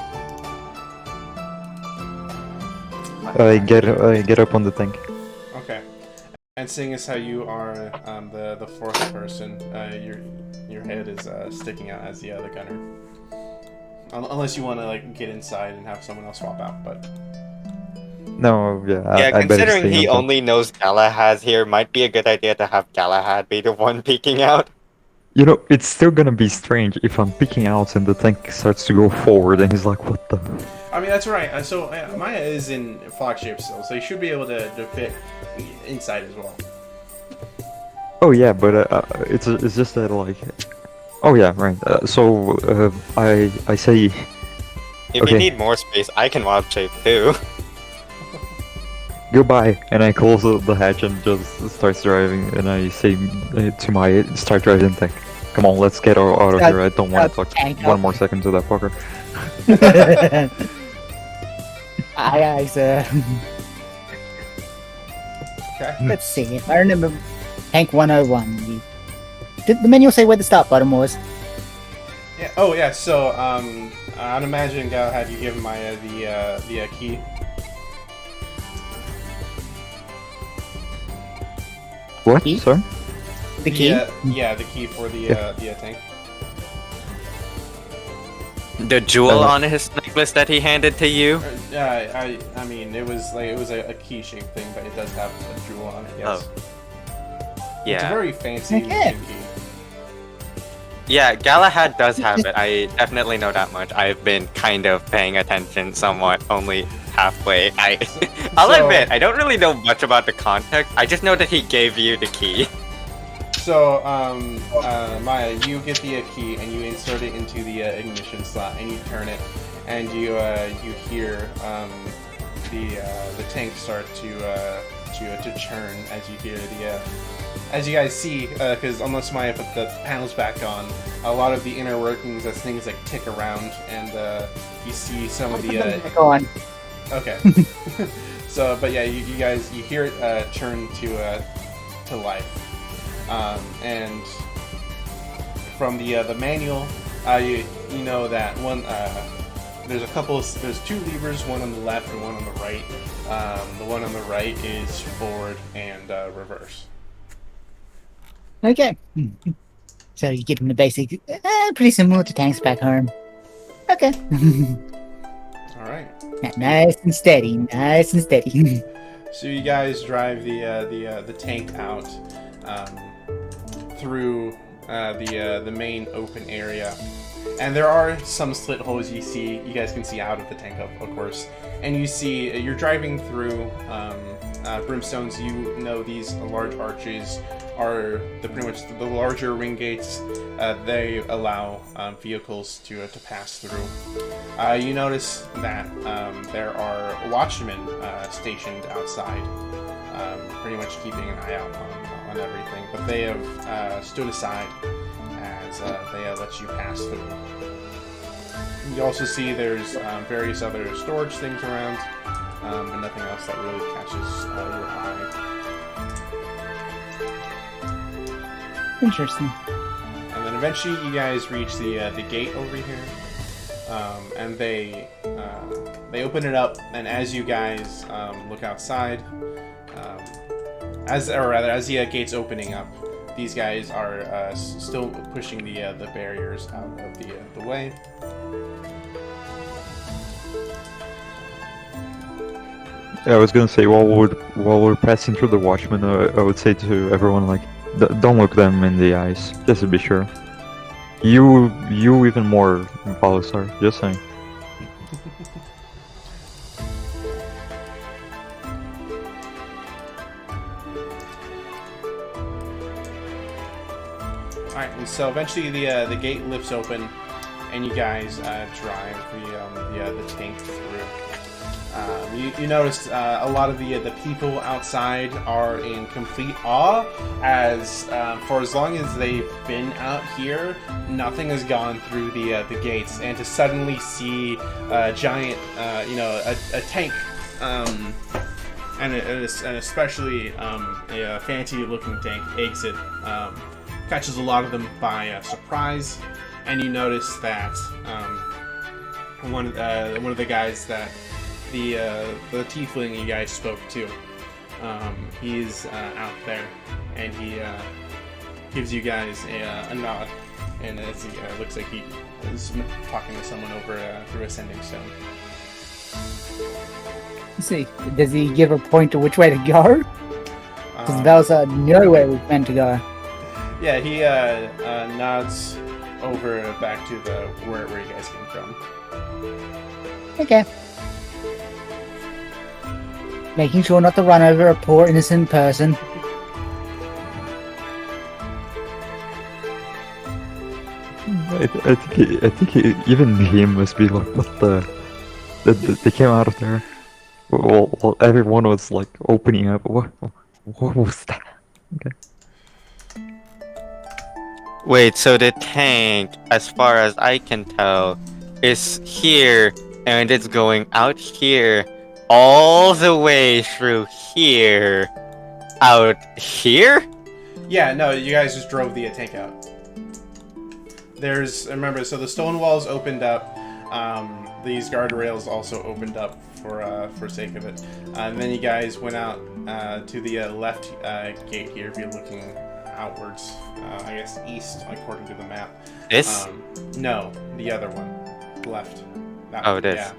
I get up on the tank. Okay. And seeing as how you are the fourth person, your head is sticking out as the gunner. Unless you want to like get inside and have someone else swap out, but No, yeah. Yeah, I better considering stay he on top. only knows Galahad here, might be a good idea to have Galahad be the one peeking out. You know, it's still gonna be strange if I'm peeking out and the tank starts to go forward and he's like, what the? I mean that's right. So Maya is in flock shape still, so you should be able to fit inside as well. Oh yeah, but it's just that like, oh yeah, right. So I say, If Okay. you need more space, I can wild shape too. goodbye, and I close the hatch and just starts driving, and I say to Maya, start driving tank. Come on, let's get out of here. I don't want to talk tank one up. more second to that fucker. Aye, sir. Okay. Let's see. I remember Tank 101. Did the manual say where the start button was? Yeah. Oh yeah. So I'd imagine Galahad, you give Maya the key. What? Key? Sorry? The key? Yeah, the key for the tank. The jewel on his necklace that he handed to you? I mean it was a key shaped thing, but it does have a jewel on it. Yes. Oh. It's a Yeah. very fancy Okay. looking key. Yeah, Galahad does have it. I definitely know that much. I've been kind of paying attention somewhat, only halfway. I'll So- admit, I don't really know much about the context. I just know that he gave you the key. So, Maya, you get the key and you insert it into the ignition slot and you turn it, and you hear the tank start to churn as you hear as you guys see, because unless Maya put the panels back on, a lot of the inner workings as things like tick around, and you see some of the Go on. okay. So, but yeah, you guys you hear it churn to life. And from the manual, you know that one there's two levers, one on the left and one on the right. The one on the right is forward and reverse. Okay. So you give him the basic, pretty similar to tanks back home. Okay. All right. Nice and steady. Nice and steady. So you guys drive the tank out through the main open area, and there are some slit holes you guys can see out of the tank, of course. And you see you're driving through brimstones. You know these large arches are pretty much the larger ring gates. They allow vehicles to pass through. You notice that there are watchmen stationed outside, pretty much keeping an eye out on everything. But they have stood aside as they let you pass through. You also see there's various other storage things around, but nothing else that really catches your eye. Interesting. And then eventually you guys reach the gate over here, and they open it up. And as you guys look outside, as the gate's opening up, these guys are still pushing the barriers out of the way. I was gonna say while we're passing through the watchmen, I would say to everyone like, don't look them in the eyes, just to be sure. You even more, Polisar. Just saying. Alright, and so eventually the gate lifts open, and you guys drive the tank through. You notice a lot of the people outside are in complete awe, as for as long as they've been out here, nothing has gone through the gates, and to suddenly see a giant, a tank, and especially a fancy-looking tank exit, catches a lot of them by surprise. And you notice that one of the guys that the tiefling you guys spoke to, he's out there, and he gives you guys a nod, and as he looks like he is talking to someone over through a sending stone. Let's see, does he give a point to which way to go? Because that was nowhere we meant to go. Yeah, he nods over back to where you guys came from. Okay. Making sure not to run over a poor innocent person. I think even him must be like, what they came out of there. Well, everyone was like opening up. What was that? Okay. Wait, so the tank, as far as I can tell, is here, and it's going out here, all the way through here, out here? Yeah, no, you guys just drove the tank out. Remember, so the stone walls opened up, these guardrails also opened up for sake of it. And then you guys went out to the left gate here, if you're looking outwards, I guess east, according to the map. This? No, the other one, left. That Oh, one, it is. Yeah.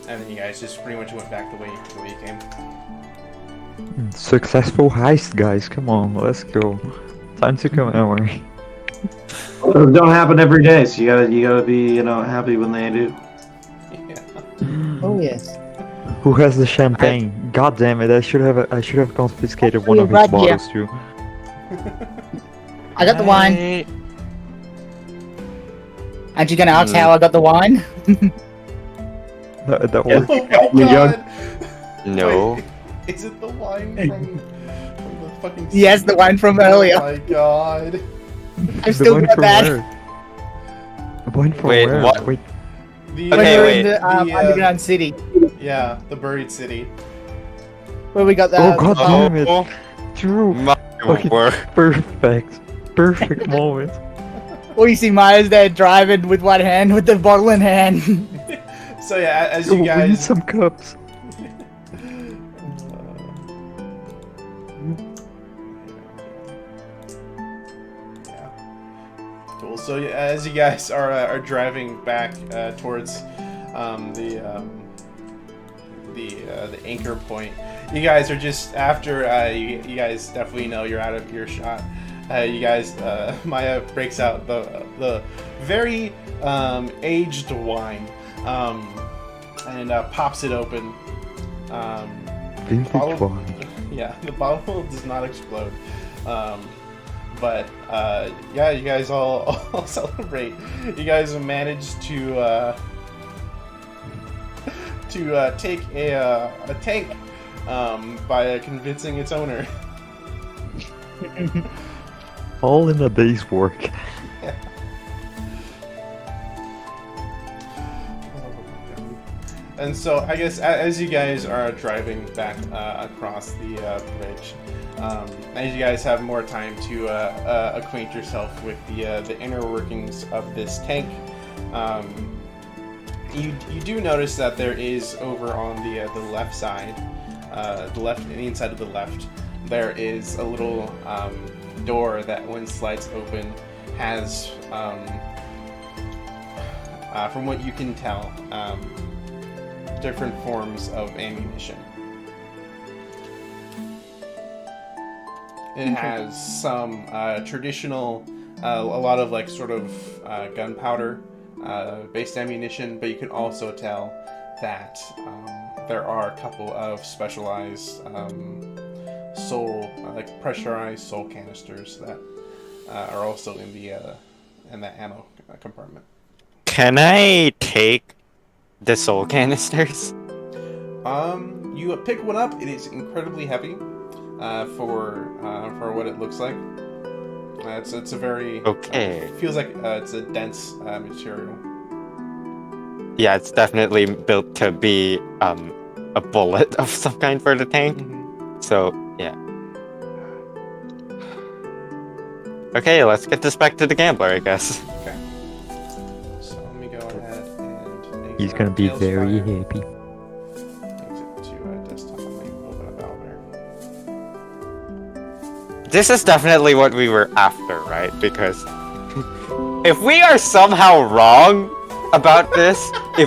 And then you guys just pretty much went back the way you came. Successful heist, guys. Come on, let's go. Time to come our way. Those don't happen every day, so you gotta be happy when they do. Yeah. Oh yes. Who has the champagne? God damn it! I should have confiscated one You're of his right here. bottles too. I got the wine. Aren't you gonna ask how I got the wine? That Yeah. worked. Oh my You young- god! No. Wait, is it the wine from the fucking? Yes, the wine from Oh earlier. my god! I've The still wine got from that. where? The wine from Wait, where? what? Wait, The, When Okay, we were wait. in the underground city, Yeah, the buried city. where we got the. oh god Oh, damn it! True. my Fucking word. Perfect moment. Well, you see Myers there driving with one hand, with the bottle in hand. So yeah, as Oh, you we need guys. some cups. Yeah. Cool. So yeah, as you guys are driving back towards the anchor point, you guys are just after you guys definitely know you're out of earshot. You guys, Maya breaks out the very aged wine and pops it open. Vintage Bottle- wine. Yeah, the bottle does not explode. But yeah, you guys all celebrate. You guys have managed to take a tank by convincing its owner. All in a day's work. And so I guess as you guys are driving back across the bridge, as you guys have more time to acquaint yourself with the inner workings of this tank, you do notice that there is over on the left side, the inside of the left, there is a little door that when slides open has, from what you can tell, different forms of ammunition. It has some traditional, a lot of like sort of gunpowder based ammunition, but you can also tell that there are a couple of specialized like pressurized soul canisters that are also in that ammo compartment. Can I take the soul canisters? You pick one up. It is incredibly heavy for what it looks like. It's a very Okay. feels like it's a dense material. Yeah, it's definitely built to be a bullet of some kind for the tank. So yeah. Okay, let's get this back to the gambler, I guess. Okay. So let me go ahead and He's gonna be Tails very Fire. happy. Exit to desktop. Let me open up Owlbear. This is definitely what we were after, right? Because if we are somehow wrong about this, I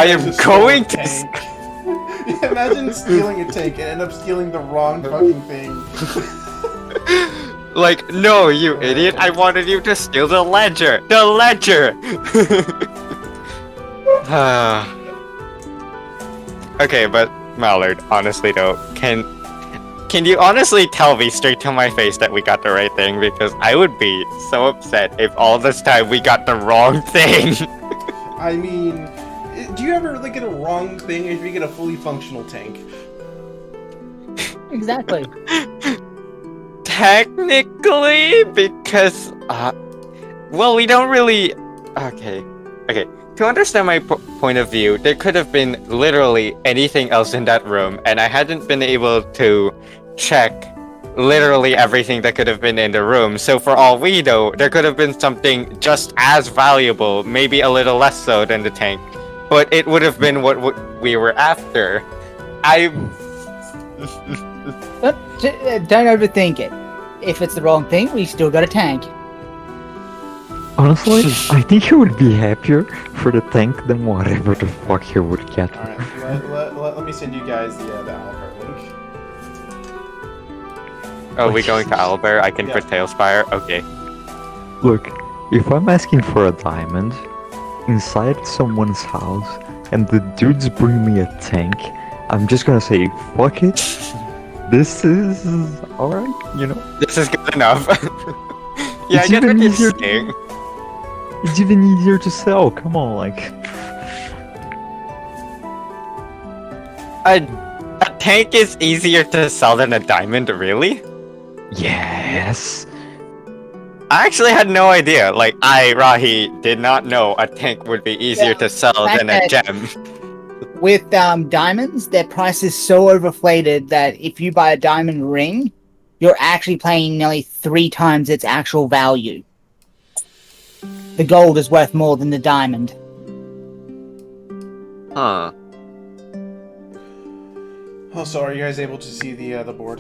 am Just stole going a to. tank. Imagine stealing a tank and end up stealing the wrong fucking thing. Like, no, you idiot! I wanted you to steal the ledger! The ledger! Okay, but Mallard, honestly though, can you honestly tell me straight to my face that we got the right thing? Because I would be so upset if all this time we got the wrong thing. I mean, do you ever get a wrong thing if you get a fully functional tank? Exactly. Technically, because well, we don't really. Okay. To understand my point of view, there could have been literally anything else in that room, and I hadn't been able to check literally everything that could have been in the room. So for all we know, there could have been something just as valuable, maybe a little less so than the tank, but it would have been what we were after. Don't overthink it. If it's the wrong thing, we still got a tank. Honestly, I think he would be happier for the tank than whatever the fuck he would get. Alright, let me send you guys the Owlbear link. Oh, we going to Owlbear? I can Yeah. put Tailspire? Okay. Look, if I'm asking for a diamond inside someone's house and the dudes bring me a tank, I'm just gonna say, fuck it. This is alright, you know? This is good enough. Yeah, I It's get what even you're easier- saying. It's even easier to sell, come on, like. A tank is easier to sell than a diamond, really? Yes. I actually had no idea. Like, Rahi, did not know a tank would be easier Yeah, to sell fact than a that- gem. With diamonds, their price is so overinflated that if you buy a diamond ring, you're actually paying nearly 3 times its actual value. The gold is worth more than the diamond. Huh. Oh, so are you guys able to see the board?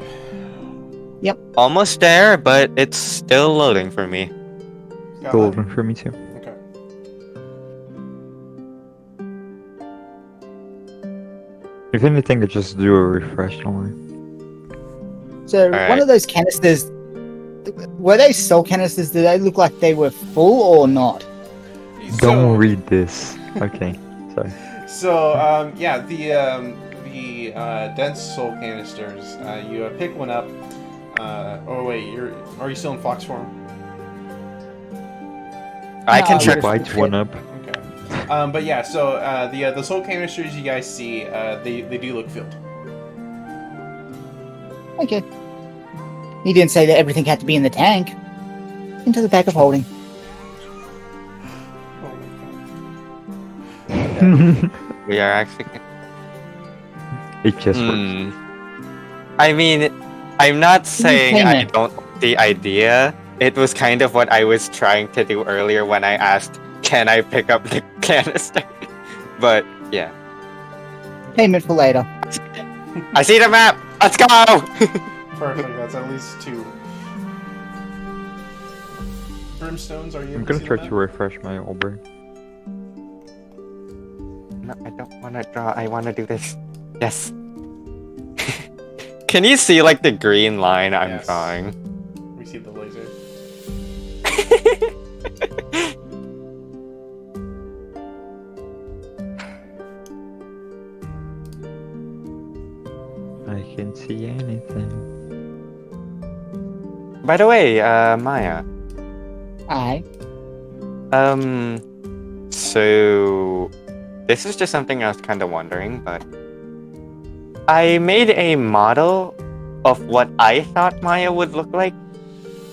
Almost there, but it's still loading for me. Got Golden for me too. Okay. If anything, I just do a refresh, don't worry. So Alright. one of those canisters, were they soul canisters? Did they look like they were full or not? Don't read this. Okay, sorry. So, yeah, the dense soul canisters. You pick one up. Oh wait, are you still in fox form? I can No, check. Bite one up. Okay. But yeah, so the soul canisters you guys see, they do look filled. Okay. He didn't say that everything had to be in the tank. Into the bag of holding. We are actually. It just works. Hmm. I mean, I'm not saying I payment. don't like the idea. It was kind of what I was trying to do earlier when I asked, "Can I pick up the canister?" But yeah, Payment for later. I see the map. Let's go. Perfect. That's at least 2. Brimstones, are you? I'm able gonna see try the to map? refresh my Aubrey. No, I don't want to draw. I want to do this. Yes. Can you see like the green line I'm Yes. drawing? We see the laser. I can't see anything. By the way, Maya. Aye. So this is just something I was kind of wondering, but I made a model of what I thought Maya would look like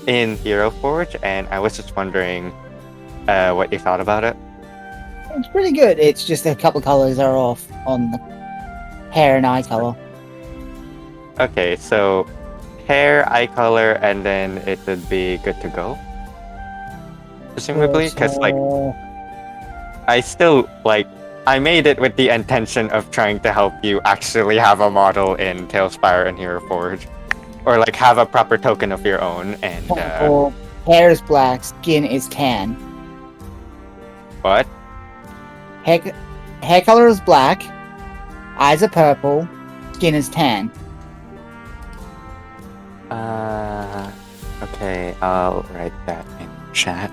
in Hero Forge, and I was just wondering what you thought about it. It's pretty good. It's just a couple colors are off on the hair and eye color. Okay, so hair, eye color, and then it would be good to go. Presumably, because like I still like I made it with the intention of trying to help you actually have a model in Tailspire and Hero Forge, or like have a proper token of your own. And Or hair is black, skin is tan. what? Hair color is black, eyes are purple, skin is tan. Okay, I'll write that in chat.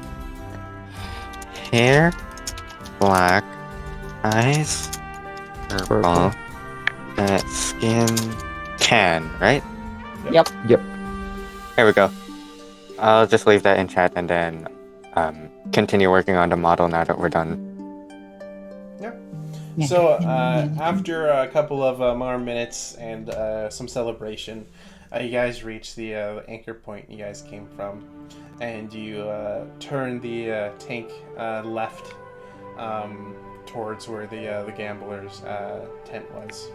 Hair, black, eyes, purple, skin, tan, right? Yep. There we go. I'll just leave that in chat and then continue working on the model now that we're done. Yeah. So, after a couple of more minutes and some celebration, you guys reach the anchor point you guys came from, and you turn the tank left towards where the gambler's tent was.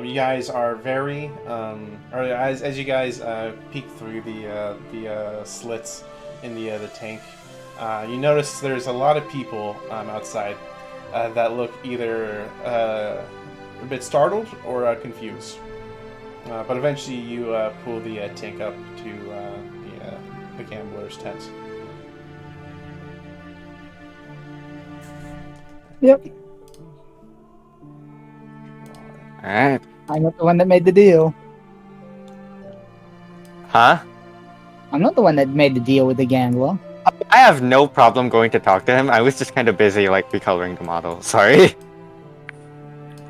You guys are very, or as you guys peek through the slits in the tank, you notice there's a lot of people outside that look either a bit startled or confused. But eventually, you pull the tank up to the gambler's tent. Yep. Alright. I'm not the one that made the deal. Huh? I'm not the one that made the deal with the gambler. I have no problem going to talk to him. I was just kind of busy like recoloring the model. Sorry.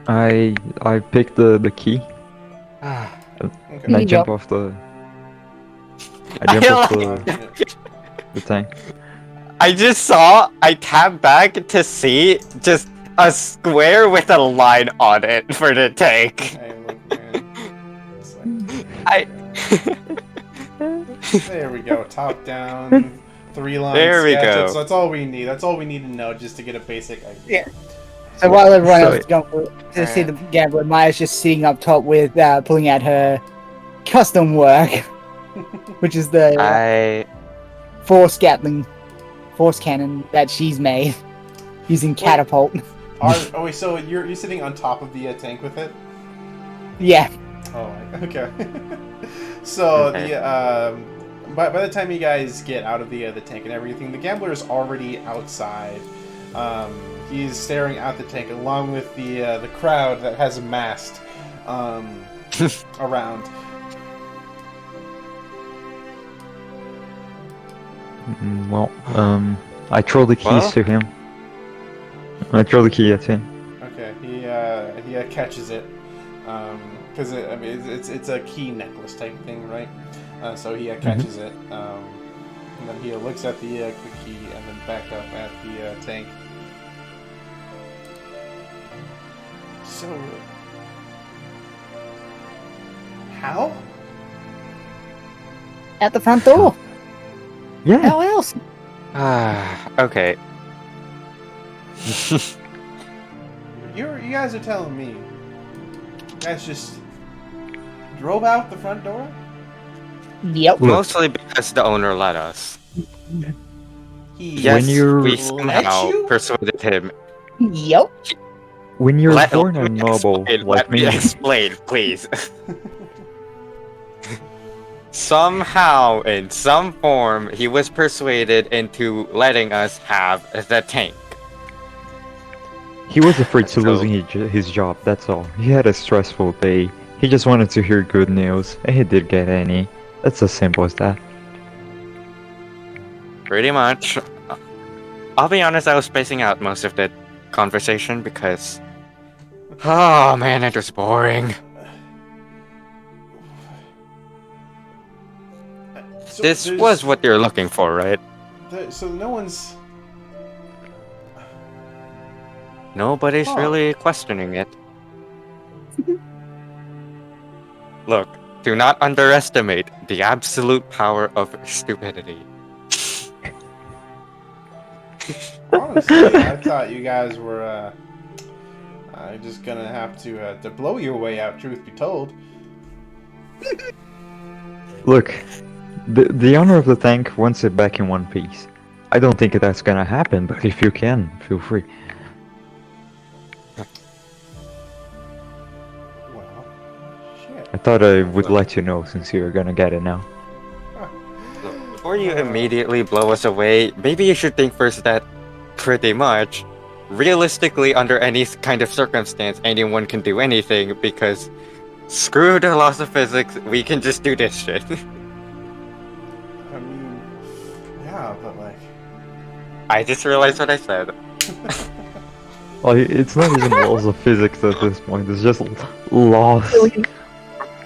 I picked the key and Okay. I Yep. jump off the. I jump off Yeah. the tank. I just saw. I tabbed back to see just a square with a line on it for the tank. Hey, look, man. It's like- I. There we go. Top down, 3-line There we sketch. go. That's all we need. That's all we need to know just to get a basic idea. So while everyone So- else is going to see the gambler, Maya's just sitting up top with pulling out her custom work, which is the I. force cannon that she's made using catapult. Oh wait, so you're sitting on top of the tank with it? Yeah. Oh, okay. So Okay. by the time you guys get out of the tank and everything, the gambler is already outside. He's staring at the tank along with the crowd that has amassed around. Well, I throw the keys Well? to him. I throw the key at him. Okay, he catches it because it's a key necklace type thing, right? So he catches it, and then he looks at the key and then back up at the tank. So, how? At the front door. Yeah. How else? Okay. You guys are telling me you guys just drove out the front door? Yep. Look. Mostly because the owner let us. He Yes, you're- we let somehow you? persuaded him. Yep. When you're Let born a me noble explain, like let me me, explain, please. Somehow, in some form, he was persuaded into letting us have the tank. he was afraid to So- losing his job. That's all. He had a stressful day. He just wanted to hear good news, and he did get any. That's as simple as that. Pretty much. I'll be honest, I was spacing out most of the conversation because... Oh man, it was boring. So This there's- was what you're looking for, right? So no one's. Nobody's Huh. really questioning it. Look, do not underestimate the absolute power of stupidity. Honestly, I thought you guys were just gonna have to blow your way out. Truth be told. Look, the owner of the tank wants it back in one piece. I don't think that's gonna happen, but if you can, feel free. Well, shit. I thought I would let you know since you're gonna get it now. Look, before you immediately blow us away, maybe you should think first that, pretty much, realistically, under any kind of circumstance, anyone can do anything because screw the laws of physics, we can just do this shit. I mean, yeah, but like, I just realized what I said. Well, it's not even laws of physics at this point. It's just laws.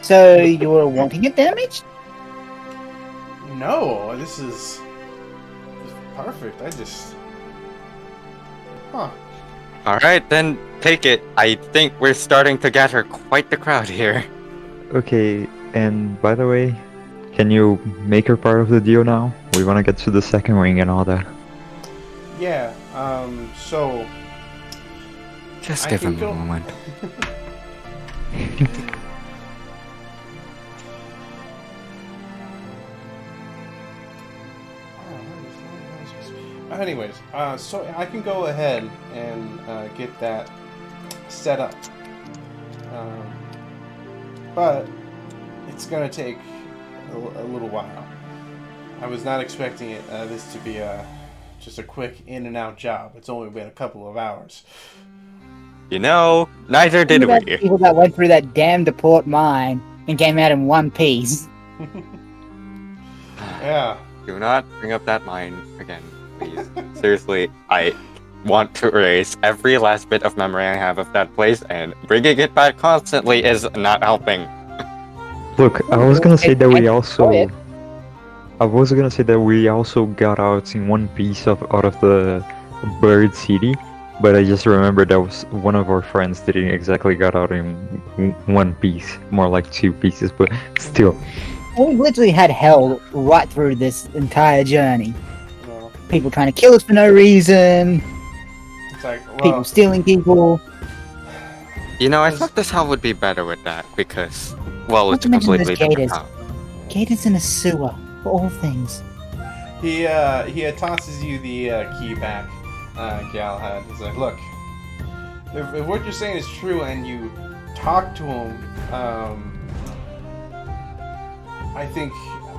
So you were wanting it damaged? no, this is perfect. I just, huh? Alright, then take it. I think we're starting to gather quite the crowd here. Okay, and by the way, can you make her part of the deal now? We want to get to the second ring and all that. Yeah. So Just I give can him go- a moment. Anyways, so I can go ahead and get that set up, but it's gonna take a little while. I was not expecting this to be just a quick in and out job. It's only been a couple of hours. You know, neither did Think about we. the people that went through that damn deport mine and came out in one piece. Yeah, Do not bring up that line again, please. Seriously, I want to erase every last bit of memory I have of that place, and bringing it back constantly is not helping. Look, I was gonna say that we also. ahead. I was gonna say that we also got out in one piece out of the Bird City, but I just remembered that was one of our friends didn't exactly got out in one piece, more like 2 pieces, but still. We literally had hell right through this entire journey. Well, People trying to kill us for no reason. it's like, People well, stealing people. You know, I thought this hell would be better with that because, well, Not it's to a mention completely there's different gators. town. Gators in a sewer, for all things. he tosses you the key back, Galahad. He's like, look, if what you're saying is true and you talk to him, I think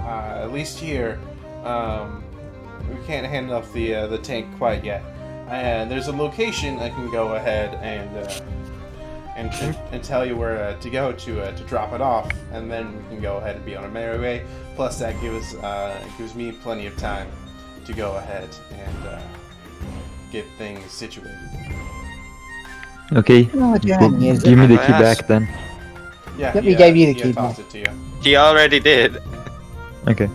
at least here, we can't hand off the tank quite yet. And there's a location I can go ahead and tell you where to go to drop it off, and then we can go ahead and be on our merry way. Plus, that gives me plenty of time to go ahead and get things situated. Okay, Oh, journey is give me the Oh, key yes. back then. Yeah, Yep, we gave you the he key tossed it to you. He already did. Okay.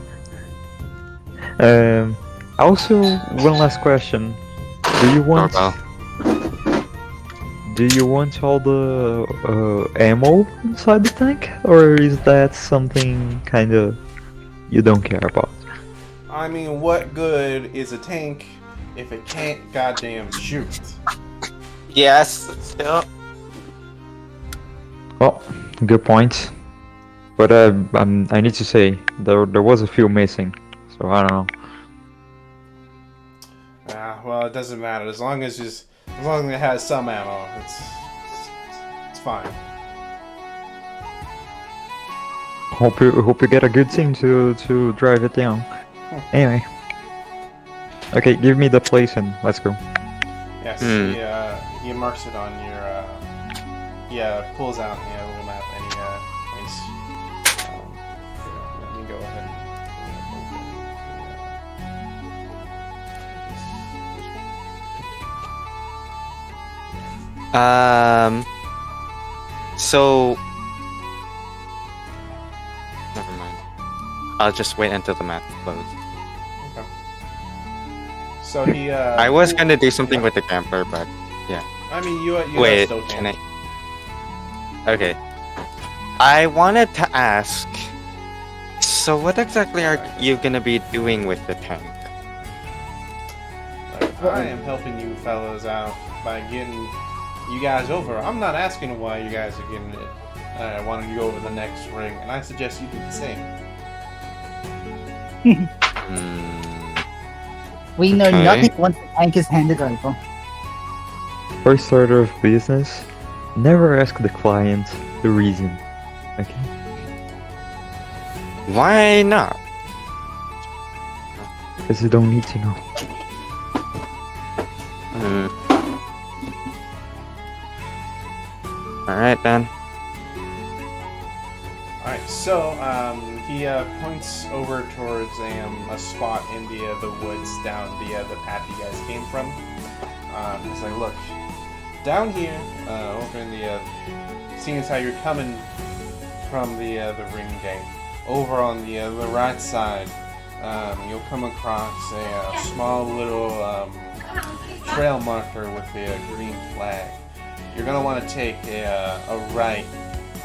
Also, one last question. Do you want Doorbell. all the ammo inside the tank, or is that something kind of you don't care about? I mean, what good is a tank if it can't goddamn shoot? Yes, still. Well, good point. But I need to say there was a few missing, so I don't know. Well, it doesn't matter as long as it has some ammo. It's fine. Hope you get a good team to drive it down. Anyway. Okay, give me the place and let's go. Yes, he marks it on your. He pulls out a little map and he points. Let me go ahead. So. Never mind. I'll just wait until the map loads. Okay. So he. I was gonna do something with the camper, but I mean, you wait, still can I? Okay. I wanted to ask. So, what exactly are you gonna be doing with the tank? Like, I am helping you fellas out by getting you guys over. I'm not asking why you guys are getting it. I wanted you to go over the next ring, and I suggest you do the same. We know Okay. nothing once the tank is handed over. First order of business, never ask the client the reason. Okay? Why not? Because you don't need to know. Alright then. Alright, so he points over towards a spot in the woods down the path you guys came from. He's like, look, down here, over in the, seeing as how you're coming from the ring gate, over on the right side, you'll come across a small little trail marker with a green flag. You're gonna want to take a right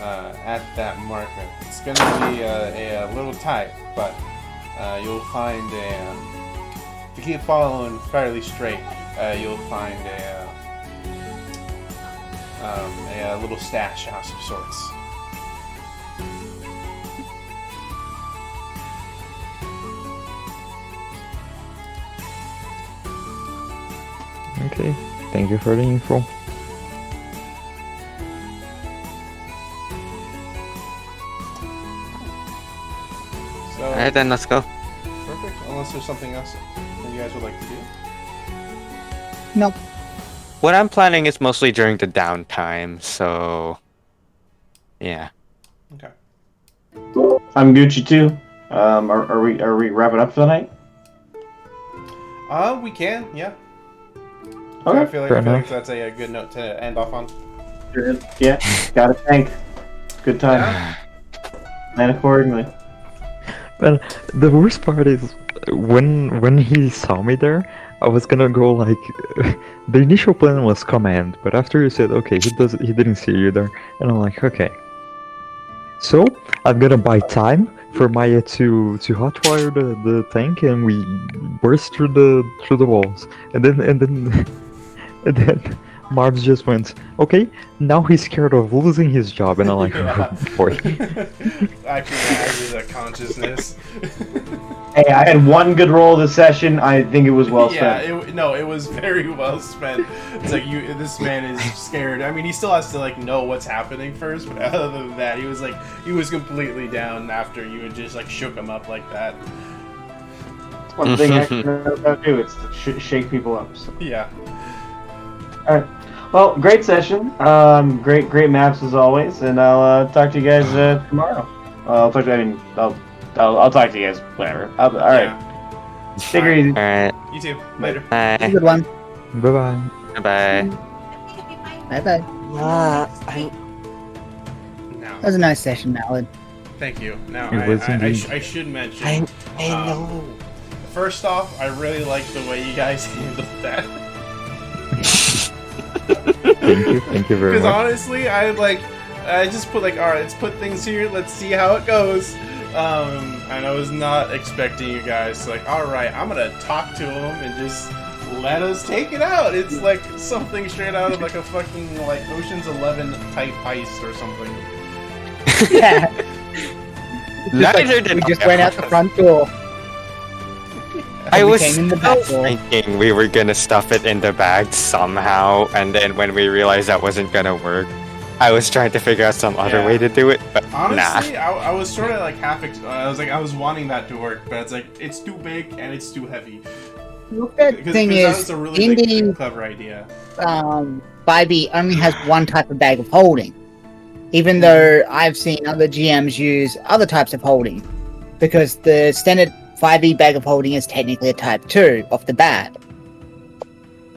at that marker. It's gonna be a little tight, but you'll find if you keep following fairly straight, you'll find a little stash house of sorts. Okay, thank you for the info. So, Alright then, let's go. perfect. Unless there's something else that you guys would like to do. Nope. What I'm planning is mostly during the downtime, so yeah. Okay. I'm Gucci too. Are we wrapping up for the night? We can, yeah. Okay. I feel like, Fair enough. that's a good note to end off on. Yeah, got a tank. Good time. Yeah. Plan accordingly. But the worst part is when he saw me there, I was gonna go like the initial plan was command, but after you said okay, he didn't see you there, and I'm like okay. So I'm gonna buy time for Maya to hotwire the tank, and we burst through the walls, and then and then Marbs just went okay. Now he's scared of losing his job, and I'm like Yeah. oh, boy. Actually, that is a consciousness. Hey, I had one good roll this session. I think it was well spent. Yeah, it was very well spent. It's like this man is scared. I mean, he still has to like know what's happening first, but other than that, he was completely down after you had just like shook him up like that. That's one thing I know how to do. It's to shake people up. So. Yeah. All right. Well, great session. Great maps as always, and I'll talk to you guys tomorrow. I'll talk to you guys whenever. All right. Yeah. Take it easy. Alright. You too. Later. Bye. Good one. Bye bye. Bye. Bye bye. Now, That was a nice session, Mallard. thank you. Now, It was indeed. I should mention. I know. First off, I really like the way you guys handled that. Thank you very Because much. honestly, I just put like, all right, let's put things here. Let's see how it goes. And I was not expecting you guys to like, all right, I'm gonna talk to him and just let us take it out. It's like something straight out of like a fucking like Ocean's 11 type heist or something. Yeah. Neither did we just I. went out the front door. I We was came in the still back door. thinking we were gonna stuff it in the bag somehow, and then when we realized that wasn't gonna work, I was trying to figure out some other Yeah. way to do it, but Honestly, I was sort of like I was wanting that to work, but it's like it's too big and it's too heavy. The thing that is, was a really Indy clever idea. 5e only has one type of bag of holding, even though I've seen other GMs use other types of holding, because the standard 5e bag of holding is technically a type 2 off the bat.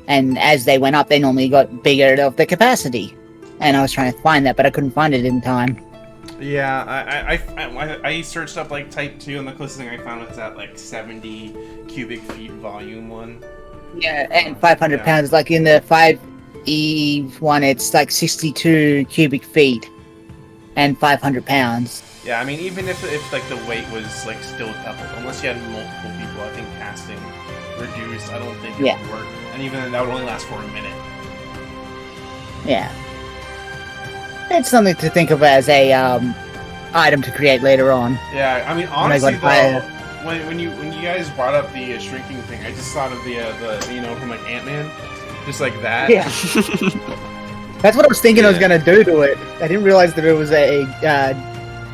And as they went up, they normally got bigger of the capacity. And I was trying to find that, but I couldn't find it in time. Yeah, I searched up like Type 2, and the closest thing I found was that like 70 cubic feet volume one. Yeah, and 500 Yeah. pounds. Like in the 5e one, it's like 62 cubic feet and 500 pounds. Yeah, I mean, even if like the weight was like still doubled, unless you had multiple people, I think casting reduced. I don't think it Yeah. would work, and even then, that would only last for a minute. Yeah. It's something to think of as a item to create later on. Yeah, I mean, I honestly got though, tired. when you guys brought up the shrinking thing, I just thought of the from like Ant-Man, just like that. Yeah. That's what I was thinking I was Yeah. going to do to it. I didn't realize that it was a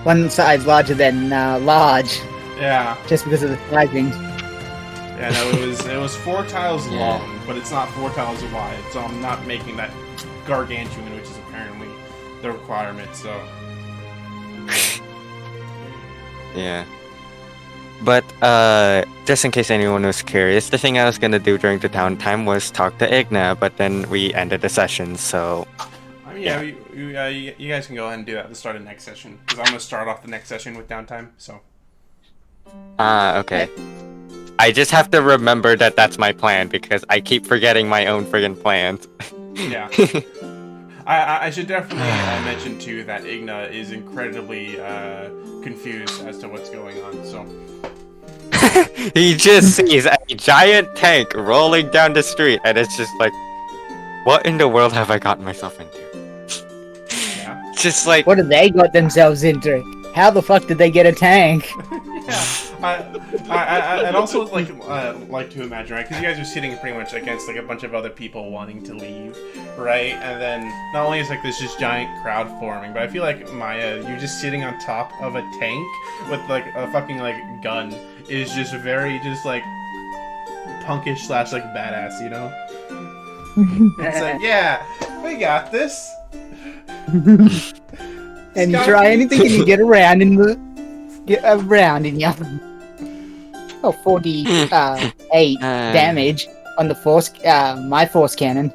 one size larger than large, Yeah. just because of the sizing. Yeah, no, it was 4 tiles Yeah. long, but it's not 4 tiles wide, so I'm not making that gargantuan, which is apparently the requirement. So yeah. But just in case anyone was curious, the thing I was gonna do during the downtime was talk to Igna, but then we ended the session, so I mean, yeah, you guys can go ahead and do that at the start of the next session, because I'm gonna start off the next session with downtime. So okay. I just have to remember that that's my plan because I keep forgetting my own friggin' plans. yeah. I should definitely mention too that Igna is incredibly confused as to what's going on. So He just sees a giant tank rolling down the street, and it's just like, what in the world have I gotten myself into? yeah, Just like, What did they got themselves into? How the fuck did they get a tank? yeah. I'd also like to imagine, right? Because you guys are sitting pretty much against like a bunch of other people wanting to leave, right? And then not only is like this just giant crowd forming, but I feel like Maya, you're just sitting on top of a tank with like a fucking like gun is just very just like punkish / like badass, you know? It's like, yeah, we got this. And you try anything and you get around in you. 48 damage on the force, my force cannon.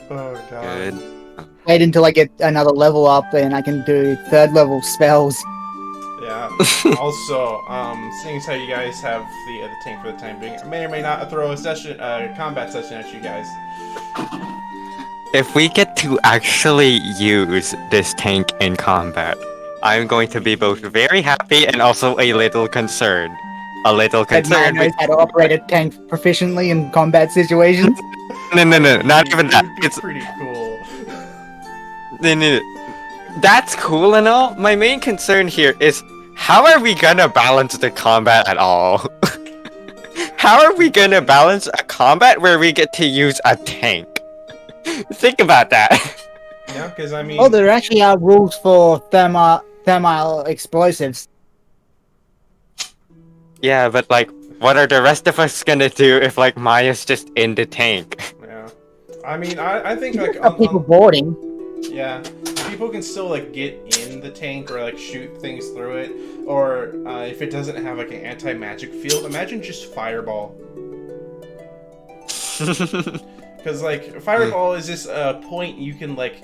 Oh god. Good. Wait until I get another level up and I can do 3rd level spells. Yeah. Also, seeing as how you guys have the tank for the time being, I may or may not throw a combat session at you guys. If we get to actually use this tank in combat, I'm going to be both very happy and also a little concerned. A little That man concerned. knows how to operate a tank proficiently in combat situations. No, not even that. It'd be It's pretty cool. no. That's cool and all. My main concern here is how are we gonna balance the combat at all? How are we gonna balance a combat where we get to use a tank? Think about that. Yeah, because I mean. Oh, there actually are rules for thermal explosives. Yeah, but like, what are the rest of us gonna do if like Maya's just in the tank? Yeah. I mean, I think like People boarding. yeah, people can still like get in the tank or like shoot things through it, or if it doesn't have like an anti-magic field, imagine just fireball. Because like fireball is just a point you can like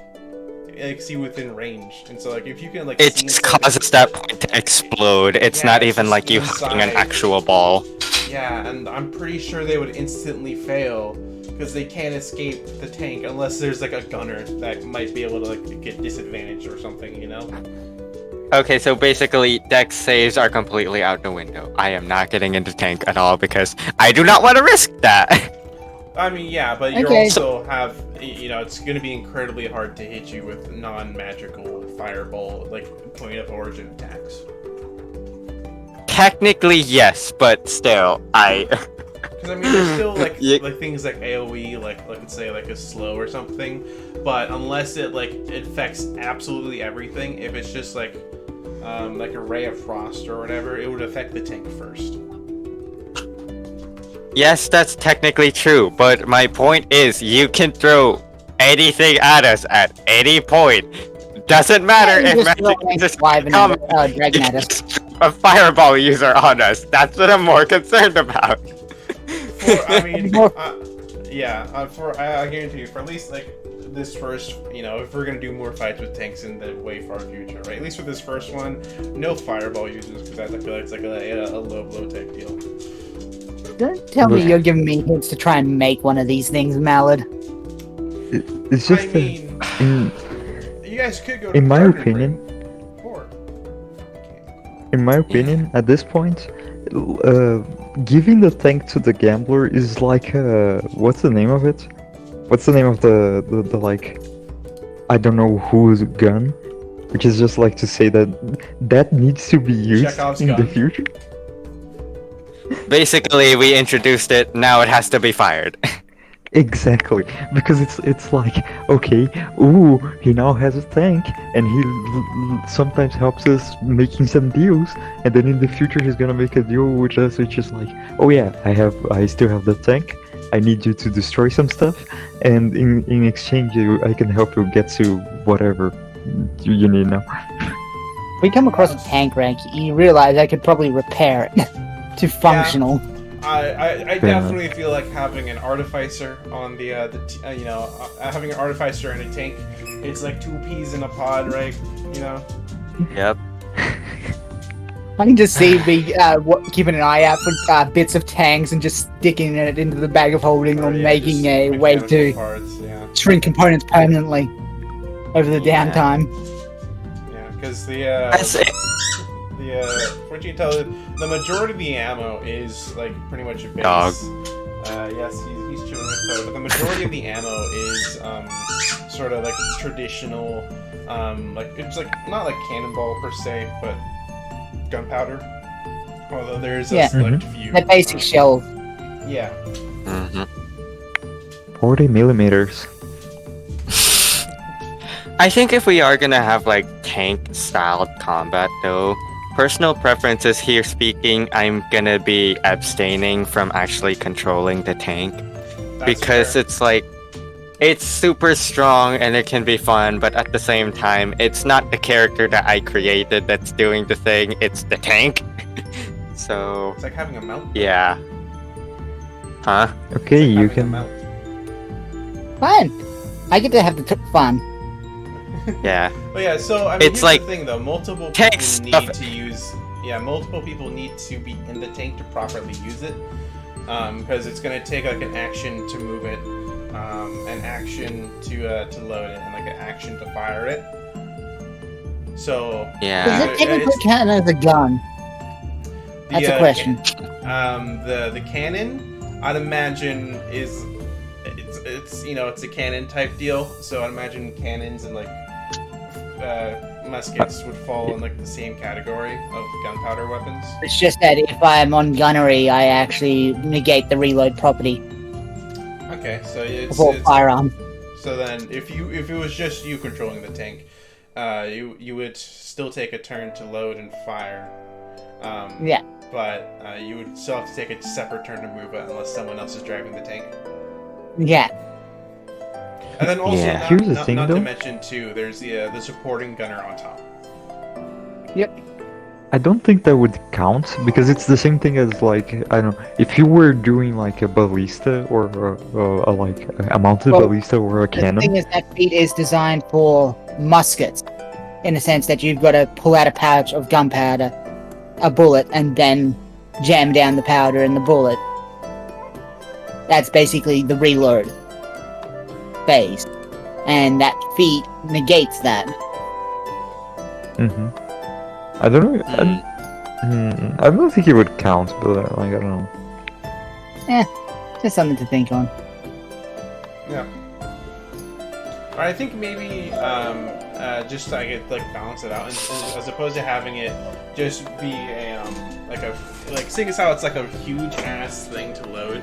see within range, and so like if you can like It see just inside- causes that point to explode. It's Yeah, not it's even just like you having an inside. actual ball. Yeah, and I'm pretty sure they would instantly fail because they can't escape the tank unless there's like a gunner that might be able to like get disadvantaged or something, you know? Okay, so basically, dex saves are completely out the window. I am not getting into tank at all because I do not want to risk that. I mean, yeah, but you Okay. also have, you know, it's going to be incredibly hard to hit you with non-magical fireball, like point of origin attacks. Technically, yes, but still, Because I mean, there's still like Yeah. like things like AOE, like let's say like a slow or something, but unless it like it affects absolutely everything, if it's just like a ray of frost or whatever, it would affect the tank first. Yes, that's technically true, but my point is you can throw anything at us at any point. Doesn't matter Yeah, you if just magic throw users live and come dragon at us. a fireball user on us. That's what I'm more concerned about. For, I mean, More- I guarantee you, for at least like this first, you know, if we're gonna do more fights with tanks in the way far future, right? At least with this first one, no fireball users, because I feel like it's like a low blow type deal. Don't tell me you're giving me hints to try and make one of these things, Mallard. It's just I that mean, in, you guys could go. To in my Garden opinion, Break, or at this point, giving the tank to the gambler is like what's the name of it? What's the name of the like I don't know whose gun, which is just like to say that needs to be used Chekhov's in the gun. future. Basically, we introduced it, now it has to be fired. Exactly, because it's like, okay, ooh, he now has a tank, and he sometimes helps us making some deals, and then in the future he's gonna make a deal with us, which is like, oh yeah, I still have the tank, I need you to destroy some stuff, and in exchange I can help you get to whatever you need now. We come across a tank rank, you realize I could probably repair it to functional. I definitely feel like having an artificer on having an artificer and a tank, it's like two peas in a pod, right? You know. Yep. I can just see me keeping an eye out for bits of tanks and just sticking it into the bag of holding or Yeah, making just a way mechanical to parts, yeah. shrink components permanently over the Yeah. downtime. Yeah, because That's it. what you tell the majority of the ammo is like pretty much a base. Dog. Yes, he's chewing his toe, but the majority of the ammo is sort of like traditional, like it's like not like cannonball per se, but gunpowder. Although there's a Yeah. select few. The basic shell. Yeah. Mhm. 40 millimeters. I think if we are gonna have like tank styled combat though, personal preferences here speaking, I'm gonna be abstaining from actually controlling the tank. That's Because fair. it's like, it's super strong and it can be fun, but at the same time, it's not the character that I created that's doing the thing, it's the tank. So It's like having a mount. yeah. Huh? Okay, It's like you having a can. mount. Fun. I get to have the fun. Yeah. But yeah, so I mean, It's here's like the thing though. Multiple tank people stuff. need to use. Yeah, multiple people need to be in the tank to properly use it, because it's gonna take like an action to move it, an action to load it, and like an action to fire it. So Does Yeah. it technically count as a gun? That's a question. The cannon, I'd imagine it's it's a cannon type deal. So I'd imagine cannons and like muskets would fall in like the same category of gunpowder weapons. It's just that if I'm on gunnery, I actually negate the reload property Okay, so before firearm. so then if it was just you controlling the tank, you would still take a turn to load and fire. Yeah. But you would still have to take a separate turn to move it unless someone else is driving the tank. Yeah. And then also, Yeah. Here's the thing, not to though. mention too, there's the supporting gunner on top. I don't think that would count because it's the same thing as like I don't know if you were doing like a ballista or a mounted Well, ballista or a The cannon. thing is, that feat is designed for muskets, in the sense that you've got to pull out a pouch of gunpowder, a bullet, and then jam down the powder in the bullet. That's basically the reload phase, and that feat negates that. Mm-hmm. I don't know. I don't think it would count, but like I don't know. Just something to think on. Yeah. Or I think maybe just so I could like balance it out, and as opposed to having it just be a seeing as how it's like a huge ass thing to load,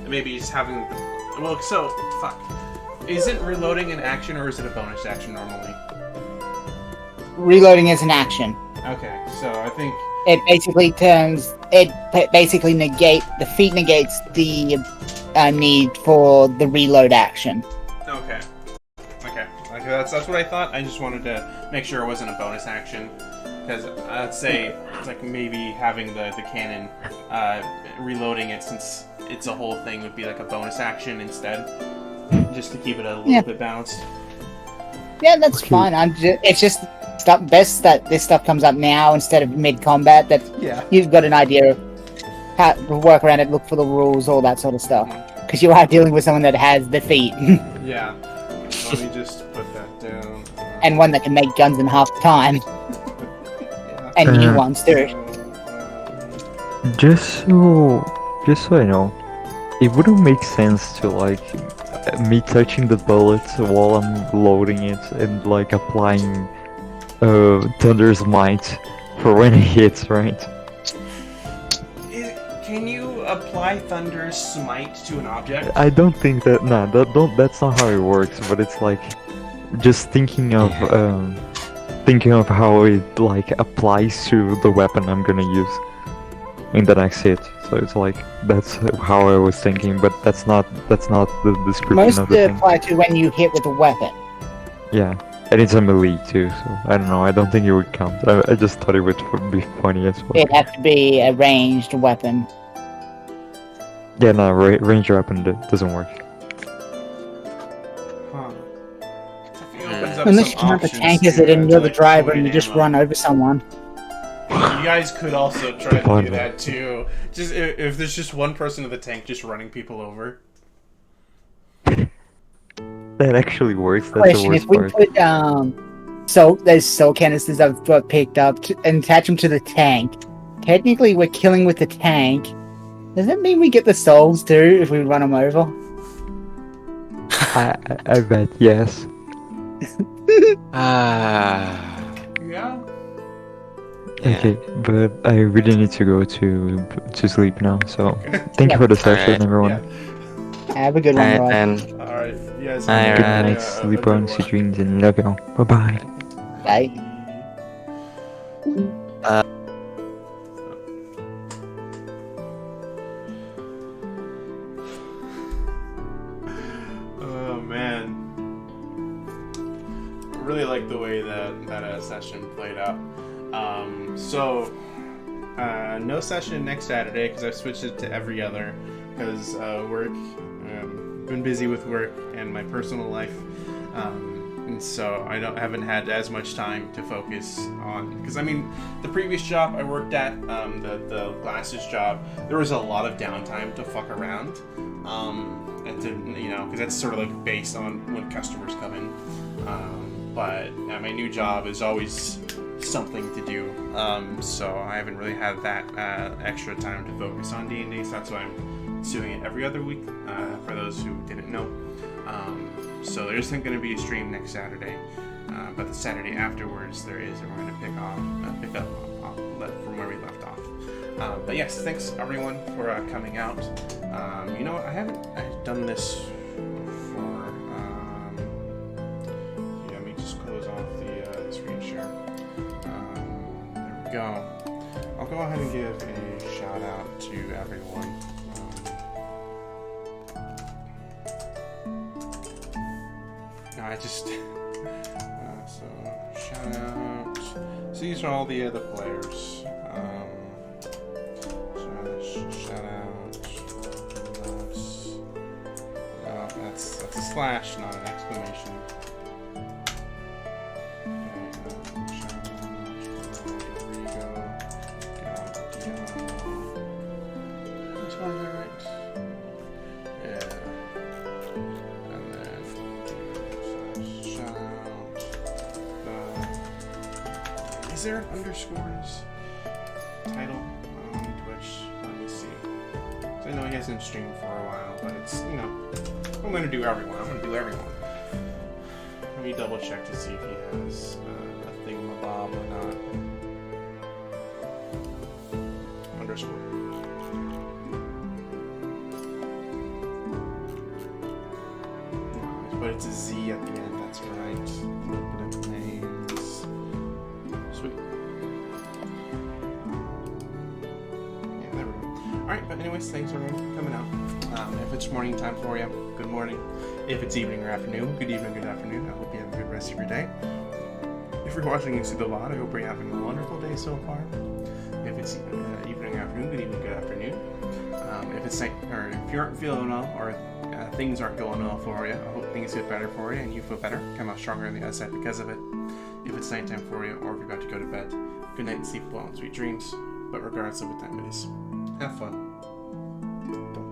maybe just having is it reloading an action or is it a bonus action normally? Reloading is an action. Okay, so I think It basically the feat negates the need for the reload action. okay. That's what I thought. I just wanted to make sure it wasn't a bonus action, because I'd say it's like maybe having the cannon, reloading it since it's a whole thing would be like a bonus action instead, just to keep it a little bit balanced. Yeah, that's Okay. fine. It's just best that this stuff comes up now instead of mid-combat. That Yeah. you've got an idea of how to work around it, look for the rules, all that sort of stuff. Because you are dealing with someone that has the feat, Yeah. Let me just put that down. and one that can make guns in half the time, Yeah. and new Uh, ones too. Just so I know, it wouldn't make sense to like me touching the bullets while I'm loading it and like applying Thunder's Might for when it hits, right? Can you apply Thunder's Smite to an object? I don't think that. Nah, that's not how it works. But it's like just thinking of how it like applies to the weapon I'm gonna use in the next hit. So it's like that's how I was thinking, but that's not the description Most of the thing. apply to when you hit with a weapon. Yeah, and it's a melee too, so I don't know. I don't think it would count. I just thought it would be funny as well. It has to be a ranged weapon. Yeah, no, range weapon doesn't work. Huh. If it opens up Unless you some count the options tank as to, it and to, you're the like, driver avoid and you just ammo. run over someone. You guys could also try to do Fun. that too. Just if there's just one person in the tank just running people over. That actually works. That's the Question: worst if we part. put those soul canisters I've picked up and attach them to the tank, technically we're killing with the tank. Does that mean we get the souls too if we run them over? I bet yes. Ah. Yeah. Yeah. Okay, but I really need to go to sleep now. So thank you Yeah. for the session, Alright. everyone. Yeah. Have a good one, Alright Roy. then. All right. You guys. Alright. have Good a- night, a sleep good on, one. sweet dreams, and love you. Bye bye. Bye. Oh man. I really like the way that session played out. So No session next Saturday because I've switched it to every other because work. Been busy with work and my personal life, and so I haven't had as much time to focus on. Because I mean, the previous job I worked at, the glasses job, there was a lot of downtime to fuck around, and to because that's sort of like based on when customers come in. But my new job is always something to do, so I haven't really had that extra time to focus on D&D, so that's why I'm doing it every other week, for those who didn't know. So there isn't going to be a stream next Saturday, but the Saturday afterwards there is, and we're going to pick up from where we left off. But yes, thanks everyone for coming out. You know what, I've done this before. Let me just close off the screen share. There we go. I'll go ahead and give a shout out to everyone. I just so shout out. So these are all the other players. Shout out. That's a slash, not an exclamation. Is there an underscores title on Twitch? Let me see. So I know he hasn't streamed for a while, but it's, I'm going to do everyone. Let me double check to see if he has a thingamabob or not. Underscore. No, but it's a Z at the end, that's right. Look at the names. Sweet. Yeah, there we go. Alright, but anyways, thanks everyone for coming out. If it's morning time for you, good morning. If it's evening or afternoon, good evening, good afternoon. I hope you have a good rest of your day. If you're watching this through the VOD, I hope you're having a wonderful day so far. If it's evening or afternoon, good evening, good afternoon. If it's night, or if you aren't feeling well, or things aren't going well for you, I hope things get better for you and you feel better, come out stronger on the other side because of it. If it's nighttime for you, or if you're about to go to bed, good night and sleep well and sweet dreams. But regardless of what time it is, have fun. Don't